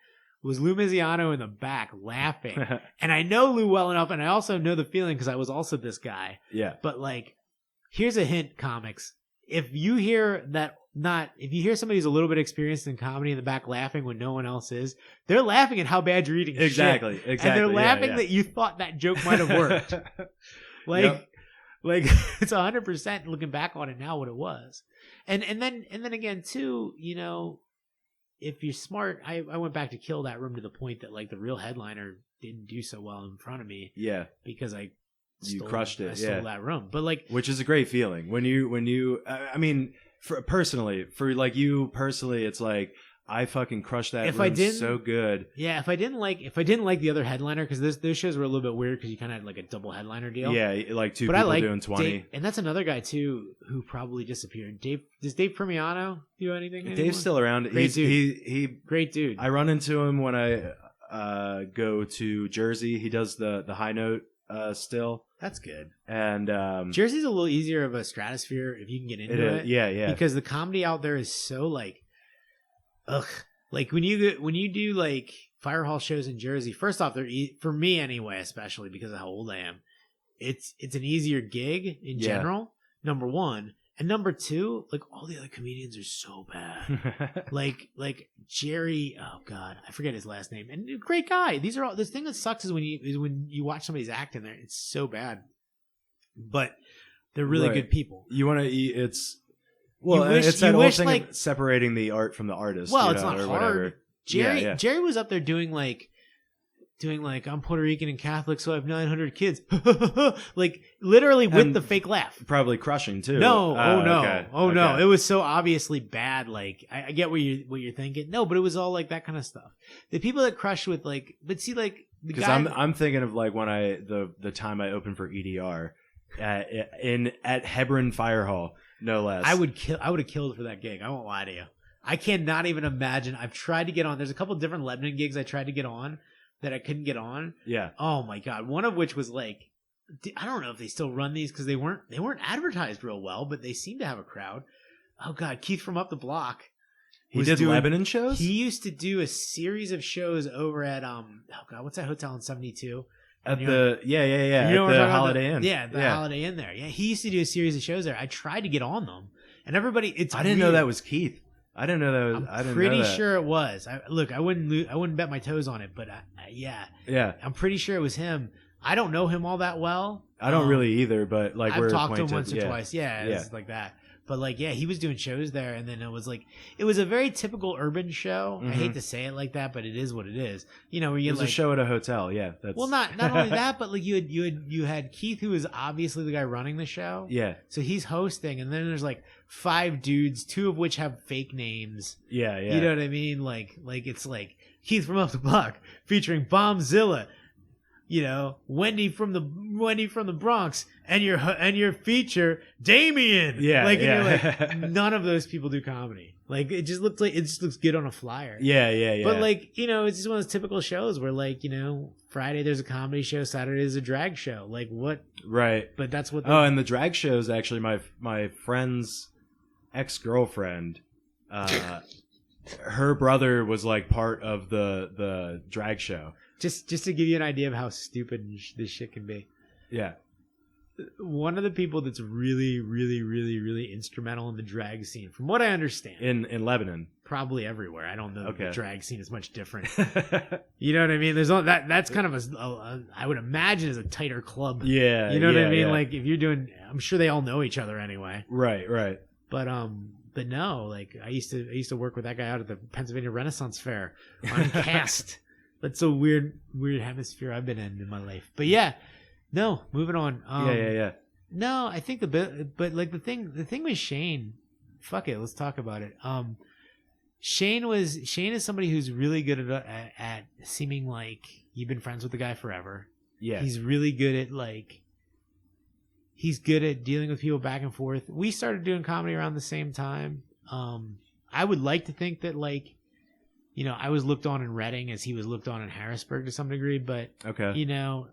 Was Lou Miziano in the back laughing. And I know Lou well enough, and I also know the feeling because I was also this guy. Yeah. But like, here's a hint, comics. If you hear somebody who's a little bit experienced in comedy in the back laughing when no one else is, they're laughing at how bad you're eating shit. Exactly. And they're laughing that you thought that joke might have worked. Like it's 100% looking back on it now what it was. And then again too, you know, if you're smart, I went back to kill that room to the point that like the real headliner didn't do so well in front of me. Yeah. Because I crushed it. I stole that room. But like, which is a great feeling when you I mean, for you personally, it's like I fucking crushed that room so good. Yeah, if I didn't like the other headliner, because those shows were a little bit weird because you kind of had like a double headliner deal. Yeah, like two people doing 20. Dave, and that's another guy too who probably disappeared. Does Dave Premiano do anything anymore? Dave's still around. Great dude. He great dude. I run into him when I go to Jersey. He does the high note still. That's good. And Jersey's a little easier of a stratosphere if you can get into it. Yeah. Because the comedy out there is so like, ugh. Like when you do like fire hall shows in Jersey, first off, they're for me anyway, especially because of how old I am. It's an easier gig in general. Number one, and number two, like all the other comedians are so bad. like Jerry, oh God, I forget his last name, and great guy. These are all. The thing that sucks is when you watch somebody's act in there, it's so bad, but they're really good people. You want to eat it's. Well, it's that whole thing of separating the art from the artist. Well, it's not hard. Whatever. Jerry was up there doing like I'm Puerto Rican and Catholic, so I have 900 kids. Like literally with the fake laugh. Probably crushing too. No, okay. No, it was so obviously bad. Like I get what you're thinking. No, but it was all like that kind of stuff. The people that crush with like, but see like because I'm thinking of like when the time I opened for EDR at Hebron Fire Hall. No less. I would have killed for that gig. I won't lie to you. I cannot even imagine. I've tried to get on. There's a couple different Lebanon gigs I tried to get on that I couldn't get on. Yeah. Oh my God. One of which was like, I don't know if they still run these because they weren't advertised real well, but they seem to have a crowd. Oh God, Keith from up the block. He did Lebanon shows? He used to do a series of shows over at oh God, what's that hotel in 72? At the Holiday Inn. Yeah, the Holiday Inn there. Yeah, he used to do a series of shows there. I tried to get on them, and everybody. I didn't know that was Keith. I didn't know that was. I I'm didn't pretty know that. sure it was. Look, I wouldn't bet my toes on it, but yeah, Yeah, I'm pretty sure it was him. I don't know him all that well. I don't really either, but like I've we're talked to him acquainted. once or twice. Yeah, it's like that. But like, yeah, he was doing shows there, and then it was a very typical urban show. I hate to say it like that, but it is what it is. You know, where you It was a show at a hotel. Yeah, that's well, not only that, but like you had Keith, who is obviously the guy running the show. Yeah, So he's hosting, and then there's like 5 dudes, 2 of which have fake names. yeah. You know what I mean? Like it's like Keith from Up the Block featuring Bombzilla. You know, Wendy from the Bronx, and your feature Damien. Yeah, like yeah. And you're like, none of those people do comedy. Like it just looks good on a flyer. Yeah. But like, you know, it's just one of those typical shows where like, you know, Friday there's a comedy show, Saturday there's a drag show. Like what? Right. But that's what. Oh, and the drag show is actually my friend's ex-girlfriend. Her brother was like part of the drag show. Just to give you an idea of how stupid this shit can be. Yeah. One of the people that's really, really, really, really instrumental in the drag scene, from what I understand, In Lebanon. probably everywhere. I don't know that Okay. the drag scene is much different. You know what I mean? There's all that's kind of a I would imagine is a tighter club. Yeah. You know what I yeah, mean? yeah. Like if you're doing, I'm sure they all know each other anyway. Right. But no, like I used to work with that guy out at the Pennsylvania Renaissance Fair on cast. That's a weird hemisphere I've been in my life. But yeah, no, moving on. Yeah. No, I think but like the thing with Shane, fuck it, let's talk about it. Shane is somebody who's really good at seeming like you've been friends with the guy forever. Yeah. He's really good at he's good at dealing with people back and forth. We started doing comedy around the same time. I would like to think that like, you know, I was looked on in Reading as he was looked on in Harrisburg to some degree, but Okay. you know,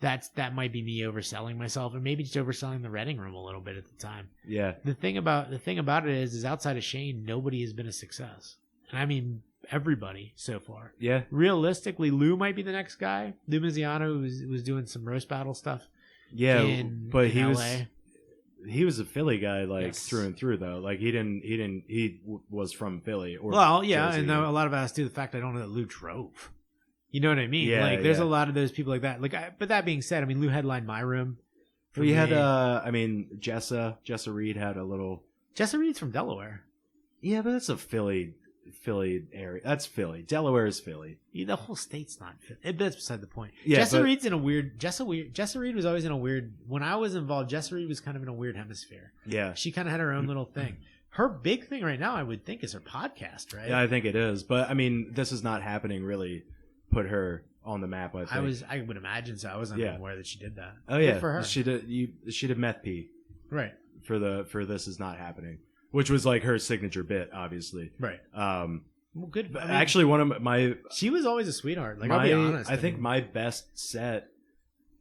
that might be me overselling myself, and maybe just overselling the Reading room a little bit at the time. Yeah. The thing about it is outside of Shane, nobody has been a success, and I mean everybody so far. Yeah. Realistically, Lou might be the next guy. Lou Miziano was doing some roast battle stuff. Yeah. in But he was a Philly guy, like Yes. through and through, though. Like he was from Philly. Or Well, yeah, Jersey. and a lot of it has to do with the fact I don't know that Lou drove. You know what I mean? Yeah, like, there's yeah. a lot of those people like that. Like, but that being said, I mean, Lou headlined my room. We had, me. Jessa Reed had a little. Jessa Reed's from Delaware. Yeah, but that's a Philly area. That's Philly. Delaware is Philly. Yeah, the whole state's not. That's beside the point. Yeah, Jessa but- Reed's in a weird. Jessa Reed was always in a weird. When I was involved, Jessa Reed was kind of in a weird hemisphere. Yeah. She kind of had her own little thing. Her big thing right now, I would think, is her podcast, right? Yeah, I think it is. But I mean, this is not happening. Really, put her on the map. I think. I would imagine so. I wasn't even aware that she did that. Oh Good yeah, for her. she did meth pee Right. for this is not happening, which was like her signature bit, obviously. Right. Well, good. I mean, Actually, one of my she was always a sweetheart. Like, I'll be honest. I think mean, my best set.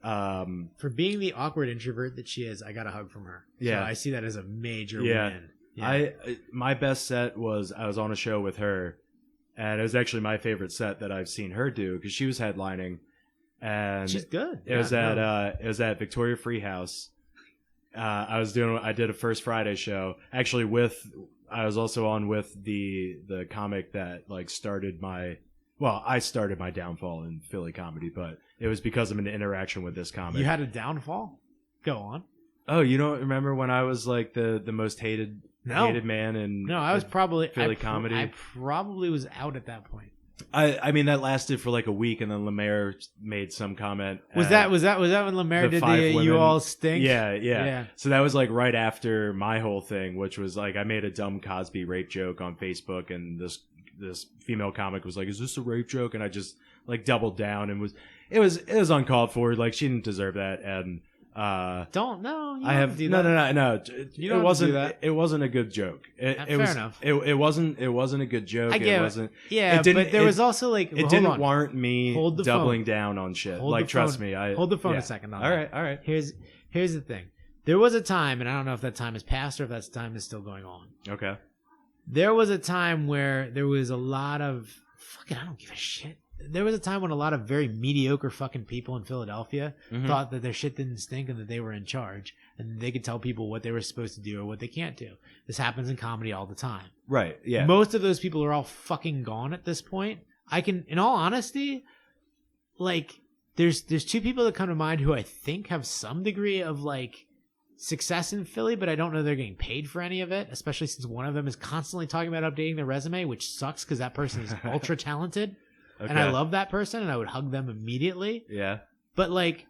for being the awkward introvert that she is, I got a hug from her. Yeah. So I see that as a major Yeah. win. Yeah. My best set was I was on a show with her, and it was actually my favorite set that I've seen her do because she was headlining, and She's good. it was at Victoria Freehouse. I did a First Friday show actually I was also on with the comic that like I started my downfall in Philly comedy, but it was because of an interaction with this comic. You had a downfall? Go on. Oh, you don't remember when I was like the most hated man in No, I was probably Philly comedy? I probably was out at that point. I mean that lasted for like a week, and then Lemaire made some comment. Was that when Lemaire the did 5 the "You women- all stink"? Yeah. So that was like right after my whole thing, which was like I made a dumb Cosby rape joke on Facebook, and this female comic was like, "Is this a rape joke?" And I just like doubled down and it was uncalled for. Like she didn't deserve that, and Don't no. You I have do no. You don't have to do that. It wasn't a good joke. It Fair was enough. It wasn't a good joke. I get it it. wasn't. Yeah, it didn't, but there was also like it didn't warrant me Hold the doubling phone. down on shit. Hold like the trust phone. me. Hold the phone yeah. a second. On All that. right. Here's the thing. There was a time, and I don't know if that time has passed or if that time is still going on. Okay. There was a time where there was a lot of fucking. I don't give a shit. There was a time when a lot of very mediocre fucking people in Philadelphia Mhm. thought that their shit didn't stink and that they were in charge. and they could tell people what they were supposed to do or what they can't do. This happens in comedy all the time. Right. Yeah. Most of those people are all fucking gone at this point. I can, in all honesty, like, there's two people that come to mind who I think have some degree of like success in Philly, but I don't know they're getting paid for any of it, especially since one of them is constantly talking about updating their resume, which sucks because that person is ultra talented. Okay. And I love that person and I would hug them immediately. Yeah. But like,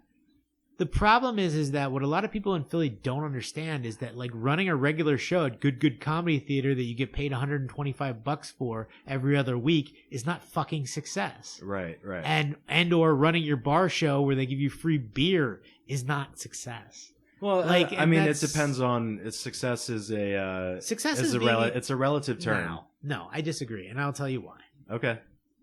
the problem is that what a lot of people in Philly don't understand is that like running a regular show at Good Comedy Theater that you get paid $125 for every other week is not fucking success. Right. Right. And or running your bar show where they give you free beer is not success. Well, like, I mean, it that's- depends on its success is a Success is is a being- it's a relative term. No, I disagree, and I'll tell you why. Okay.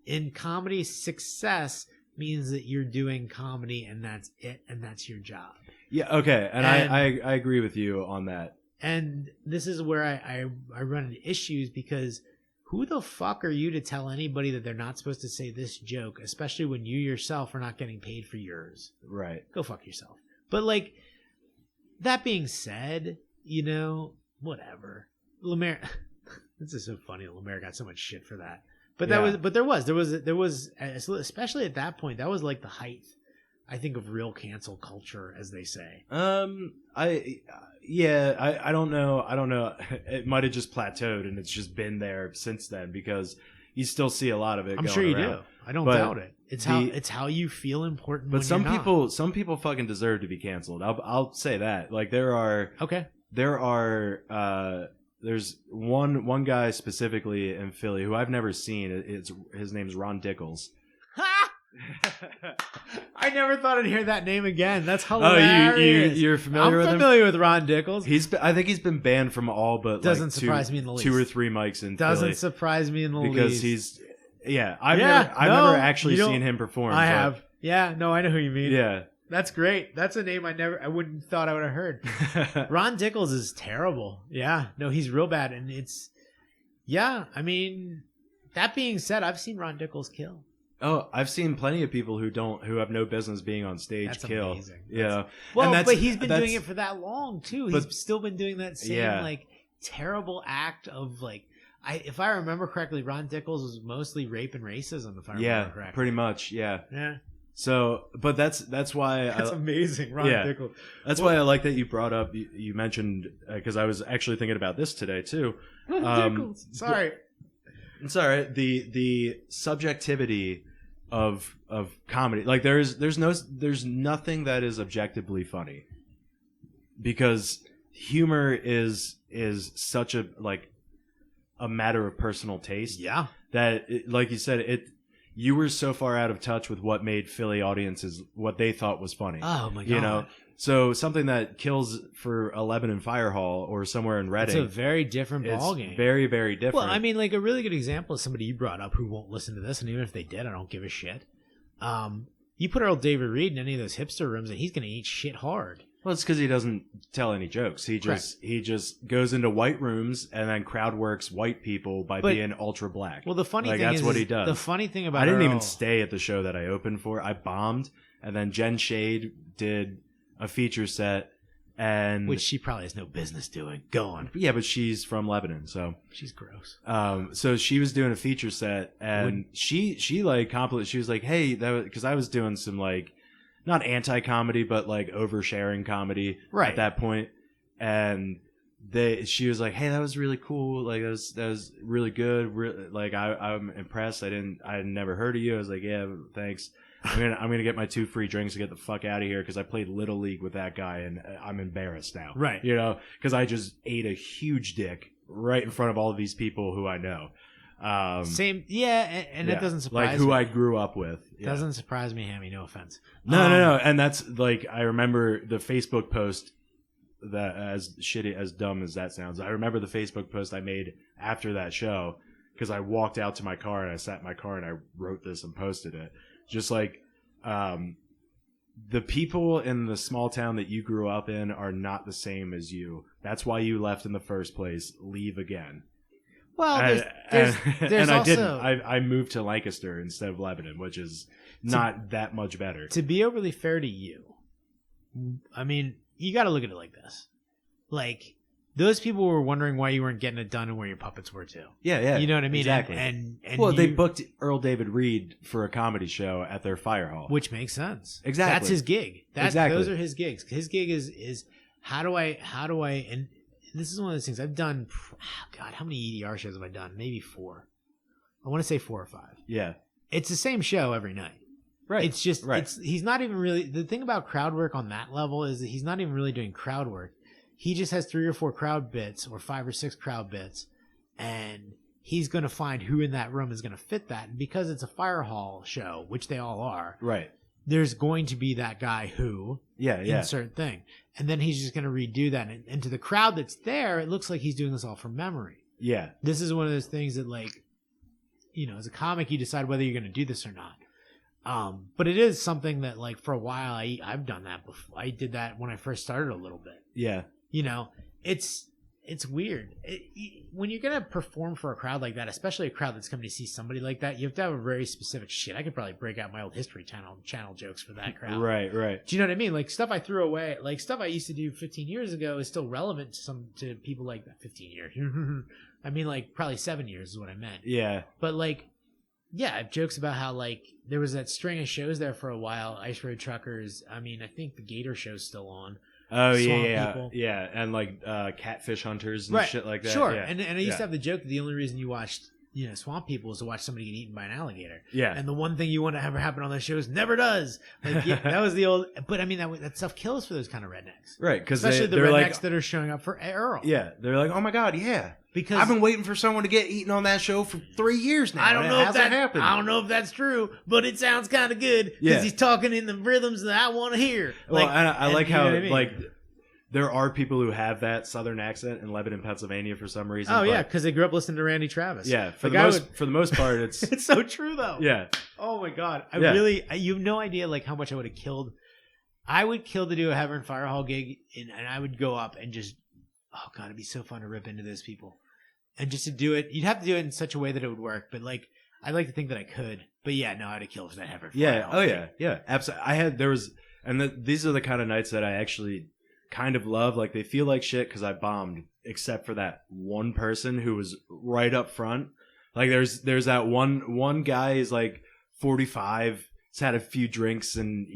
In comedy, success means that you're doing comedy and that's it, and that's your job. Yeah. Okay. And I agree with you on that. And this is where I run into issues because who the fuck are you to tell anybody that they're not supposed to say this joke, especially when you yourself are not getting paid for yours? Right. Go fuck yourself. But like, that being said, you know, whatever. Lemaire, this is so funny. Lemaire got so much shit for that. But Yeah. there was, especially at that point, that was like the height, I think, of real cancel culture, as they say. I don't know. It might have just plateaued and it's just been there since then because you still see a lot of it. I'm going sure you around. do. I don't But doubt it. It's how you feel important. But when some you're not. some people fucking deserve to be canceled. I'll say that. Like there are there's one guy specifically in Philly who I've never seen. His name's Ron Dickles. I never thought I'd hear that name again. That's Oh, hilarious. you're familiar with I'm him? familiar with Ron Dickles. I think he's been banned from all but Doesn't like surprise me in the least. 2 or 3 mics in Doesn't Philly surprise me in the because least. I've never actually seen him perform. I but- have. Yeah, no, I know who you mean. Yeah. That's great. That's a name I wouldn't thought I would have heard. Ron Dickles is terrible. Yeah, no, he's real bad, and I mean, that being said, I've seen Ron Dickles kill. Oh, I've seen plenty of people who have no business being on stage That's kill. amazing. Yeah. Well, And but he's been that's- doing it for that long too. but- He's still been doing that same Yeah. like terrible act of like. If I remember correctly, Ron Dickles was mostly rape and racism. If I remember correctly. Pretty much. Yeah. Yeah, So, but that's why that's amazing, Ron yeah. Dickles. That's why I like that you brought up. You mentioned because I was actually thinking about this today too. Dickles. Sorry. It's all right. The subjectivity of comedy, like there's nothing that is objectively funny because humor is such a matter of personal taste. Yeah. That like you said, you were so far out of touch with what made Philly audiences what they thought was funny. Oh my god. You know, so something that kills for a Lebanon Fire Hall or somewhere in Reading, It's a very different it's ballgame. very, very different. Well, I mean, like a really good example is somebody you brought up who won't listen to this, and even if they did, I don't give a shit. You put Earl David Reed in any of those hipster rooms, and he's going to eat shit hard. well, it's because he doesn't tell any jokes. He just goes into white rooms and then crowd works white people by being ultra black. Well, the funny thing that's is, what he does. The funny thing about I didn't even Earl- stay at the show that I opened for. I bombed, and then Jen Shade did a feature set, and which she probably has no business doing. Go on. yeah, but she's from Lebanon, so She's gross. so she was doing a feature set, and she like complimented. She was like, "Hey, that because I was doing some like not anti-comedy, but like oversharing comedy Right. at that point, and she was like, "Hey, that was really cool. Like that was really good. Like I'm impressed. I had never heard of you." I was like, "Yeah, thanks. I'm gonna get my 2 free drinks to get the fuck out of here because I played Little League with that guy and I'm embarrassed now." Right. You know, because I just ate a huge dick right in front of all of these people who I know. Same. Yeah, and Yeah. it doesn't surprise like who me. I grew up with. Yeah. Doesn't surprise me, Hammy. No offense. No. And that's like, I remember the Facebook post that, as shitty, as dumb as that sounds, I remember the Facebook post I made after that show because I walked out to my car and I sat in my car and I wrote this and posted it. Just like, the people in the small town that you grew up in are not the same as you. That's why you left in the first place. Leave again. Well, and there's I also, didn't. I moved to Lancaster instead of Lebanon, which is not that much better. To be overly fair to you, I mean, you got to look at it like this. Like, those people were wondering why you weren't getting it done and where your puppets were too. Yeah. You know what I mean? Exactly. And well, they booked Earl David Reed for a comedy show at their fire hall. which makes sense. Exactly. That's his gig. Exactly. Those are his gigs. His gig is how do I, and this is one of those things I've done. God, how many EDR shows have I done? Maybe 4. I want to say 4 or 5. Yeah. It's the same show every night. Right. It's just, right. he's not even really, the thing about crowd work on that level is that he's not even really doing crowd work. He just has 3 or 4 crowd bits or 5 or 6 crowd bits, and he's going to find who in that room is going to fit that. And because it's a fire hall show, which they all are, right. there's going to be that guy who insert thing. And then he's just going to redo that. And to the crowd that's there, it looks like he's doing this all from memory. Yeah. This is one of those things that, like, you know, as a comic, you decide whether you're going to do this or not. But it is something that, like, for a while, I've done that before. I did that when I first started a little bit. Yeah. You know, it's weird. When you're going to perform for a crowd like that, especially a crowd that's coming to see somebody like that, you have to have a very specific shit. I could probably break out my old History Channel jokes for that crowd. Right. Do you know what I mean? Like, stuff I threw away, like stuff I used to do 15 years ago is still relevant to people like that. 15 years. I mean, like, probably 7 years is what I meant. Yeah. But, like, yeah, I have jokes about how, like, there was that string of shows there for a while. Ice Road Truckers. I mean, I think the Gator show's still on. Oh, Swamp yeah. People. Yeah. And, like, catfish hunters and shit like that. Sure. Yeah. And I used to have the joke that the only reason you watched, you know, Swamp People is to watch somebody get eaten by an alligator. Yeah. And the one thing you want to have happen on those shows never does. Like, yeah, that was the old. But I mean, that stuff kills for those kind of rednecks. Right. Because especially the they're rednecks like, that are showing up for Earl. Yeah. They're like, oh my God, yeah. Because I've been waiting for someone to get eaten on that show for 3 years now. I don't know if that happened. I don't know if that's true, but it sounds kind of good because he's talking in the rhythms that I want to hear. Well, I like how, I mean? like, there are people who have that Southern accent in Lebanon, Pennsylvania for some reason. Oh, yeah, because they grew up listening to Randy Travis. Yeah, for the most part, it's... It's so true, though. Yeah. Oh, my God. You have no idea, like, how much I would have killed. I would kill to do a Heaven Fire Hall gig, and I would go up and just, oh, God, it'd be so fun to rip into those people. And just to do it, you'd have to do it in such a way that it would work. But, like, I'd like to think that I could. But, yeah, no, I'd have killed for that Heaven Fire Hall thing. Yeah, absolutely. These are the kind of nights that I actually kind of love. Like, they feel like shit because I bombed, except for that one person who was right up front. Like, there's that one guy is like 45, he's had a few drinks, and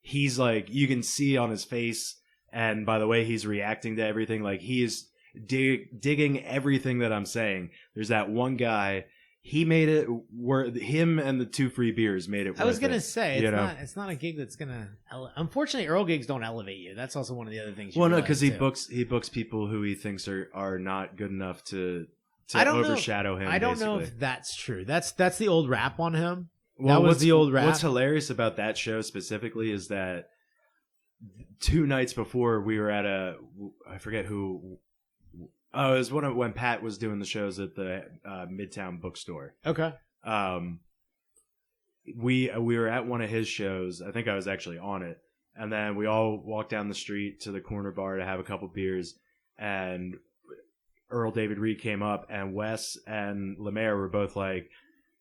he's like, you can see on his face and by the way he's reacting to everything, like, he is digging everything that I'm saying. There's that one guy. He made it worth. Him and the 2 free beers made it worth it. I was gonna say it's not a gig that's gonna. Unfortunately, Earl gigs don't elevate you. That's also one of the other things. Well, no, because he books people who he thinks are not good enough to overshadow him. I don't know if that's true. That's the old rap on him. Well, that was the old rap. What's hilarious about that show specifically is that 2 nights before we were at I forget who. Oh, it was when Pat was doing the shows at the Midtown bookstore. Okay. We were at one of his shows. I think I was actually on it. And then we all walked down the street to the corner bar to have a couple beers. And Earl David Reed came up, and Wes and Lemaire were both like,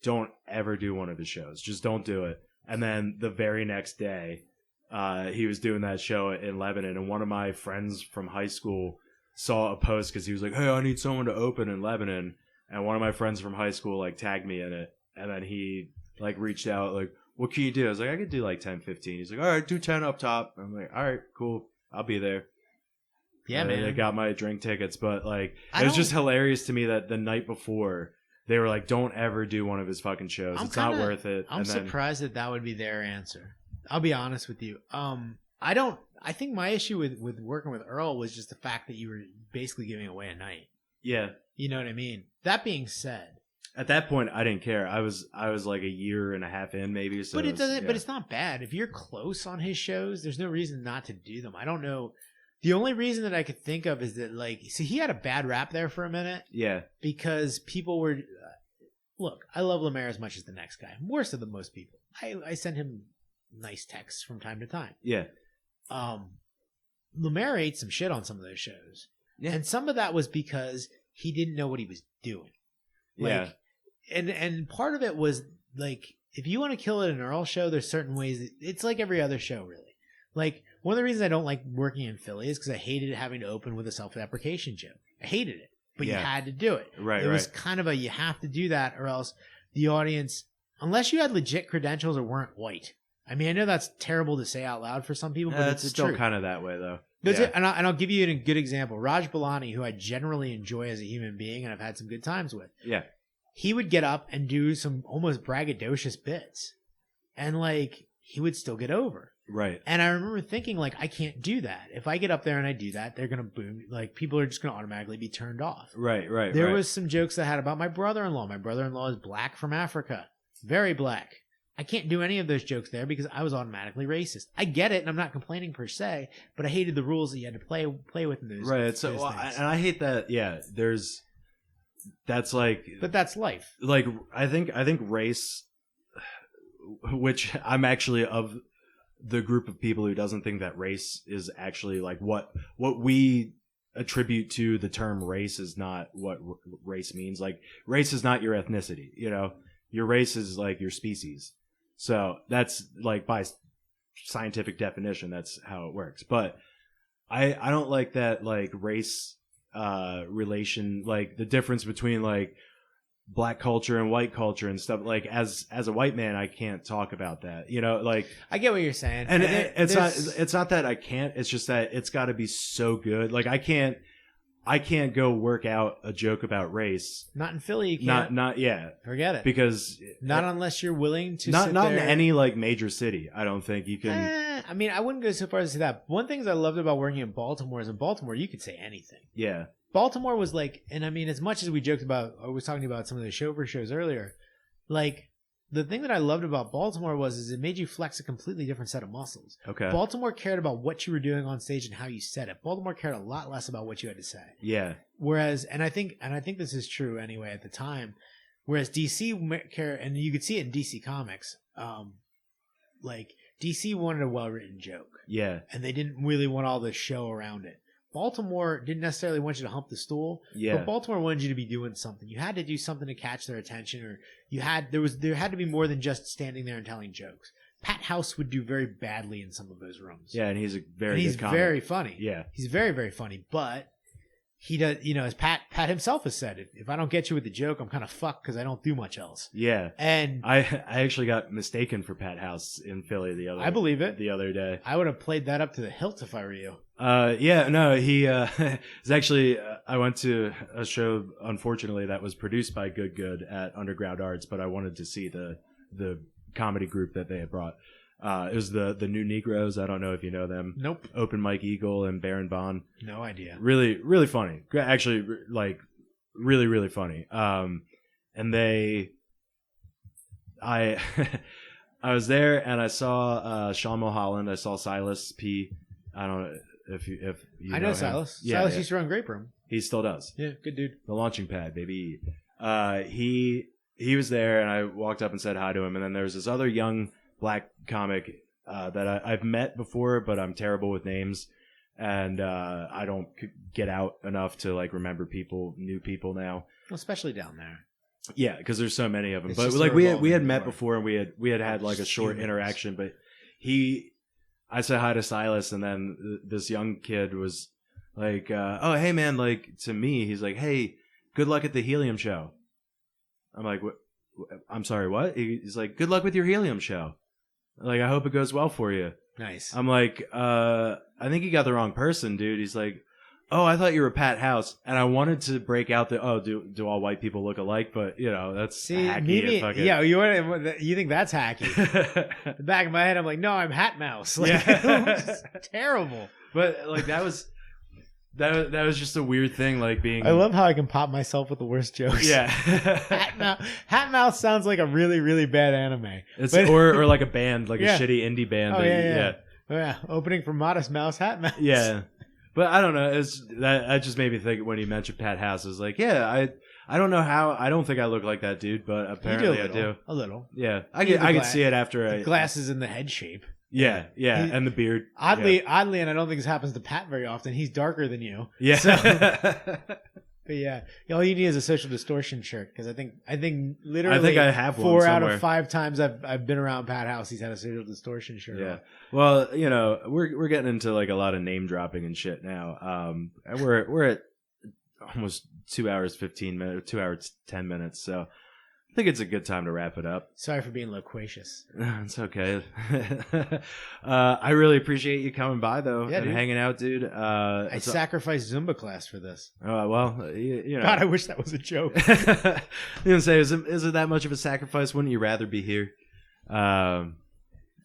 don't ever do one of his shows. Just don't do it. And then the very next day, he was doing that show in Lebanon. And one of my friends from high school saw a post because he was like, hey, I need someone to open in Lebanon. And one of my friends from high school like tagged me in it. And then he like reached out like, what can you do? I was like, I could do like 10, 15. He's like, all right, do 10 up top. I'm like, all right, cool. I'll be there. Yeah, man. I got my drink tickets. But like, it was just hilarious to me that the night before they were like, don't ever do one of his fucking shows. It's not worth it. I'm surprised that would be their answer. I'll be honest with you. I think my issue with working with Earl was just the fact that you were basically giving away a night. Yeah. You know what I mean? That being said, at that point I didn't care. I was like a year and a half in maybe. So but it doesn't. Yeah. But it's not bad. If you're close on his shows, there's no reason not to do them. I don't know. The only reason that I could think of is that, like, see, he had a bad rap there for a minute. Yeah. Because people were, look, I love Lemaire as much as the next guy, worse than most people. I send him nice texts from time to time. Yeah. Lemaire ate some shit on some of those shows. Yeah. And some of that was because he didn't know what he was doing. Like, yeah. And part of it was, like, if you want to kill it in an Earl show, there's certain ways it's like every other show, really. Like, One of the reasons I don't like working in Philly is because I hated having to open with a self-deprecation joke. I hated it, but you had to do it. Right, It was kind of you have to do that or else the audience, unless you had legit credentials or weren't white. I mean, I know that's terrible to say out loud for some people, but it's still true. kind of that way, though. And I'll give you a good example. Raj Balani, who I generally enjoy as a human being and I've had some good times with. Yeah. He would get up and do some almost braggadocious bits. And, like, he would still get over. Right. And I remember thinking, like, I can't do that. If I get up there and I do that, they're going to boom. Like, people are just going to automatically be turned off. Right. There was some jokes I had about my brother-in-law. My brother-in-law is black from Africa. Very black. I can't do any of those jokes there because I was automatically racist. I get it, and I'm not complaining per se, but I hated the rules that you had to play with in those. Right. So, and I hate that. Yeah. That's like. But that's life. Like, I think race, which I'm actually of the group of people who doesn't think that race is actually like what we attribute to the term race is not what race means. Like, race is not your ethnicity. You know, your race is like your species. So that's like by scientific definition, that's how it works. But I don't like that, like, race relation, like the difference between like black culture and white culture and stuff. Like, as a white man, I can't talk about that, you know. Like, I get what you're saying, and it's not that I can't, it's just that it's got to be so good. Like, I can't go work out a joke about race. Not in Philly, you can't. Not forget it, because not unless you're willing to not there. In any like major city. I don't think you can. I mean, I wouldn't go so far as to say that. One thing I loved about working in Baltimore is in Baltimore you could say anything. Yeah. Baltimore was like, and I mean, as much as we joked about, I was talking about some of the chauffeur shows earlier, like, the thing that I loved about Baltimore is it made you flex a completely different set of muscles. Okay. Baltimore cared about what you were doing on stage and how you said it. Baltimore cared a lot less about what you had to say. Yeah. Whereas, and I think this is true anyway at the time, whereas DC care, and you could see it in DC Comics, like, DC wanted a well-written joke. Yeah. And they didn't really want all the show around it. Baltimore didn't necessarily want you to hump the stool, but Baltimore wanted you to be doing something. You had to do something to catch their attention, or there had to be more than just standing there and telling jokes. Pat House would do very badly in some of those rooms. Yeah, and he's a very good comic. He's very funny. Yeah. He's very, very funny, but he does, you know, as Pat himself has said, if I don't get you with the joke, I'm kind of fucked because I don't do much else. Yeah. And I actually got mistaken for Pat House in Philly I believe it. The other day. I would have played that up to the hilt if I were you. Yeah, no, he is actually. I went to a show, unfortunately, that was produced by Good at Underground Arts, but I wanted to see the comedy group that they had brought. It was the New Negroes. I don't know if you know them. Nope. Open Mike Eagle and Baron Bond. No idea. Really, really funny. Actually, like, really, really funny. And I was there and I saw Sean Mulholland. I saw Silas P. I don't know if you I know Silas. Yeah, Silas used to run Grape Room. He still does. Yeah, good dude. The launching pad, baby. He was there, and I walked up and said hi to him. And then there was this other young black comic that I've met before, but I'm terrible with names, and I don't get out enough to like remember new people now. Well, especially down there. Yeah, because there's so many of them. It's but just like we had met before, and we had like a short interaction. But I said hi to Silas, and then this young kid was like, "Oh, hey man!" Like, to me, he's like, "Hey, good luck at the Helium show." I'm like, "What? I'm sorry, what?" He's like, "Good luck with your Helium show. Like, I hope it goes well for you." Nice. I'm like, I think you got the wrong person, dude." He's like, "Oh, I thought you were Pat House," and I wanted to break out do all white people look alike? But you know, that's hacky. Maybe, yeah. You think that's hacky? The back of my head, I'm like, no, I'm Hat Mouse. Like, yeah. Terrible. But like that was just a weird thing. Like being. I love how I can pop myself with the worst jokes. Yeah. Hat Mouse sounds like a really, really bad anime. Or like a band, like a shitty indie band. Oh, yeah. Opening for Modest Mouse, Hat Mouse. Yeah. But I don't know. That just made me think when you mentioned Pat House. I was like, yeah, I don't know how. I don't think I look like that dude, but apparently I do. A little. Yeah, I could see it after glasses in the head shape. Yeah, and the beard. Oddly, and I don't think this happens to Pat very often. He's darker than you. Yeah. So, But yeah, all you need is a social distortion shirt because I think literally I think I have one 4 out somewhere. of 5 times I've been around Pat House, he's had a social distortion shirt. Yeah. on. Well, you know, we're getting into like a lot of name dropping and shit now. And we're at almost 2 hours 15 minutes, 2 hours 10 minutes. So I think it's a good time to wrap it up. Sorry for being loquacious. It's okay. I really appreciate you coming by though Yeah, and dude. hanging out, dude. I sacrificed Zumba class for this. Well, you know. God, I wish that was a joke. You know, say, is it that much of a sacrifice? Wouldn't you rather be here? I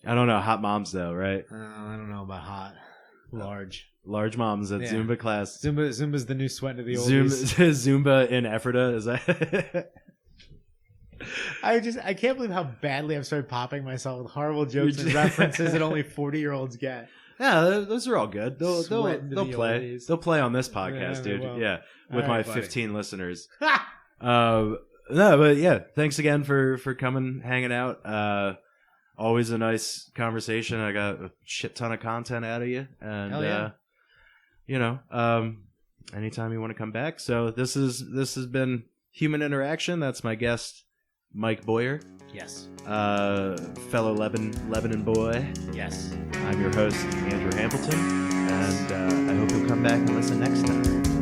don't know. Hot moms though, right? I don't know about hot, Large moms at Yeah. Zumba class. Zumba's the new sweat of the oldies. Zumba in Ephrata, is that? I can't believe how badly I've started popping myself with horrible jokes and references that only 40-year-olds get. Yeah, those are all good. They'll Sweating to they'll the play. oldies. They'll play on this Yeah, podcast, they dude. will. Yeah, with All my right, buddy. 15 listeners. No, but yeah, thanks again for coming, hanging out. Always a nice conversation. I got a shit ton of content out of you, and Hell yeah. you know, anytime you want to come back. So this has been Human Interaction. That's my guest, Mike Boyer, Yes. fellow Lebanon boy. Yes. I'm your host, Andrew Hamilton, and I hope you'll come back and listen next time.